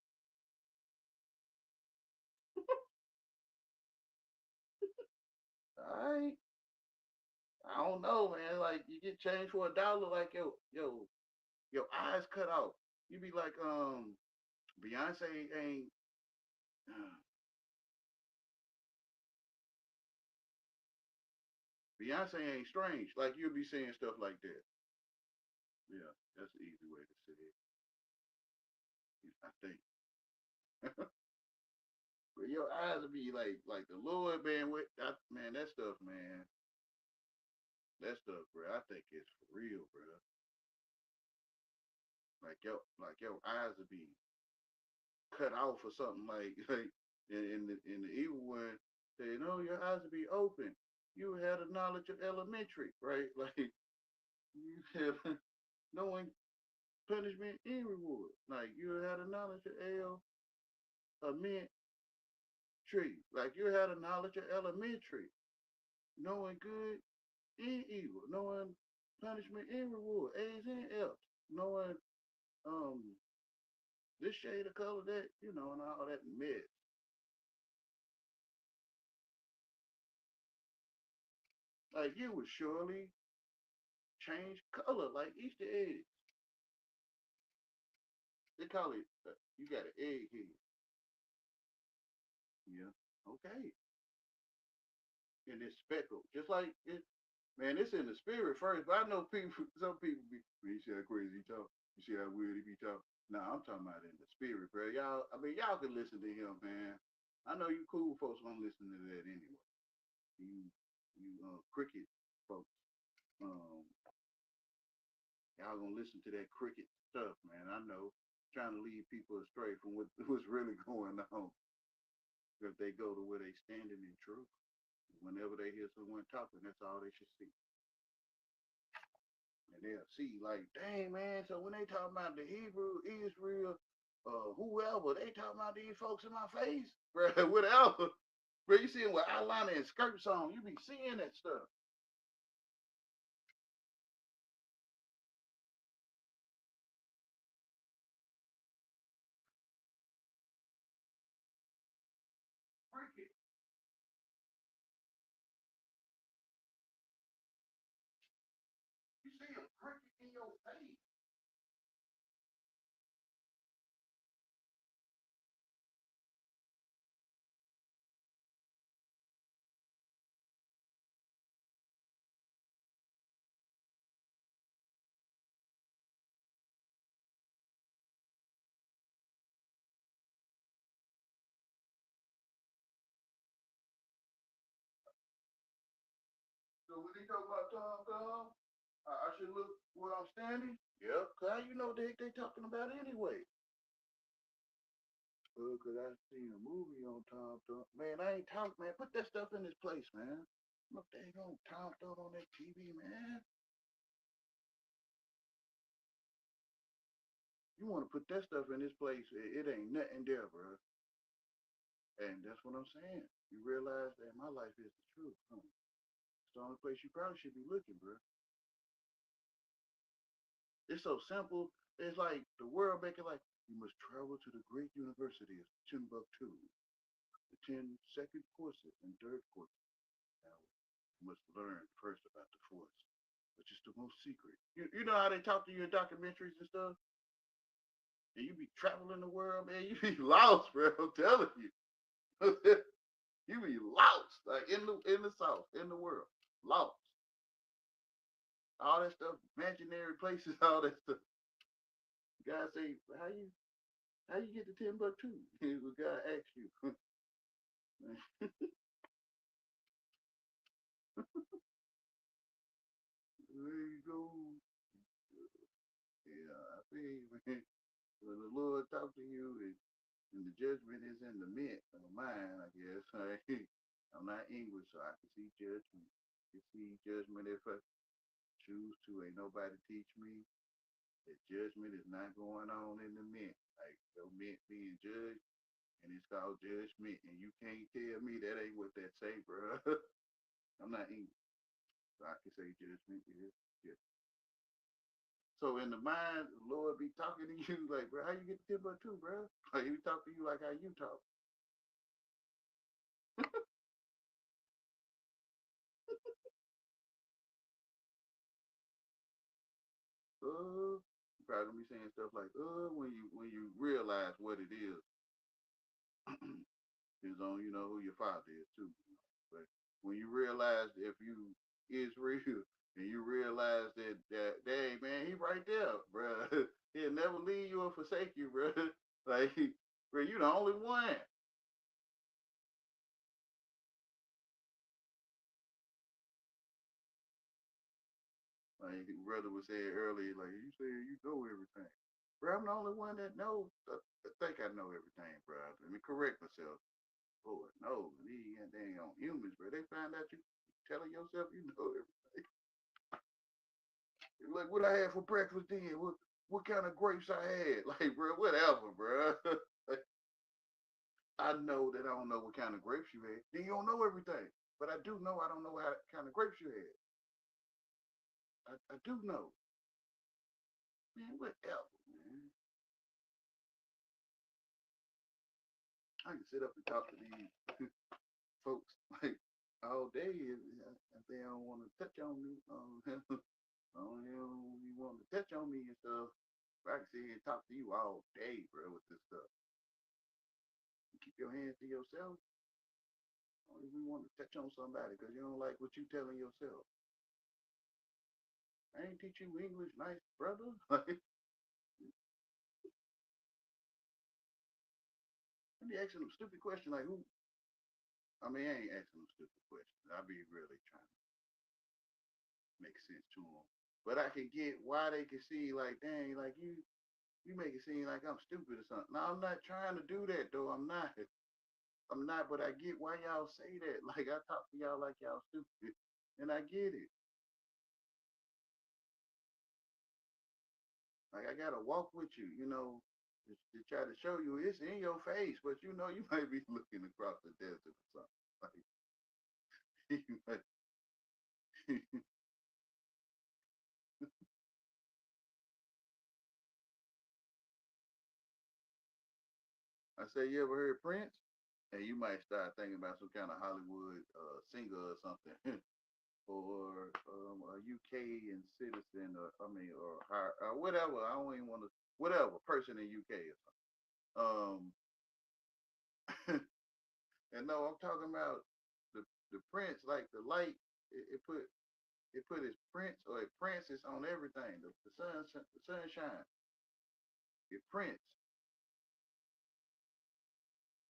All right. I don't know, man. Like you get changed for $1, like your eyes cut out. You be like, Beyonce ain't uh, Beyonce ain't strange. Like you'll be saying stuff like that. Yeah, that's the easy way to say it. I think. But your eyes will be like the Lord man with man, that stuff, man. That stuff, bro. I think it's for real, bro. Like your eyes will be cut off or something like in the evil one say, no, your eyes will be open. You had a knowledge of elementary, right? Like you have knowing punishment and reward. Like you had a knowledge of elementary. Like you had a knowledge of elementary, knowing good and evil, knowing punishment and reward, A's and F's, knowing um this shade of color, that and all that mess. Like you would surely change color like Easter eggs. They call it you got an egg here. Yeah. Okay. And it's speckled. Just like it man, it's in the spirit first, but I know people some people be man, you see how crazy he talk. You see how weird he be talking. Nah, I'm talking about in the spirit, bro. Y'all can listen to him, man. I know you cool folks gonna listen to that anyway. You cricket folks. Um y'all gonna listen to that cricket stuff, man. I know. Trying to lead people astray from what's really going on. If they go to where they standing in truth. Whenever they hear someone talking, that's all they should see. And they'll see, like, dang man, so when they talk about the Hebrew, Israel, whoever, they talking about these folks in my face, bro, whatever. Bro, you seeing with eyeliner and skirts on, you be seeing that stuff. Cricket. You see a cricket in your face. So when they talk about Tom Thumb, I should look where I'm standing. Yep, cause how you know they talking about anyway? Cause I seen a movie on Tom Thumb. Man, I ain't talking, man. Put that stuff in its place, man. Look, they gonna Tom throw on that TV, man. You want to put that stuff in this place, it ain't nothing there, bro. And that's what I'm saying. You realize that my life is the truth. Huh? It's the only place you probably should be looking, bro. It's so simple. It's like the world making like you must travel to the great university of Timbuktu, the 10 second courses and third courses. Now you must learn first about the force, which is the most secret. You know how they talk to you in documentaries and stuff? And you be traveling the world, man, you be lost, bro. I'm telling you. You be lost. Like in the South, in the world. Lost. All that stuff, imaginary places, all that stuff. God say, how you get to Timbuktu? What God asked you. There you go. Yeah, I feel man. When the Lord talk to you and the judgment is in the midst of mine, I guess. Right? I'm not English, so I can see judgment. I can see judgment if I choose to. Ain't nobody teach me that judgment is not going on in the mint. Like your mint being judged, and it's called judgment, and you can't tell me that ain't what that say, bro. I'm not English, so I can say judgment is yeah. So in the mind, the Lord be talking to you like, bro, how you get to Timbuktu, bro? Like he talk to you like how you talk. You probably gonna be saying stuff like, when you realize what it is, depends on who your father is too. But when you realize if you is real and you realize that dang man, he right there, bro. He'll never leave you or forsake you, bro. Like, bro, you the only one. Like brother was saying earlier, like you say you know everything. Bro, I'm the only one that knows. I think I know everything, bro. Let me correct myself. Lord, no, these dang on humans, bro. They find out you telling yourself you know everything. Like what I had for breakfast then, what kind of grapes I had. Like, bro, whatever, bro. I know that I don't know what kind of grapes you had. Then you don't know everything. But I do know I don't know what kind of grapes you had. I do know. Man, whatever, man. I can sit up and talk to these folks like all day if they don't want to touch on me. You want to touch on me and stuff. I can sit here and talk to you all day, bro, with this stuff. You keep your hands to yourself. Only if we want to touch on somebody because you don't like what you telling yourself. I ain't teach you English, nice brother. Let me ask them a stupid question like who? I mean, I ain't asking them stupid questions. I be really trying to make sense to them. But I can get why they can see like, dang, like you make it seem like I'm stupid or something. No, I'm not trying to do that though. I'm not. I'm not, but I get why y'all say that. Like I talk to y'all like y'all stupid. And I get it. Like I gotta walk with you, to try to show you it's in your face, but you might be looking across the desert or something. Like you might, I say you ever heard Prince? And you might start thinking about some kind of Hollywood singer or something. Or a UK and citizen, or I mean, or whatever. I don't even want to, whatever person in UK or something. And no, I'm talking about the prince, like the light. It put his prince or it princes on everything. The sunshine. It prints.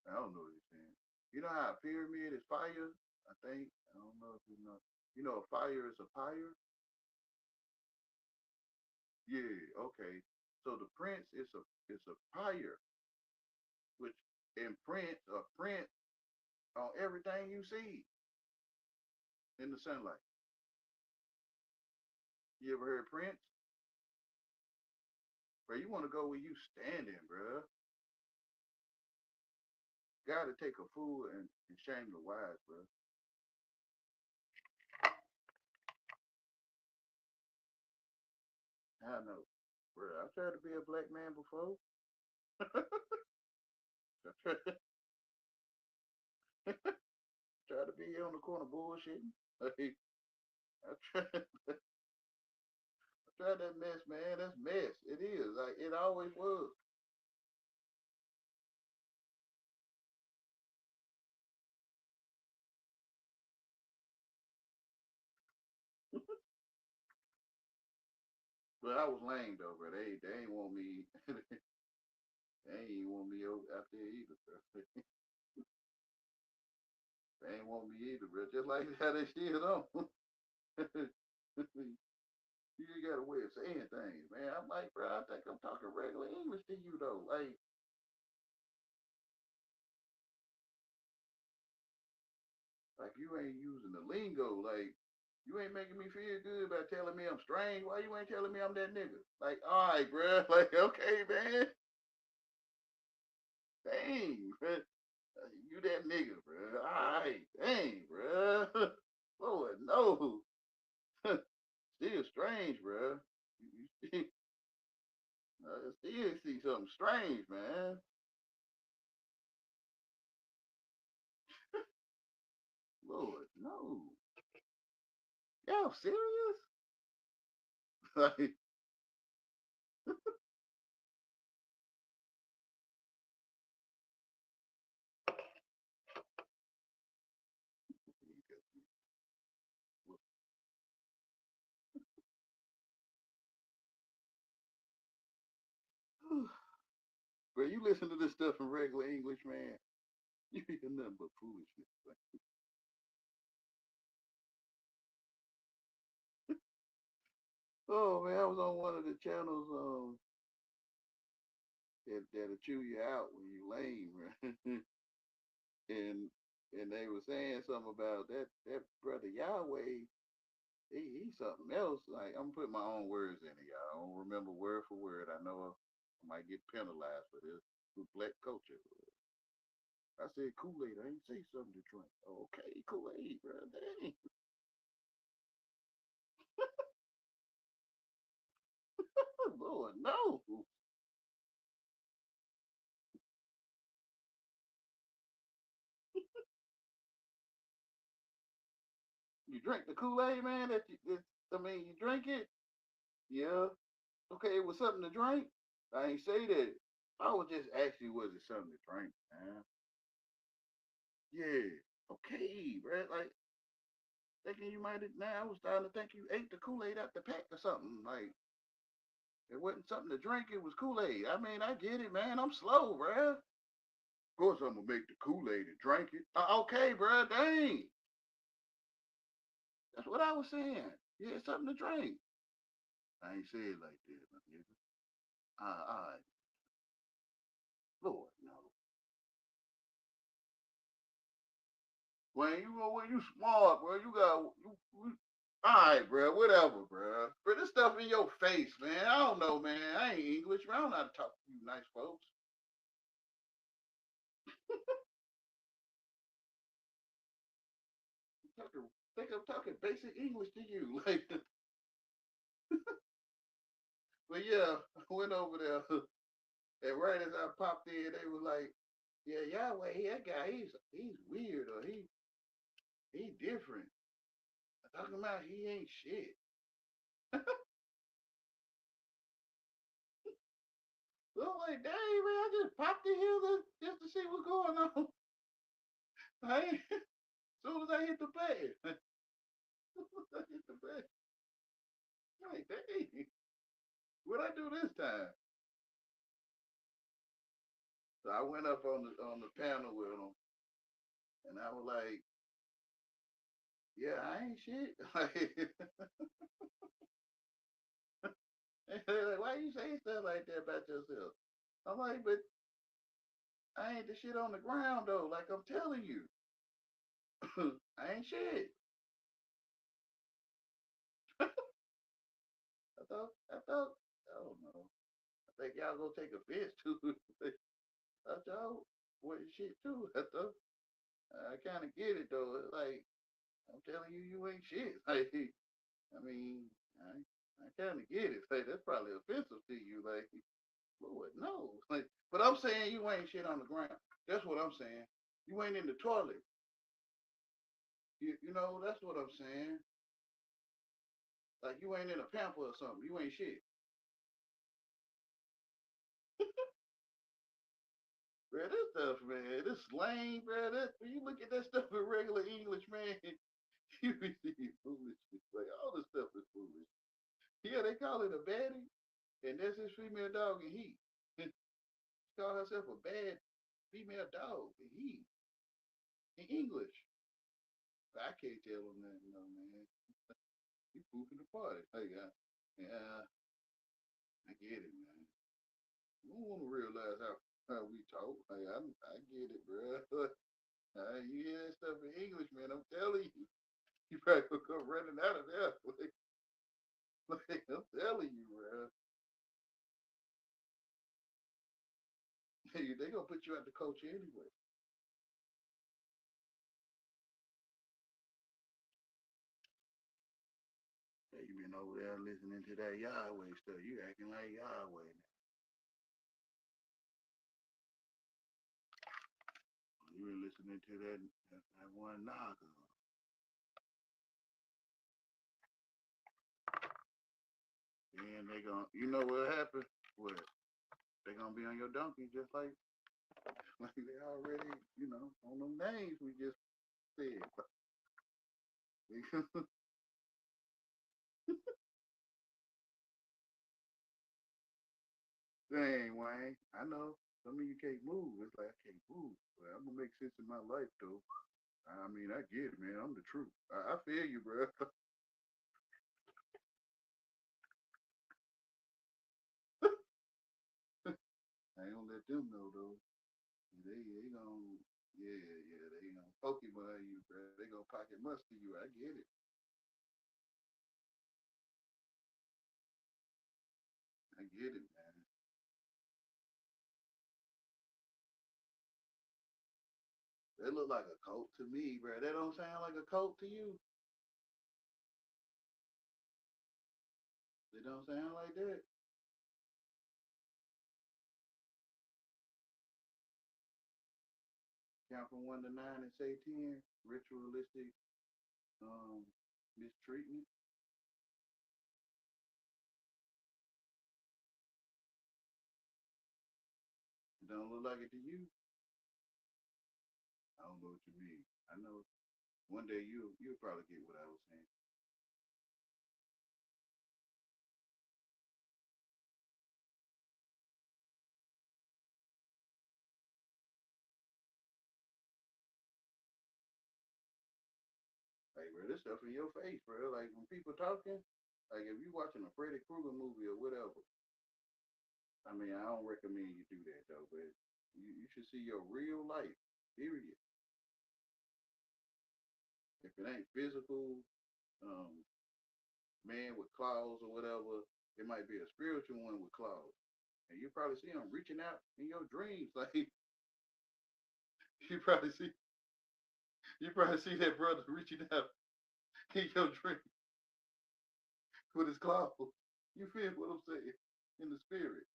I don't know what he's saying. You know how a pyramid is fire? I think. I don't know if you know. You know, a fire is a pyre. Yeah. Okay. So the prince is a pyre, which imprints or print on everything you see. in the sunlight. You ever heard Prince? Bro, you want to go where you standing, bro. Gotta take a fool and shame the wise, bro. I know. Bro, I tried to be a black man before. I tried to be on the corner bullshitting. Like, I tried that mess, man. That's mess. It is. Like, it always was. But I was lame though, bro. They ain't want me. They ain't want me out there either, bro. They ain't want me either, bro. Just like how they still don't. You just got a way of saying things, man. I'm like, bro, I think I'm talking regular English to you though. Like you ain't using the lingo. Like you ain't making me feel good by telling me I'm strange. Why you ain't telling me I'm that nigga? Like, all right, bro. Like, okay, man. Dang, bro. You that nigga, bro. All right, dang, bro. Lord, no. Still strange, bro. You still, still see something strange, man. Lord, no. Y'all serious? Like, bro, you listen to this stuff in regular English, man. You hear nothing but foolishness. Like, oh man, I was on one of the channels that'll chew you out when you lame, right? and and they were saying something about that brother Yahweh. He's something else. Like I'm putting my own words in it, y'all. I don't remember word for word. I know I might get penalized for this with black culture. I said Kool-Aid. I ain't say something to drink. Okay, Kool-Aid, bro. Dang. Lord, no. You drink the Kool-Aid, man. I mean, you drink it. Yeah. Okay, it was something to drink. I ain't say that. I was just asking, was it something to drink, man? Yeah. Okay, bro. Like thinking you might have. Now I was starting to think you ate the Kool-Aid out the pack or something. Like it wasn't something to drink. It was Kool-Aid. I mean, I get it, man. I'm slow, bro. Of course, I'm gonna make the Kool-Aid and drink it. Okay, bro. Dang. That's what I was saying. Yeah, something to drink. I ain't say it like that, my nigga. All right. Lord, no. When you smart, bro, you all right, bro, whatever, bro. But this stuff in your face, man. I don't know, man. I ain't English, man. I don't know how to talk to you nice folks. Think I'm talking basic English to you. Like, but yeah, I went over there, and right as I popped in, they was like, "Yeah, Yahweh, that guy, he's weird, or he different." Talking about he ain't shit. So I'm like, dang, man, I just popped in here just to see what's going on. I ain't, as soon as I hit the bed, as soon as I hit the bed, I'm like, dang, what I do this time? So I went up on the panel with them, and I was like, yeah, I ain't shit. Like, they're like, why you say stuff like that about yourself? I'm like, but I ain't the shit on the ground though. Like I'm telling you, I ain't shit. I don't know. I think y'all gonna take offense to it. I thought y'all wasn't shit too. I thought I kind of get it though. It's like I'm telling you, you ain't shit. Like I mean, I kind of get it. Like that's probably offensive to you. Like Lord, no. Like, but I'm saying you ain't shit on the ground. That's what I'm saying. You ain't in the toilet. You know, that's what I'm saying. Like you ain't in a pamper or something. You ain't shit. Bro, this stuff, man, this slang, bro. That when you look at that stuff in regular English, man, you be seeing foolishness. Like all this stuff is foolish. Yeah, they call it a baddie, and that's his female dog, and he she call herself a bad female dog, and he in English. I can't tell him nothing, no man. You pooping the party. Hey, yeah, I get it, man. You don't want to realize how we talk. Hey, I get it, bro. You hear that stuff in English, man? I'm telling you, you probably gonna come running out of there. Like, I'm telling you, bro. Hey, they gonna put you out the coach anyway. Hey, you been over there listening to that Yahweh stuff. You acting like Yahweh now. You been listening to that one Naga. And they gonna, you know what happened? What? They gonna be on your donkey just like they already, on them names we just said. Dang, Wayne. I know. Some of you can't move. It's like I can't move. But I'm gonna make sense in my life though. I mean, I get it, man. I'm the truth. I feel you, bro. I ain't gonna let them know though. They gonna they gonna Pokemon you, bro. They gonna pocket musty you. I get it. I get it, man. They look like a coat to me, bro. That don't sound like a coat to you. They don't sound like that. Count from 1 to 9 and say 10. Ritualistic um mistreatment. It don't look like it to you. I don't know what you mean. I know one day you'll probably get what I was saying. Like, bro, this stuff in your face, bro. Like when people talking, like if you watching a Freddy Krueger movie or whatever. I mean, I don't recommend you do that though, but you should see your real life. Period. If it ain't physical, um, man with claws or whatever, it might be a spiritual one with claws. And you probably see them reaching out in your dreams. Like you probably see you probably see that brother reaching out in your dream with his claws. You feel what I'm saying? In the spirit.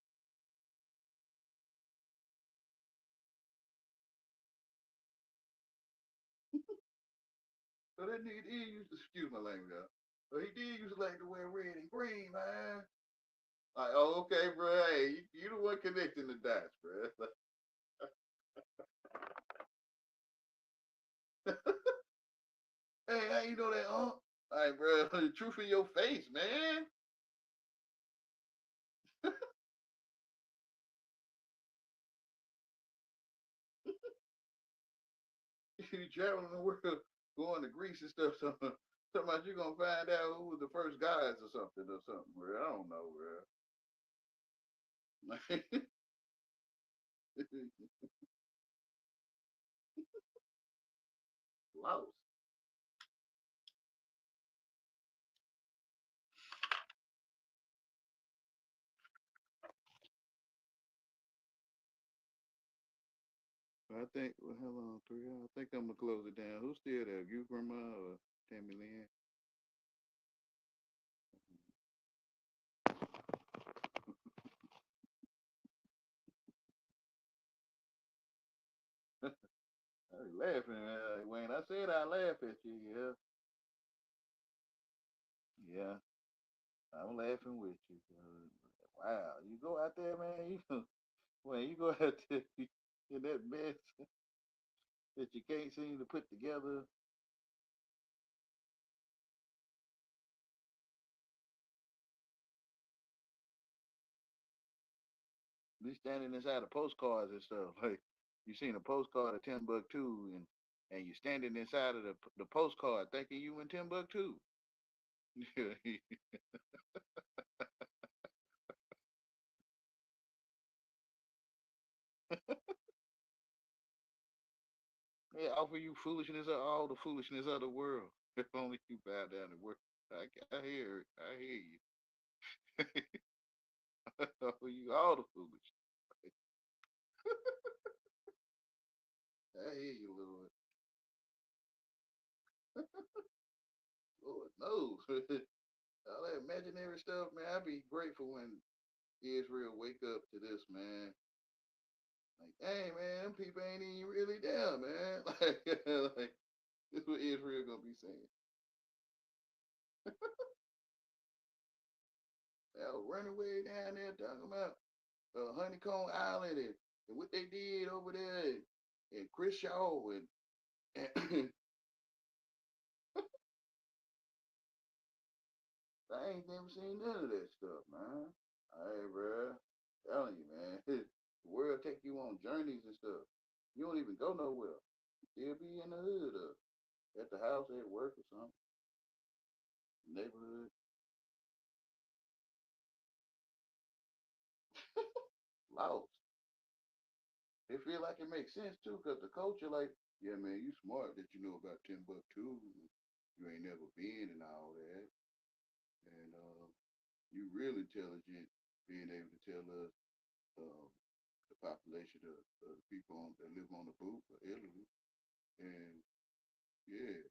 So that nigga did used to, excuse my language, y'all. So he did used to like to wear red and green, man. Like, oh, okay, bro. Hey, you the one connecting the dots, bro. Hey, how you know that, huh? Like, bro, the truth in your face, man. You traveling the world, going to Greece and stuff. Something about you gonna find out who was the first guys or something, bro. I don't know, bro. Lost. I think, well, how long? 3 hours? I think I'm gonna close it down. Who's still there? You, Grandma, or Tammy Lynn? I was laughing, Wayne. I said I laugh at you. Yeah, yeah. I'm laughing with you. Wow, you go out there, man. When you go out there in that mess that you can't seem to put together, be standing inside of postcards and stuff. Like you seen a postcard of Timbuktu, and you standing inside of the postcard thinking you in Timbuktu. They offer you foolishness of all the foolishness of the world. If only you bow down and work. I hear it. I hear you. Offer you all the foolishness. I hear you, Lord. Lord knows. All that imaginary stuff, man. I be grateful when Israel wake up to this, man. Like, hey, man, them people ain't even really there, man. Like this is what Israel gonna be saying. They'll run away down there talking about Honeycomb Island and what they did over there and Chris Shaw and I ain't never seen none of that stuff, man. Hey, bro, telling you, man, the world take you on journeys and stuff. You don't even go nowhere. You still be in the hood or at the house, at work or something, neighborhood, lost. They feel like it makes sense too, cause the culture, like, yeah, man, you smart that you know about Timbuktu. You ain't never been and all that, and you real intelligent, being able to tell us um, the population of the people that live on the boot or Italy, and yeah,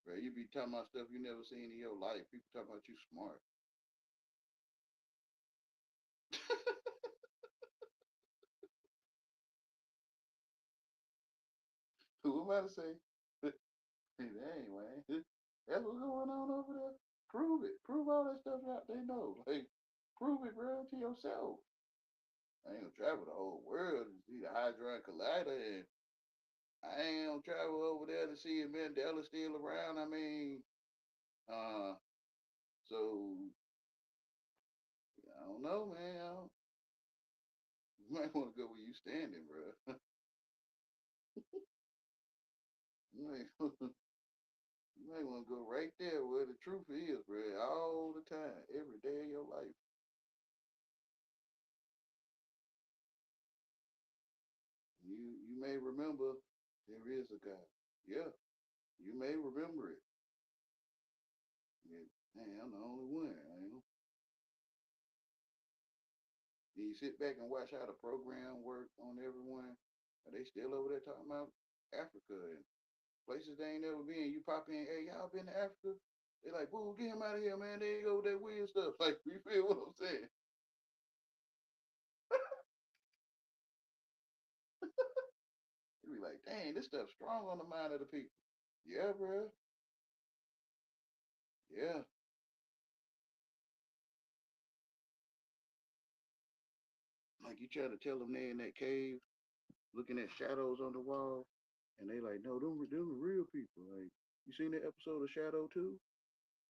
bro, you be talking about stuff you never seen in your life. People talking about you smart. Who am I to say? Dang, man. That's what's going on over there. Prove it. Prove all that stuff out they know. Like, prove it, bro, to yourself. I ain't gonna travel the whole world to see the Hadron Collider, and I ain't gonna travel over there to see if Mandela's still around. I mean, uh, so I don't know, man. You might want to go where you standing, bro. You might, you might want to go right there where the truth is, bro. All the time, every day of your life. You may remember there is a God. Yeah, you may remember it. Yeah, hey, I'm the only one. You sit back and watch how the program work on everyone. Are they still over there talking about Africa and places they ain't never been? You pop in, hey, y'all been to Africa? They like, boo, get him out of here, man. They go with that weird stuff. Like, you feel what I'm saying? You be like, dang, this stuff's strong on the mind of the people. Yeah, bro. Yeah. Like you try to tell them they in that cave looking at shadows on the wall, and they like, no, them the real people. Like, you seen that episode of Shadow too?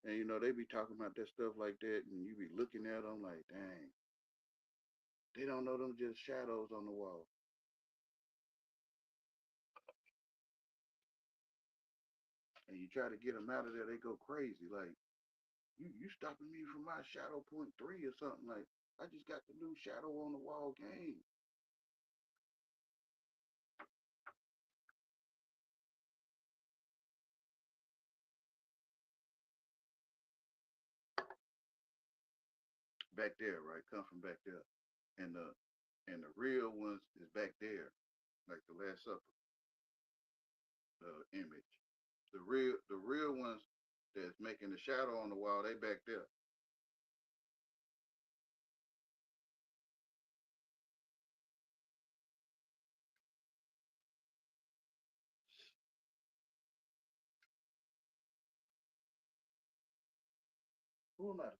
And they be talking about that stuff like that, and you be looking at them like, dang, they don't know them just shadows on the wall. And you try to get them out of there, they go crazy. Like, you stopping me from my shadow point three or something. Like, I just got the new shadow on the wall game. Back there, right? Come from back there. And the real ones is back there. like the Last Supper image. The real ones that's making the shadow on the wall, they back there. Who am I?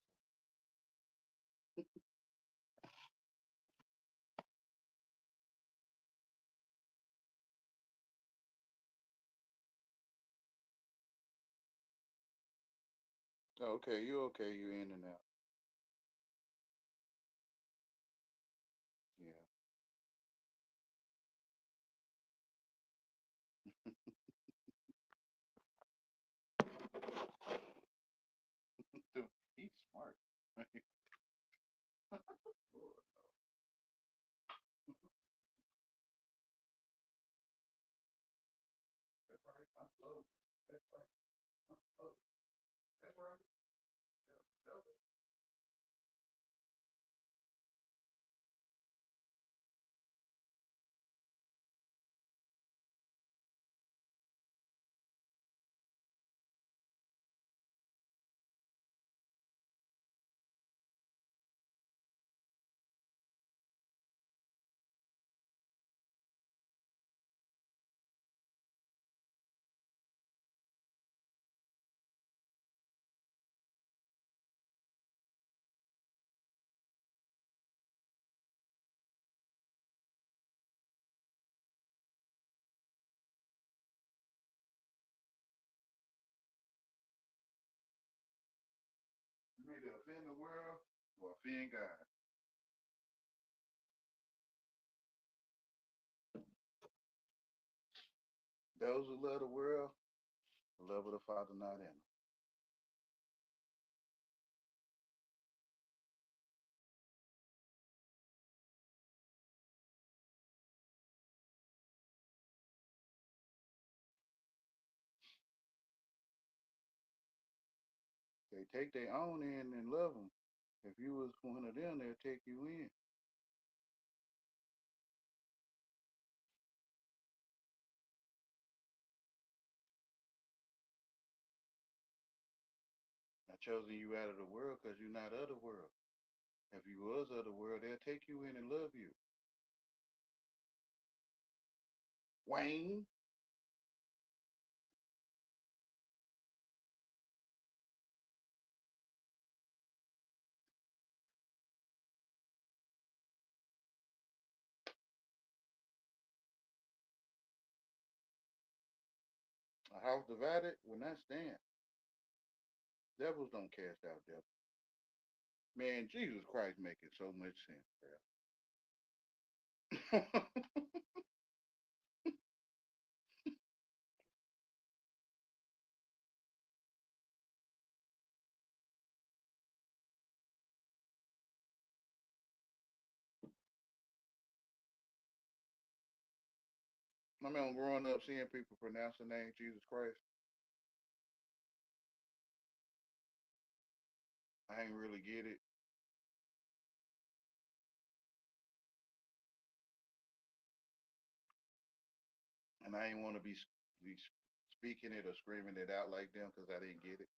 Oh, okay, you okay? You in and out? Yeah. Dude, he's smart. That's right. I'm slow. That's right. I'm slow. That's right. You need to offend the world or offend God. Those who love the world, the love of the Father not in them. They take their own in and love them. If you was one of them, they'll take you in. I chosen you out of the world because you're not of the world. If you was of the world, they'll take you in and love you. Wayne, a house divided will not stand. Devils don't cast out devils. Man, Jesus Christ making so much sense, bro. I remember growing up seeing people pronounce the name Jesus Christ. I ain't really get it, and I ain't want to be speaking it or screaming it out like them because I didn't get it.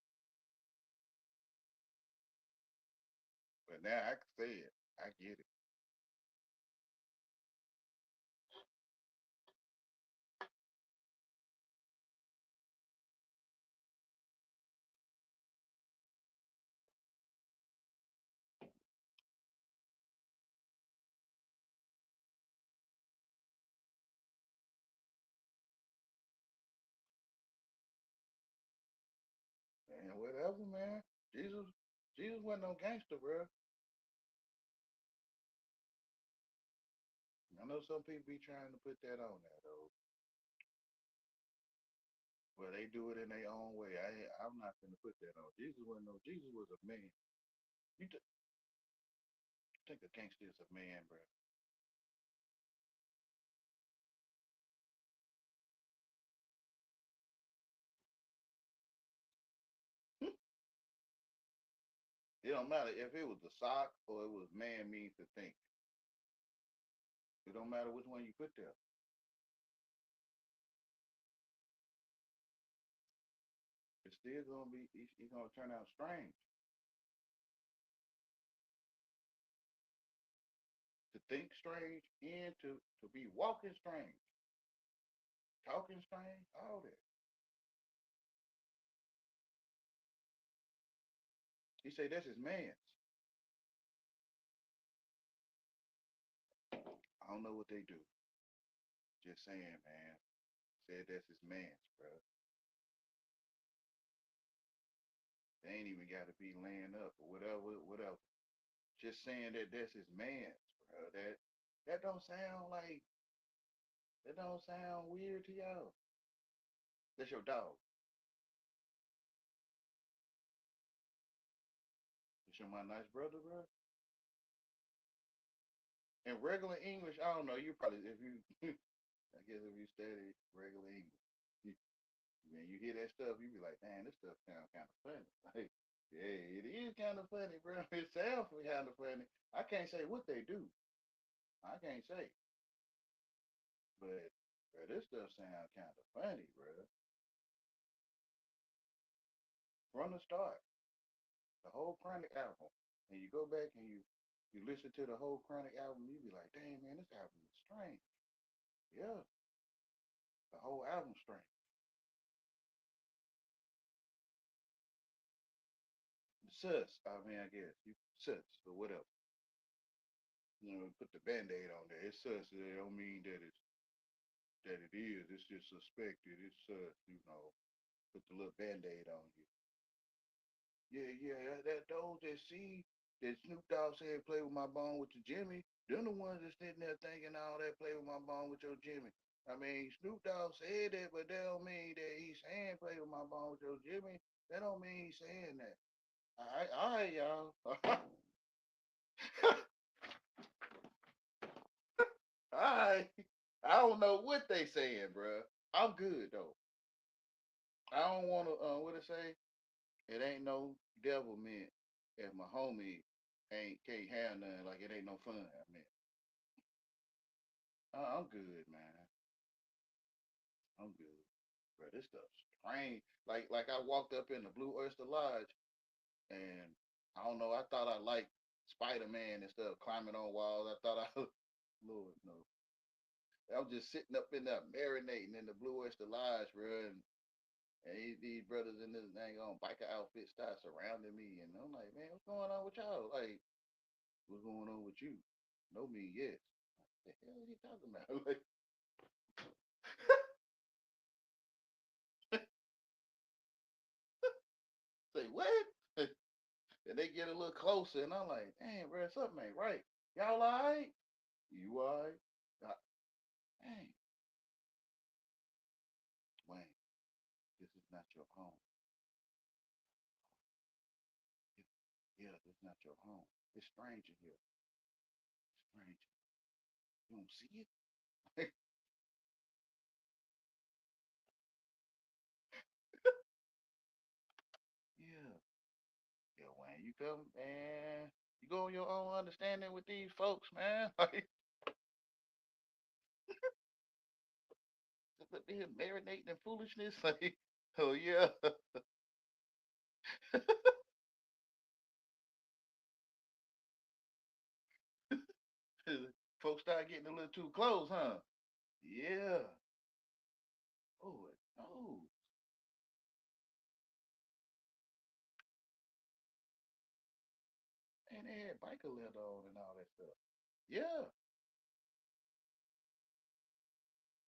But now I can say it. I get it. And whatever, man. Jesus, Jesus wasn't no gangster, bro. I know some people be trying to put that on there though, but they do it in their own way. I'm not gonna put that on. Jesus wasn't no. Jesus was a man. You think a gangster is a man, bro? It don't matter if it was a sock or it was man means to think. It don't matter which one you put there. it's still gonna be it's gonna turn out strange. To think strange and to be walking strange, talking strange, all that. He say that's his man's. I don't know what they do. Just saying, man. Said that's his man's, bro. They ain't even got to be laying up or whatever, whatever. Just saying that that's his man's, bro. That don't sound like that don't sound weird to y'all. That's your dog. That's your my nice brother, bro. In regular English, I don't know. You probably if you, I guess if you study regular English, you, when you hear that stuff, you be like, man, this stuff sounds kind of funny. Like, yeah, it is kind of funny, bro. It sounds kind of funny. I can't say what they do. I can't say, but bro, this stuff sounds kind of funny, bro. From the start, the whole Chronic album, and you go back and you listen to the whole Chronic album, you be like, dang man, this album is strange. Yeah, the whole album strange. Sus, I mean, I guess you sus or whatever. You know, put the band-aid on there. It's sus. It don't mean that it is. It's just suspected. It's sus. You know, put the little band-aid on you. Yeah, yeah. That those that see that Snoop Dogg said play with my bone with your Jimmy. Them the ones that sitting there thinking all that play with my bone with your Jimmy. I mean, Snoop Dogg said that, but that don't mean that he's saying play with my bone with your Jimmy. That don't mean he's saying that. All right, y'all. All right. I don't know what they saying, bro. I'm good though. I don't want to. What it say? It ain't no devilment if my homie ain't can't have none. Like it ain't no fun. I mean, I'm good, man. I'm good, bro. This stuff's strange. Like I walked up in the Blue Oyster Lodge, and I don't know. I thought I liked Spider Man and stuff, climbing on walls. I thought I, Lord no. I was just sitting up in there marinating in the Blue Oyster Lodge, bro, and these brothers in this dang on biker outfit start surrounding me, and I'm like, man, what's going on with y'all? Like, what's going on with you? No me, yes. What the hell are you talking about? Like, say what? And they get a little closer, and I'm like, damn, bro, something ain't right. Y'all all right? You all right? Dang, Wayne, this is not your home. Yeah, this is not your home. It's strange in here. It's strange. You don't see it? Yeah. Yeah, Wayne, you come, man. You go on your own understanding with these folks, man. Like, just up here marinating in foolishness. Like, oh yeah. Folks start getting a little too close, huh? Yeah. Oh, no. And they had biker leather on and all that stuff. Yeah,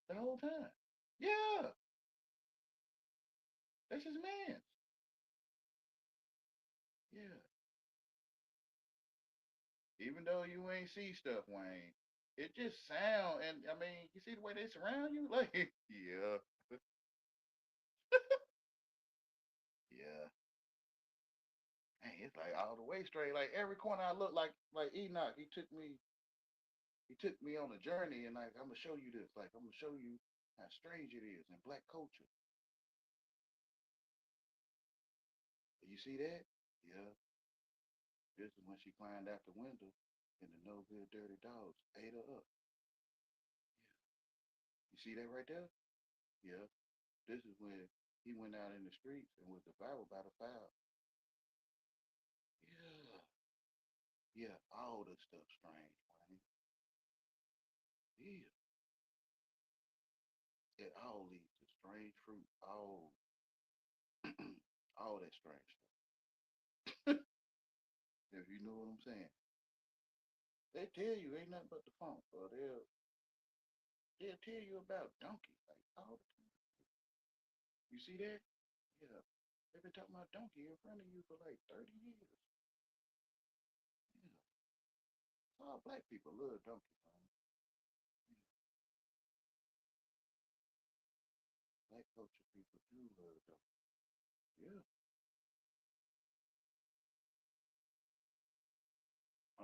the whole time. Yeah, that's his man. Yeah. Even though you ain't see stuff, Wayne, it just sound and I mean, you see the way they surround you? Like, yeah, yeah. Man, it's like all the way straight. Like every corner I look like Enoch, he took me on a journey and like I'm gonna show you this. Like I'm gonna show you how strange it is in black culture. You see that? Yeah. This is when she climbed out the window and the no good dirty dogs ate her up. Yeah. You see that right there? Yeah. This is when He went out in the streets and was devoured by the fowl. Yeah. Yeah, all this stuff strange, man. Yeah. It all leads to strange fruit. All all that strange stuff. If you know what I'm saying. They tell you ain't nothing but the funk, or they'll tell you about donkey like all the time. You see that? Yeah. They've been talking about donkey in front of you for like 30 years. Yeah. All black people love donkey, man. Yeah. Black culture people do love donkey. Yeah.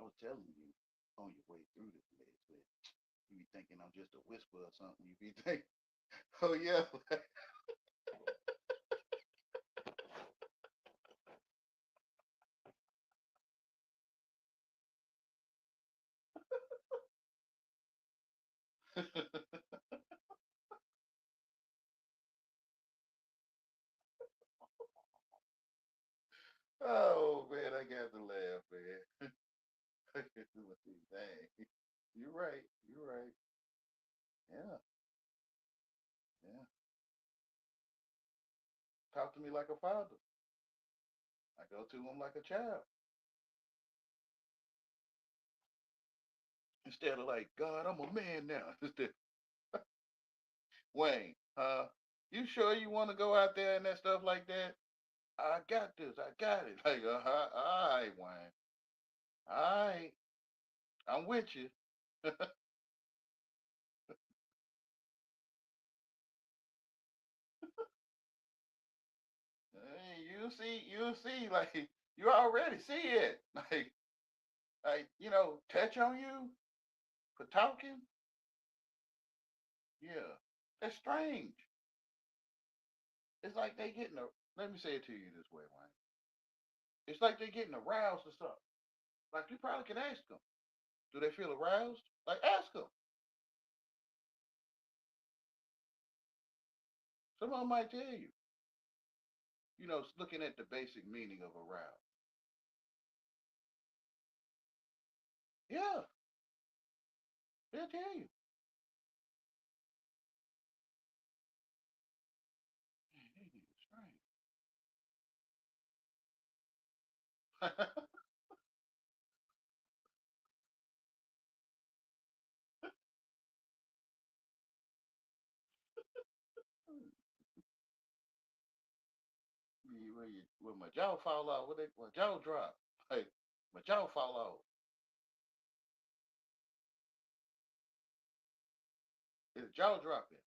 I was telling you on your way through this mess, but you be thinking I'm just a whisper or something. You be thinking, oh yeah. Oh man, I got to laugh, man. Dang. You're right. You're right. Yeah. Yeah. Talk to me like a father. I go to him like a child. Instead of like, God, I'm a man now. Instead, Wayne, you sure you want to go out there and that stuff like that? I got this. I got it. Like, all right, Wayne. All right. I'm with you. Hey, you see, like, you already see it. Touch on you for talking. Yeah. That's strange. It's like they getting a, let me say it to you this way, Wayne. It's like they getting aroused or something. Like, you probably can ask them. Do they feel aroused? Like, ask them. Some of them might tell you. Looking at the basic meaning of aroused. Yeah, they'll tell you. Man, they need strange. When my jaw fall off, my jaw drop. Hey, my jaw fall off. It's jaw dropping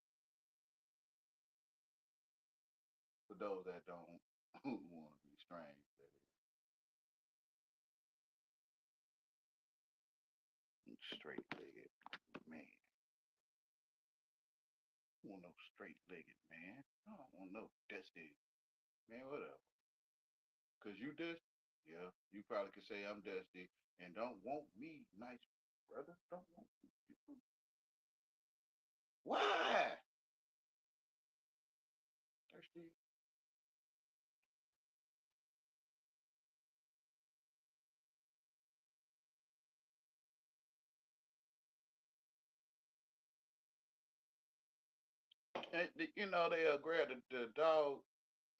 for those that don't want to be strange. Straight legged man. I want no straight legged man. I don't want no dusty man. Whatever. Cause you dusty. Yeah, you probably could say I'm dusty and don't want me nice, brother. Don't want me. Why? Thirsty. And they'll grab the dog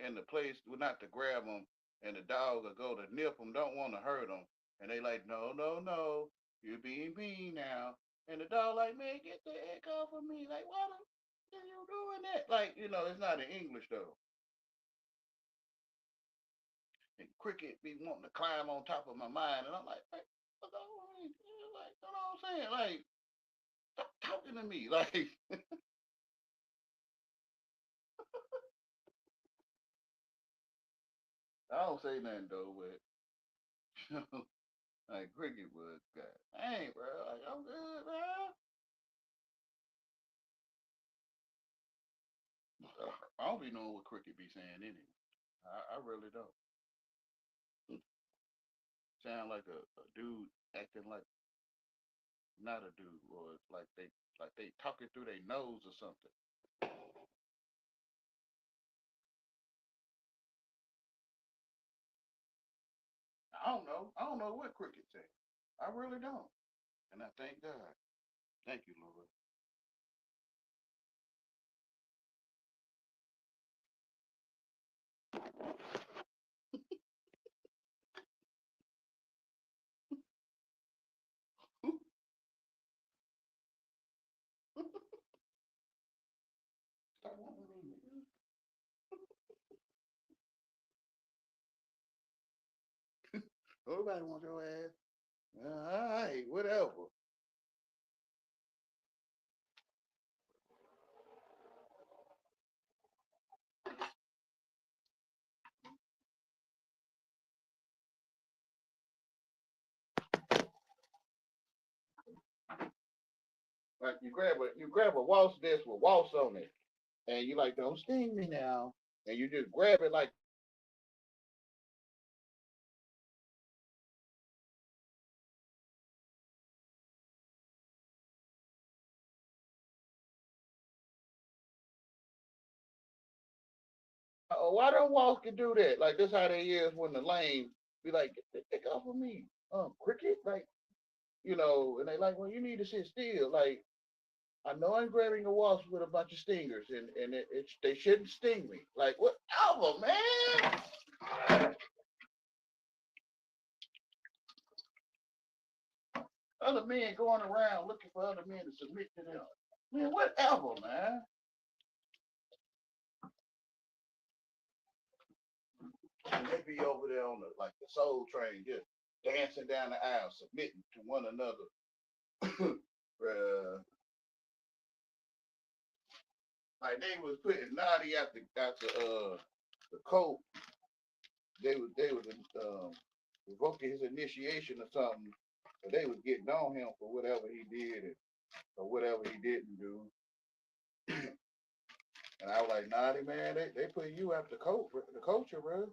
in the place, well, not to grab them, and the dog will go to nip them, don't want to hurt them. And they like, no, no, no, you're being mean now. And the dog like, man, get the heck off of me. Like, why are you doing that? Like, it's not in English though. And Cricket be wanting to climb on top of my mind. And I'm like, hey, what's going on? Like, you know what I'm saying? Like, stop talking to me. Like, I don't say nothing though, but like Cricket was, God, dang, bro. Like, I'm good, bro. I don't be knowing what Cricket be saying anyway. I really don't. Sound like a dude acting like not a dude, or like they talking through their nose or something. I don't know what cricket say. I really don't. And I thank God. Thank you, Lord. Stop wanting me. Nobody wants your ass. All right, whatever. Like you grab a waltz disc with waltz on it, and you like, don't sting me now, and you just grab it like, oh, why don't waltz can do that? Like this how they is when the lame be like, get the heck off of me, cricket, like and they like, well, you need to sit still, like. I know I'm grabbing a wasp with a bunch of stingers, and they shouldn't sting me. Like, whatever, man. Other men going around looking for other men to submit to them. Man, whatever, man. And they be over there on the soul train, just dancing down the aisle, submitting to one another. Like they was putting Naughty after the coat. They was revoking his initiation or something. But they was getting on him for whatever he did or whatever he didn't do. And I was like, Naughty man, they putting you out the culture, bro.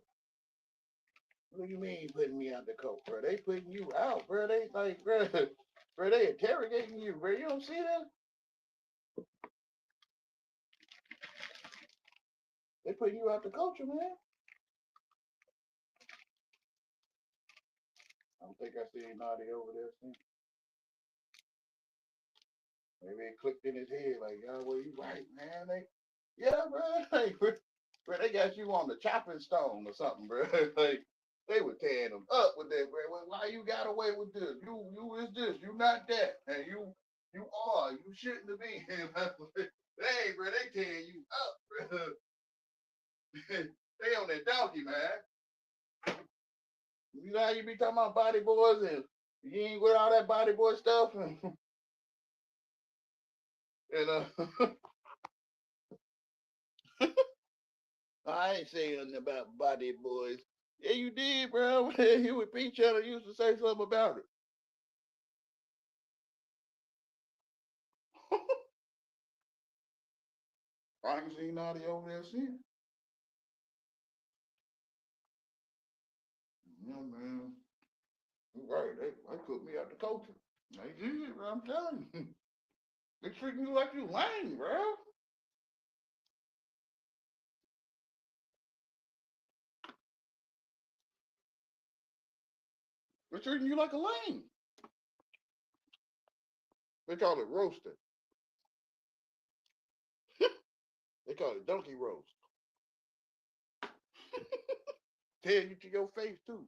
What do you mean putting me out the coat, bro? They putting you out, bro. They like, bro, they interrogating you, bro. You don't see that? They putting you out the culture, man. I don't think I see Naughty over there. Maybe it clicked in his head, like, yeah, well, you right, man. Yeah, bro. Like, bro, they got you on the chopping stone or something, bro. Like, they were tearing them up with that, bro. Well, why you got away with this? You is this, you not that, and you are, you shouldn't have been. Hey, bro, they tearing you up, bro. They on that donkey, man. You know how you be talking about body boys and you ain't with all that body boy stuff and I ain't saying nothing about body boys. Yeah, you did, bro. You with P Channel used to say something about it. I ain't seen Naughty over there since. Yeah, man. You right. They put me out the culture. They did, bro. I'm telling you. They treating you like you lame, bro. They treating you like a lame. They call it roasting. They call it donkey roast. Tell you to your face too.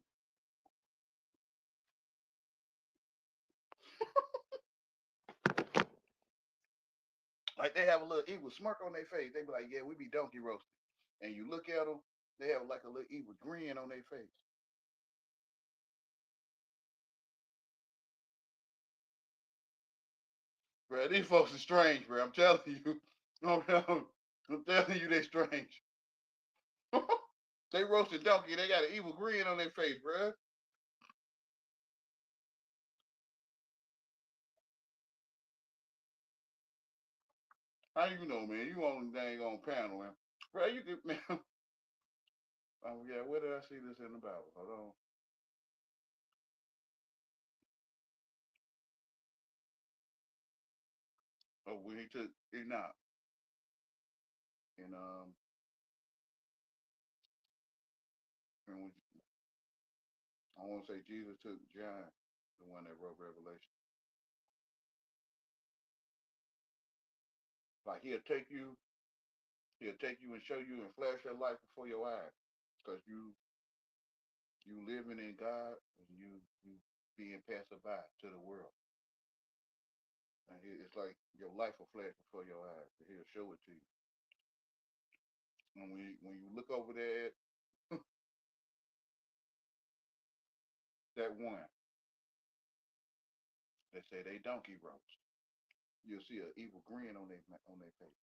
Like they have a little evil smirk on their face. They be like, yeah, we be donkey roasting. And you look at them, they have like a little evil grin on their face. Bro, these folks are strange, bro. I'm telling you. I'm telling you, they strange. They roasted donkey. They got an evil grin on their face, bro. How you know, man? You on the dang on panel, man. Bro, you could, man. Oh, yeah, where did I see this in the Bible? Hold on. Oh, when he took Enoch. And, and when, I want to say Jesus took John, the one that wrote Revelation. Like he'll take you and show you and flash your life before your eyes, because you living in God and you being passerby to the world. And it's like your life will flash before your eyes. He'll show it to you. And when you look over there at that one, they say they donkey roast, you'll see an evil grin on their face.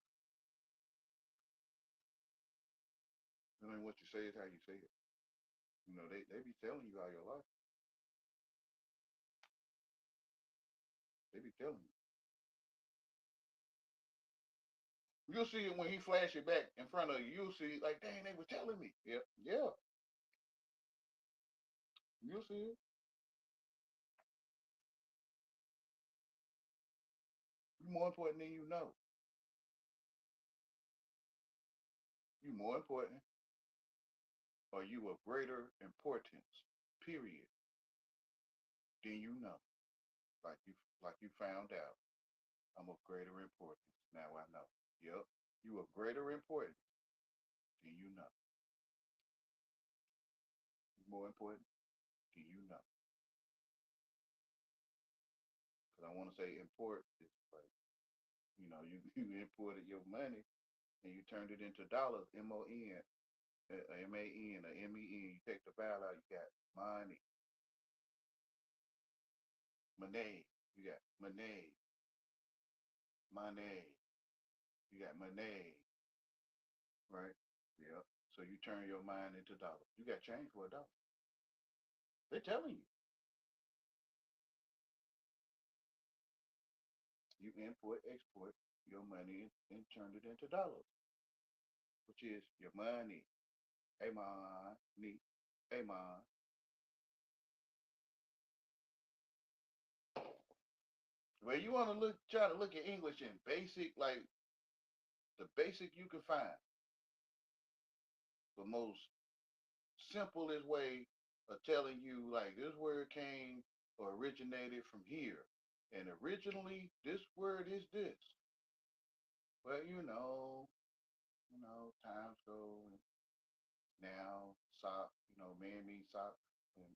I mean, what you say is how you say it. You know, they be telling you all your life. They be telling you. You'll see it when he flash it back in front of you. You'll see, like, dang, they were telling me. Yeah, yeah. You'll see it. You're more important than you know. You're more important, or you of greater importance, period, than you know. Like you found out. I'm of greater importance. Now I know. Yep. You of greater importance than you know. More important than you know. Because I want to say import is like, you know, you imported your money and you turned it into dollars, MON, MAN, or MEN. You take the vowel out, you got money. Money. You got money. Money. You got money. Right? Yep. So you turn your mind into dollars. You got change for $1. They're telling you. You import, export your money and turn it into dollars, which is your money. Hey, money. Hey, man. Well, you want to try to look at English in basic, like the basic you can find, the most simplest way of telling you, like, this word came or originated from here. And originally, this word is this. Well, times go and now sock, man means sock. And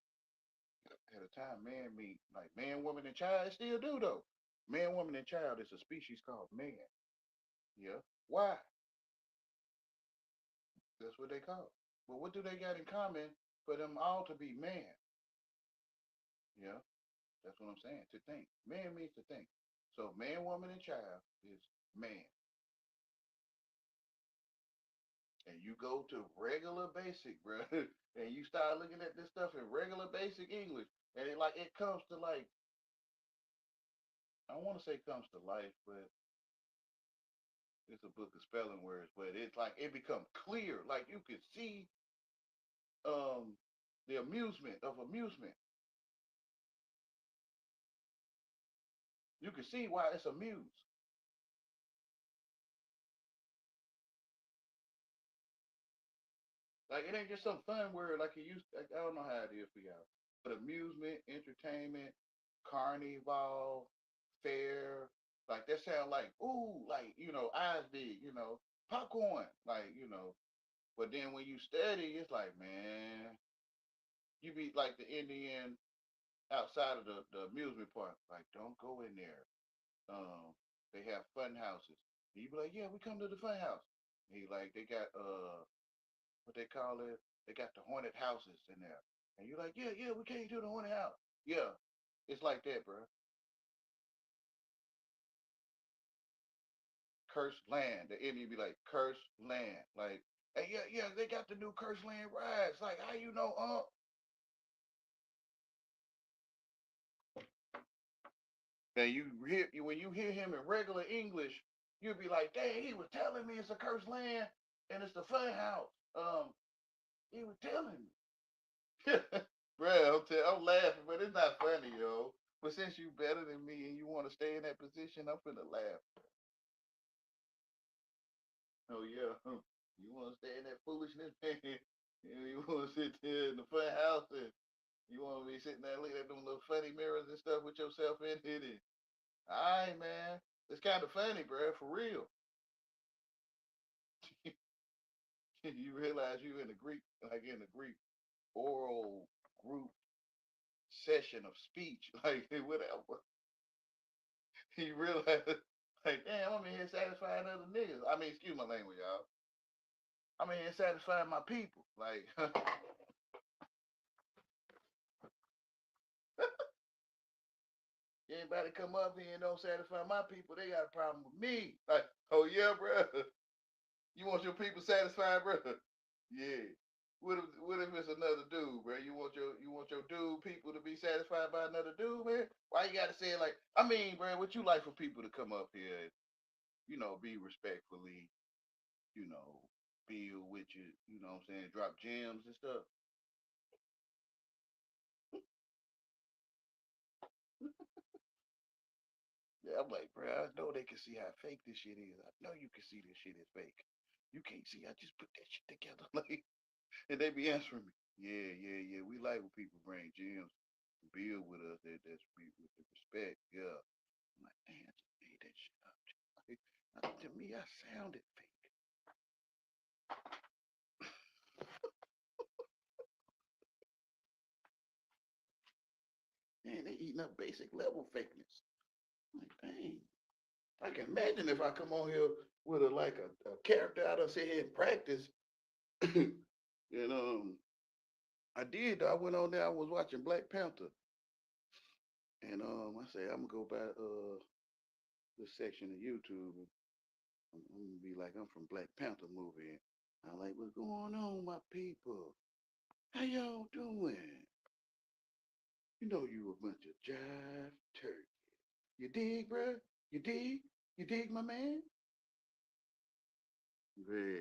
at a time, man mean like man, woman, and child. It still do though. Man, woman, and child is a species called man. Yeah. Why? That's what they call. But what do they got in common for them all to be man? Yeah. That's what I'm saying. To think. Man means to think. So man, woman, and child is man. And you go to regular basic, bro, and you start looking at this stuff in regular basic English, and it comes to like, I don't want to say comes to life, but it's a book of spelling words, but it's like it becomes clear, like you can see the amusement of amusement. You can see why it's amused. Like it ain't just some fun word like it used. Like, I don't know how it is for y'all, but amusement, entertainment, carnival, fair, like that sound like ooh, like eyes big, popcorn, like But then when you study, it's like man, you be like the Indian outside of the amusement park. Like don't go in there. They have fun houses. And you be like, yeah, we come to the fun house. And he like they got what they call it. They got the haunted houses in there. And you're like, yeah, yeah, we came to the haunted house. Yeah, it's like that, bro. Cursed land. The Indian be like, cursed land. Like, hey, yeah, yeah, they got the new cursed land rides. Like, how you know, And when you hear him in regular English, you'll be like, dang, he was telling me it's a cursed land and it's the fun house. He was telling me. Bro, I'm laughing, but it's not funny, yo. But since you better than me and you want to stay in that position, I'm finna laugh. Oh yeah, you want to stay in that foolishness, man. You want to sit there in the fun house and you want to be sitting there looking at them little funny mirrors and stuff with yourself in it. And, all right, man. It's kind of funny, bro, for real. You realize you in a Greek, like in a Greek oral group session of speech, like whatever. You realize, like, damn, I'm in here satisfying other niggas. I mean, excuse my language, y'all. I'm in here satisfying my people. Like, anybody come up here and don't satisfy my people, they got a problem with me. Like, oh yeah, bro. You want your people satisfied, bro? Yeah. What if it's another dude, bro? You want your dude people to be satisfied by another dude, man? Why you gotta say it like? I mean, bro, what you like for people to come up here and be respectfully, you know, build with you, you know what I'm saying, drop gems and stuff. Yeah, I'm like, bro, I know they can see how fake this shit is. I know you can see this shit is fake. You can't see. I just put that shit together, like, and they be answering me. Yeah, yeah, yeah. We like when people bring gems, build with us. That's with the respect. Yeah. I'm like, damn, I just made that shit up. To me, I sounded fake. Man, they eating up basic level fakeness. I'm like, dang. I can imagine if I come on here with a character I done sit here and practice. And I did. I went on there. I was watching Black Panther, and I say I'm gonna go by this section of YouTube. And I'm gonna be like, I'm from Black Panther movie. And I'm like, what's going on, my people? How y'all doing? You know you a bunch of jive turkey. You dig, bruh? You dig? You dig, my man? Yeah.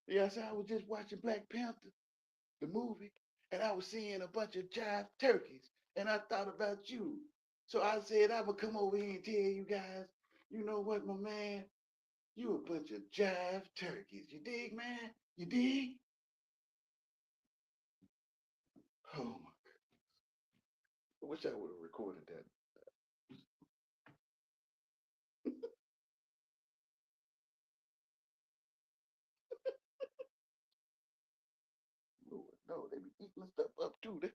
Yeah, so I was just watching Black Panther, the movie, and I was seeing a bunch of jive turkeys, and I thought about you. So I said I would come over here and tell you guys, you know what, my man? You a bunch of jive turkeys. You dig, man? You dig? Oh my! I wish I would have recorded that. Lord, no, they be eating stuff up too. They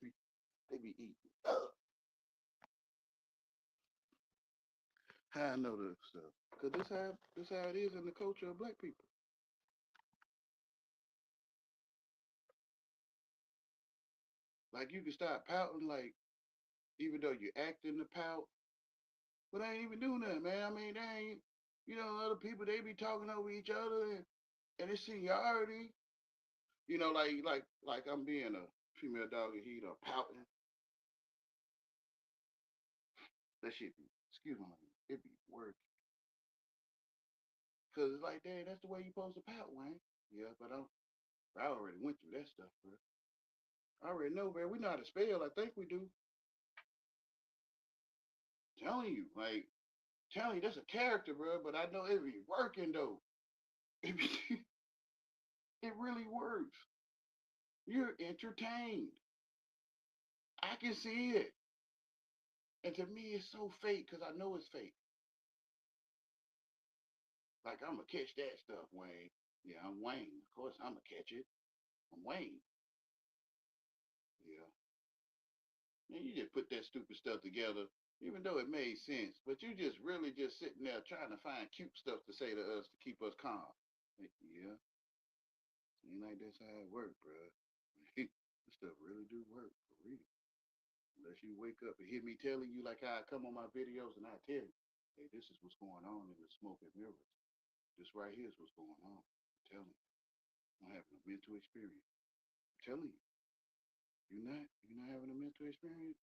be eating up. How I know this stuff? Cause this how it is in the culture of black people. Like you can start pouting, like even though you're acting to pout, but I ain't even doing that, man. I mean, they ain't, other people they be talking over each other and it's seniority. Like I'm being a female dog and he pouting. That shit be, excuse me, it be working. Cause it's like, dang, that's the way you supposed to pout, Wayne. Yeah, but I already went through that stuff, bro. I already know, man. We know how to spell. I think we do. Telling you, like, telling you, that's a character, bro. But I know it be working though. It really works. You're entertained. I can see it. And to me, it's so fake because I know it's fake. Like, I'm going to catch that stuff, Wayne. Yeah, I'm Wayne. Of course, I'm going to catch it. I'm Wayne. Yeah. And you just put that stupid stuff together, even though it made sense. But you just really just sitting there trying to find cute stuff to say to us to keep us calm. Like, yeah, ain't like that's how it work, bro. This stuff really do work for real. Unless you wake up and hear me telling you like how I come on my videos and I tell you, hey, this is what's going on in the smoke and mirrors. This right here is what's going on. I'm telling you. I'm having a mental experience. I'm telling you. You're not having a mental experience?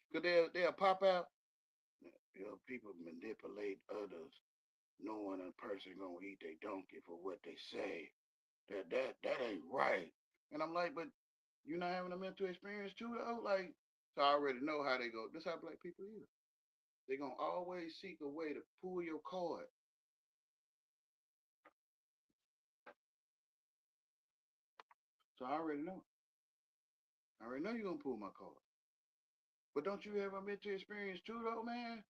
Cause they'll pop out. People manipulate others, knowing a person gonna eat their donkey for what they say. That ain't right. And I'm like, but you not having a mental experience too though? Like, so I already know how they go. This how black people is. They're gonna always seek a way to pull your card. So I already know. I already know you're gonna pull my card. But don't you have a mental experience too, though, man?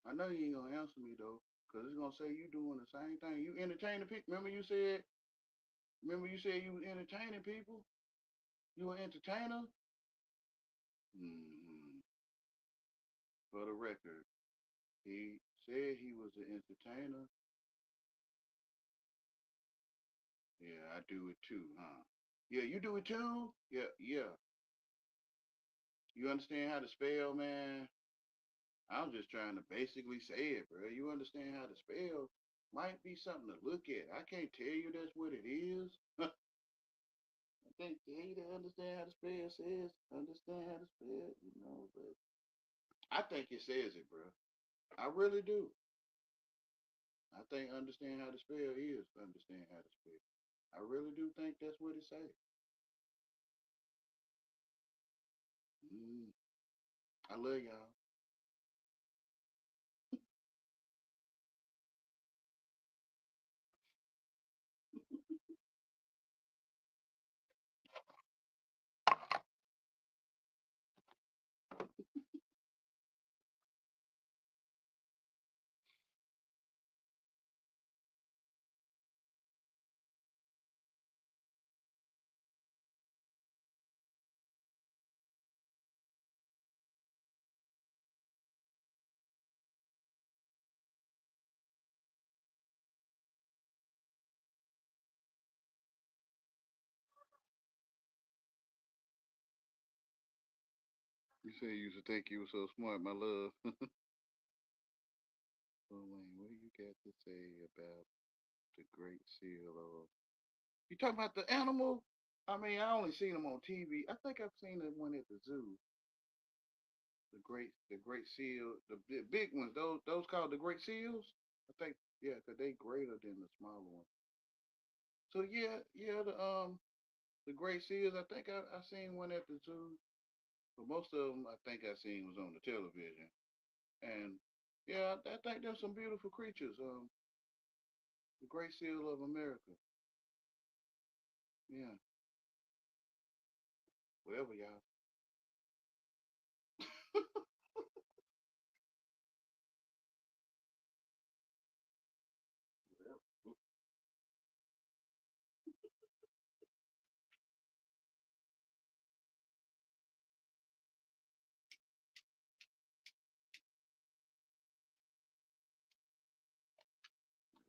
I know you ain't gonna answer me though, cause it's gonna say you doing the same thing. You entertaining people. Remember you said. Remember you said you was entertaining people. You an entertainer. Hmm. For the record, he said he was an entertainer. Yeah, I do it too, huh? Yeah, you do it too. Yeah, yeah. You understand how to spell, man? I'm just trying to basically say it, bro. You understand how to spell? Might be something to look at. I can't tell you that's what it is. I think you to understand how to spell says understand how to spell, but I think it says it, bro. I really do. I think understand how to spell is understand how to spell. I really do think that's what it says. Mm, I love y'all. You say you used to think you were so smart, my love. Oh, Wayne, what do you got to say about the Great Seal of? You talking about the animal? I mean, I only seen them on TV. I think I've seen the one at the zoo. The Great Seal, the big ones. Those called the Great Seals. I think, yeah, 'cause they greater than the smaller ones. So yeah, yeah, the Great Seals. I think I seen one at the zoo. But most of them, I think I seen was on the television. And yeah, I think there's some beautiful creatures. The Great Seal of America. Yeah, whatever, y'all. Whatever.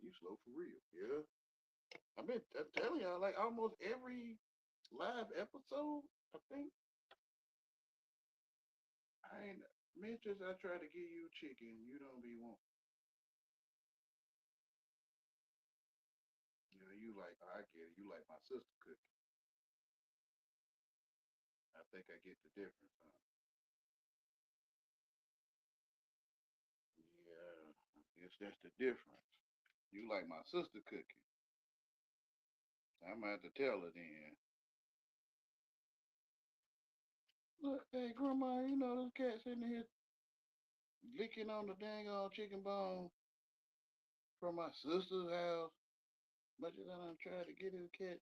You slow for real. Yeah. I'm telling y'all, like almost every live episode, I think I ain't mentions I try to give you chicken, you don't be want. Yeah, you like I get it. You like my sister cooking. I think I get the difference, huh? Yeah. I guess that's the difference. You like my sister cooking. I might have to tell her then. Look, hey grandma, you know those cats in here licking on the dang old chicken bone from my sister's house. Much as I done tried to get it a cat.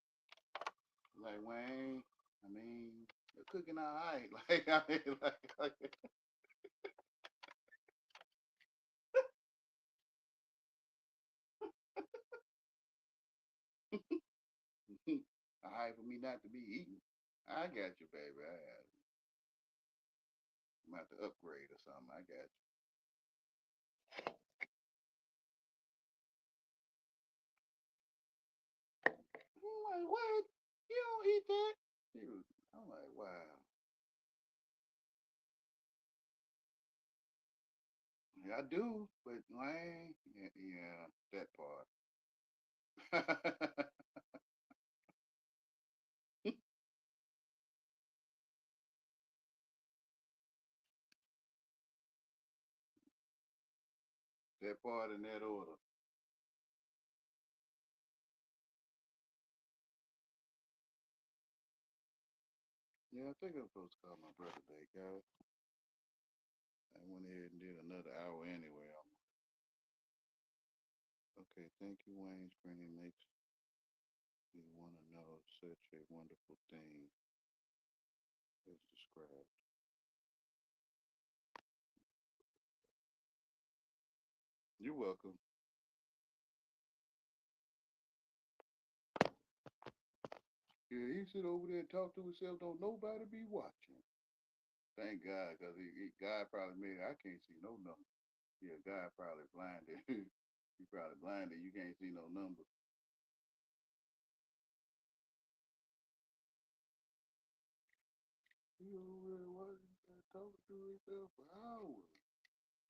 Like Wayne, I mean, they're cooking all right. Like I mean, like all right for me not to be eating. I got you, baby. I'm about to upgrade or something. I got you. I'm like, what? You don't eat that? Dude, I'm like, wow. Yeah, I do, but Wayne, yeah, yeah, that part. That part in that order. Yeah, I think I'm supposed to call my brother back, guys. I went ahead and did another hour anyway. Okay, thank you, Wayne. Sprinting makes me want to know such a wonderful thing as described. You're welcome. Yeah, he sit over there and talk to himself. Don't nobody be watching. Thank God, because God probably made I can't see no number. Yeah, God probably blinded. He probably blinded. You can't see no numbers. He over there watching, talking to himself for hours.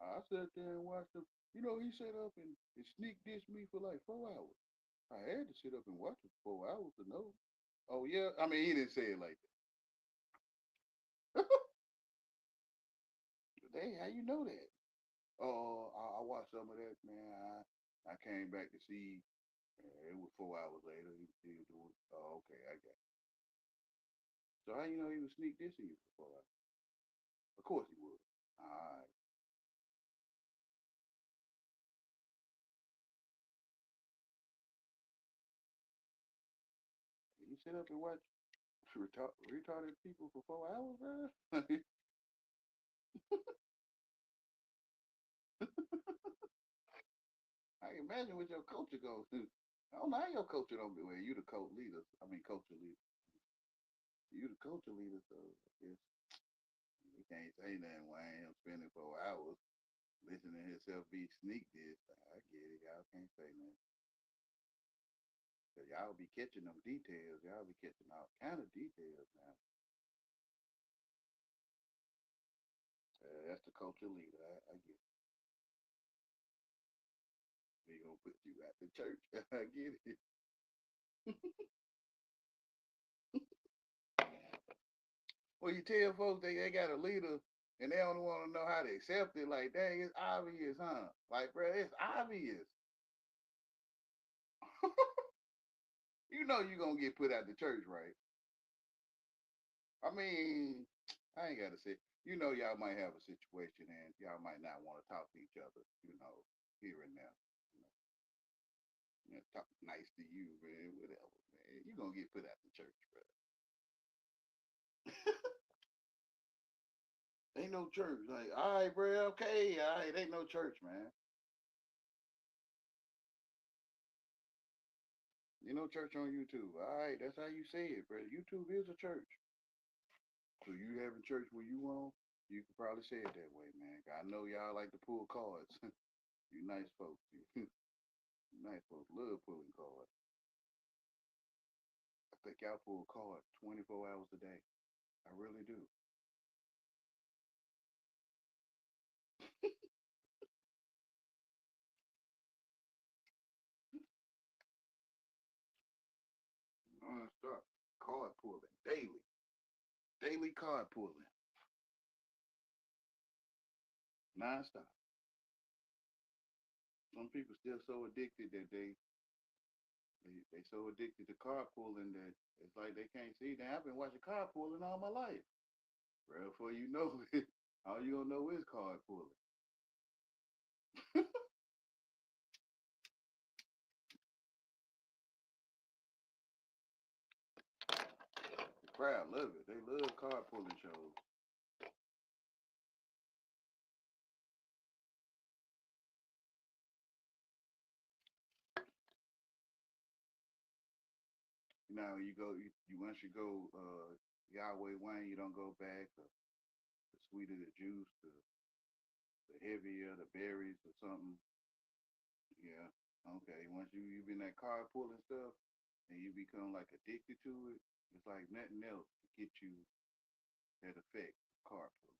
I sat there and watched him. You know, he sat up and sneak dissed me for like 4 hours. I had to sit up and watch it for 4 hours to know. Oh yeah, I mean he didn't say it like that. Hey, how you know that? Oh, I watched some of that, man. I came back to see. It was 4 hours later. He was doing. Oh, okay, I got it. So how you know he was sneak dissing you for 4 hours? Of course he would. All right. You sit up and watch retarded people for 4 hours, man. I can imagine what your culture goes through. I don't know how your culture don't be. Well, you the cult leader. I mean, culture leader. You the culture leader, so I guess you can't say nothing. Why ain't him spending 4 hours listening to himself be sneak this? I get it. Y'all can't say nothing. Cause y'all be catching them details. Y'all be catching all kind of details now. That's the culture leader. I get it. They gonna put you at the church. I get it. Well, you tell folks they got a leader and they don't want to know how to accept it. Like, dang, it's obvious, huh? Like, bro, it's obvious. You know you gonna get put out the church, right? I mean, I ain't gotta say. You know, y'all might have a situation and y'all might not want to talk to each other. You know, here and there. Talk nice to you, man. Whatever, man. You gonna get put out the church, bro. Ain't no church. Like, all right, bro. Okay, all right. Ain't no church, man. You know, church on YouTube. All right, that's how you say it, bro. YouTube is a church. So you having church where you want, you could probably say it that way, man. I know y'all like to pull cards. You nice folks. You nice folks love pulling cards. I think y'all pull cards 24 hours a day. I really do. Non-stop card pulling daily, daily card pulling, non-stop. Some people still so addicted that they so addicted to card pulling that it's like they can't see. Now I've been watching card pulling all my life. Well, before you know it, all you gonna know is card pulling. The crowd love it. They love card pulling shows. You know, you once you go Yahweh Wayne, you don't go back. The sweeter the juice, the heavier the berries or something. Yeah. Okay. Once you've been that card pulling stuff and you become like addicted to it, it's like nothing else to get you that effect. Card pulling.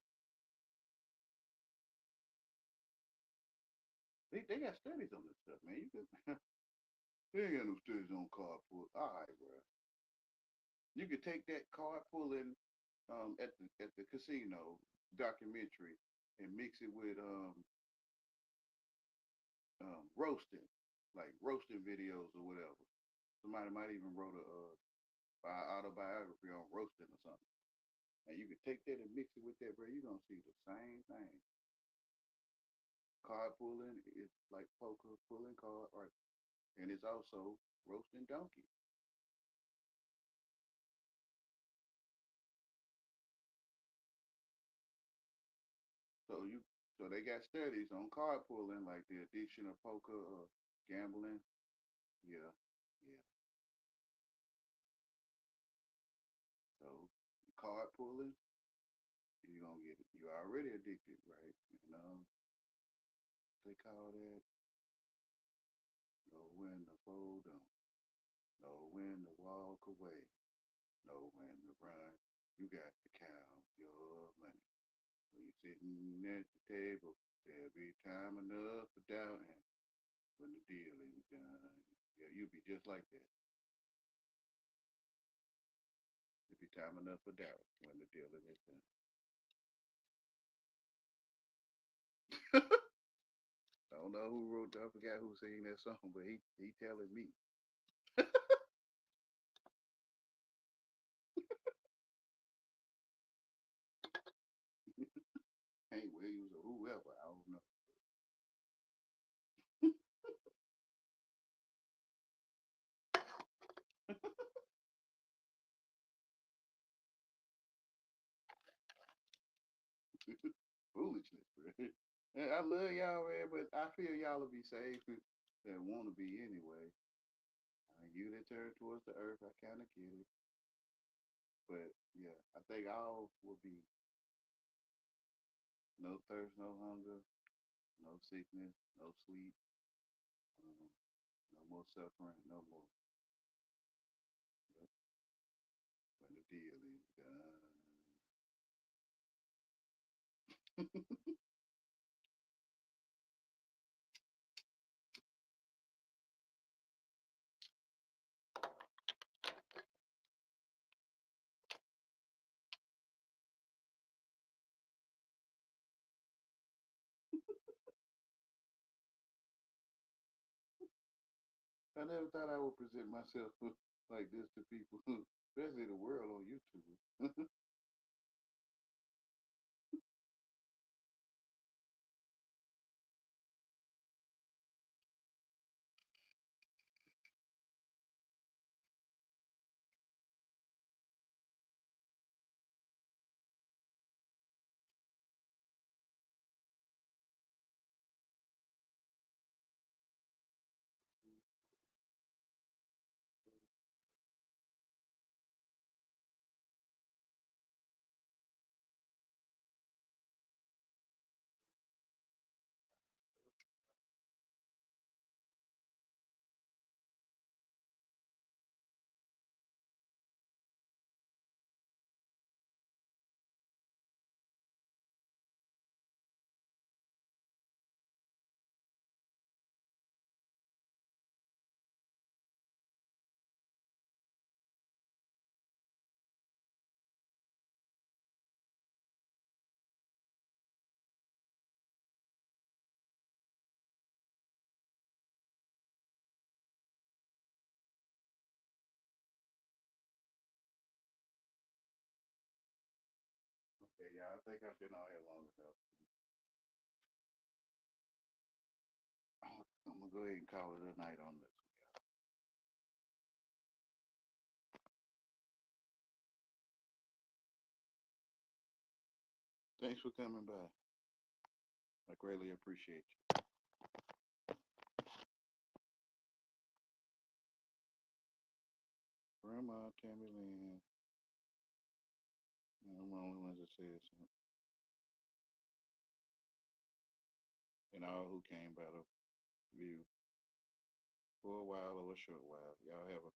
They got studies on this stuff, man. You can they ain't got no studies on card pull. All right, bro. You could take that card pulling at the casino documentary and mix it with roasting, like roasting videos or whatever. Somebody might even wrote a autobiography on roasting or something. And you could take that and mix it with that, bro. You're gonna see the same thing. Card pulling is like poker, pulling card, or and it's also roasting donkey. So they got studies on card pulling, like the addiction of poker or gambling. Yeah, yeah. So card pulling, you gonna get it. You're already addicted, right? They call that know when to fold 'em, know when to walk away, know when to run. You got to count your money. When you're sitting at the table, there'll be time enough for doubting when the dealing's done. Yeah, you'll be just like that. There'll be time enough for doubt when the dealing is done. I don't know who wrote that. I forgot who sang that song, but he telling me. Hank Williams or whoever. I don't know. Foolishness, bro. And I love y'all, man, but I feel y'all will be safe that want to be anyway. You that turn towards the earth, I kind of get it. But yeah, I think all will be no thirst, no hunger, no sickness, no sleep, um, no more suffering, no more. Yep, when the deal is done. I never thought I would present myself like this to people, especially the world on YouTube. Okay, yeah, I think I've been out here long enough. I'm gonna go ahead and call it a night on this. Thanks for coming by. I greatly appreciate you. Grandma, Tammy Lynn, I'm the only ones that said something. And all who came by the view for a while or a short while. Y'all have a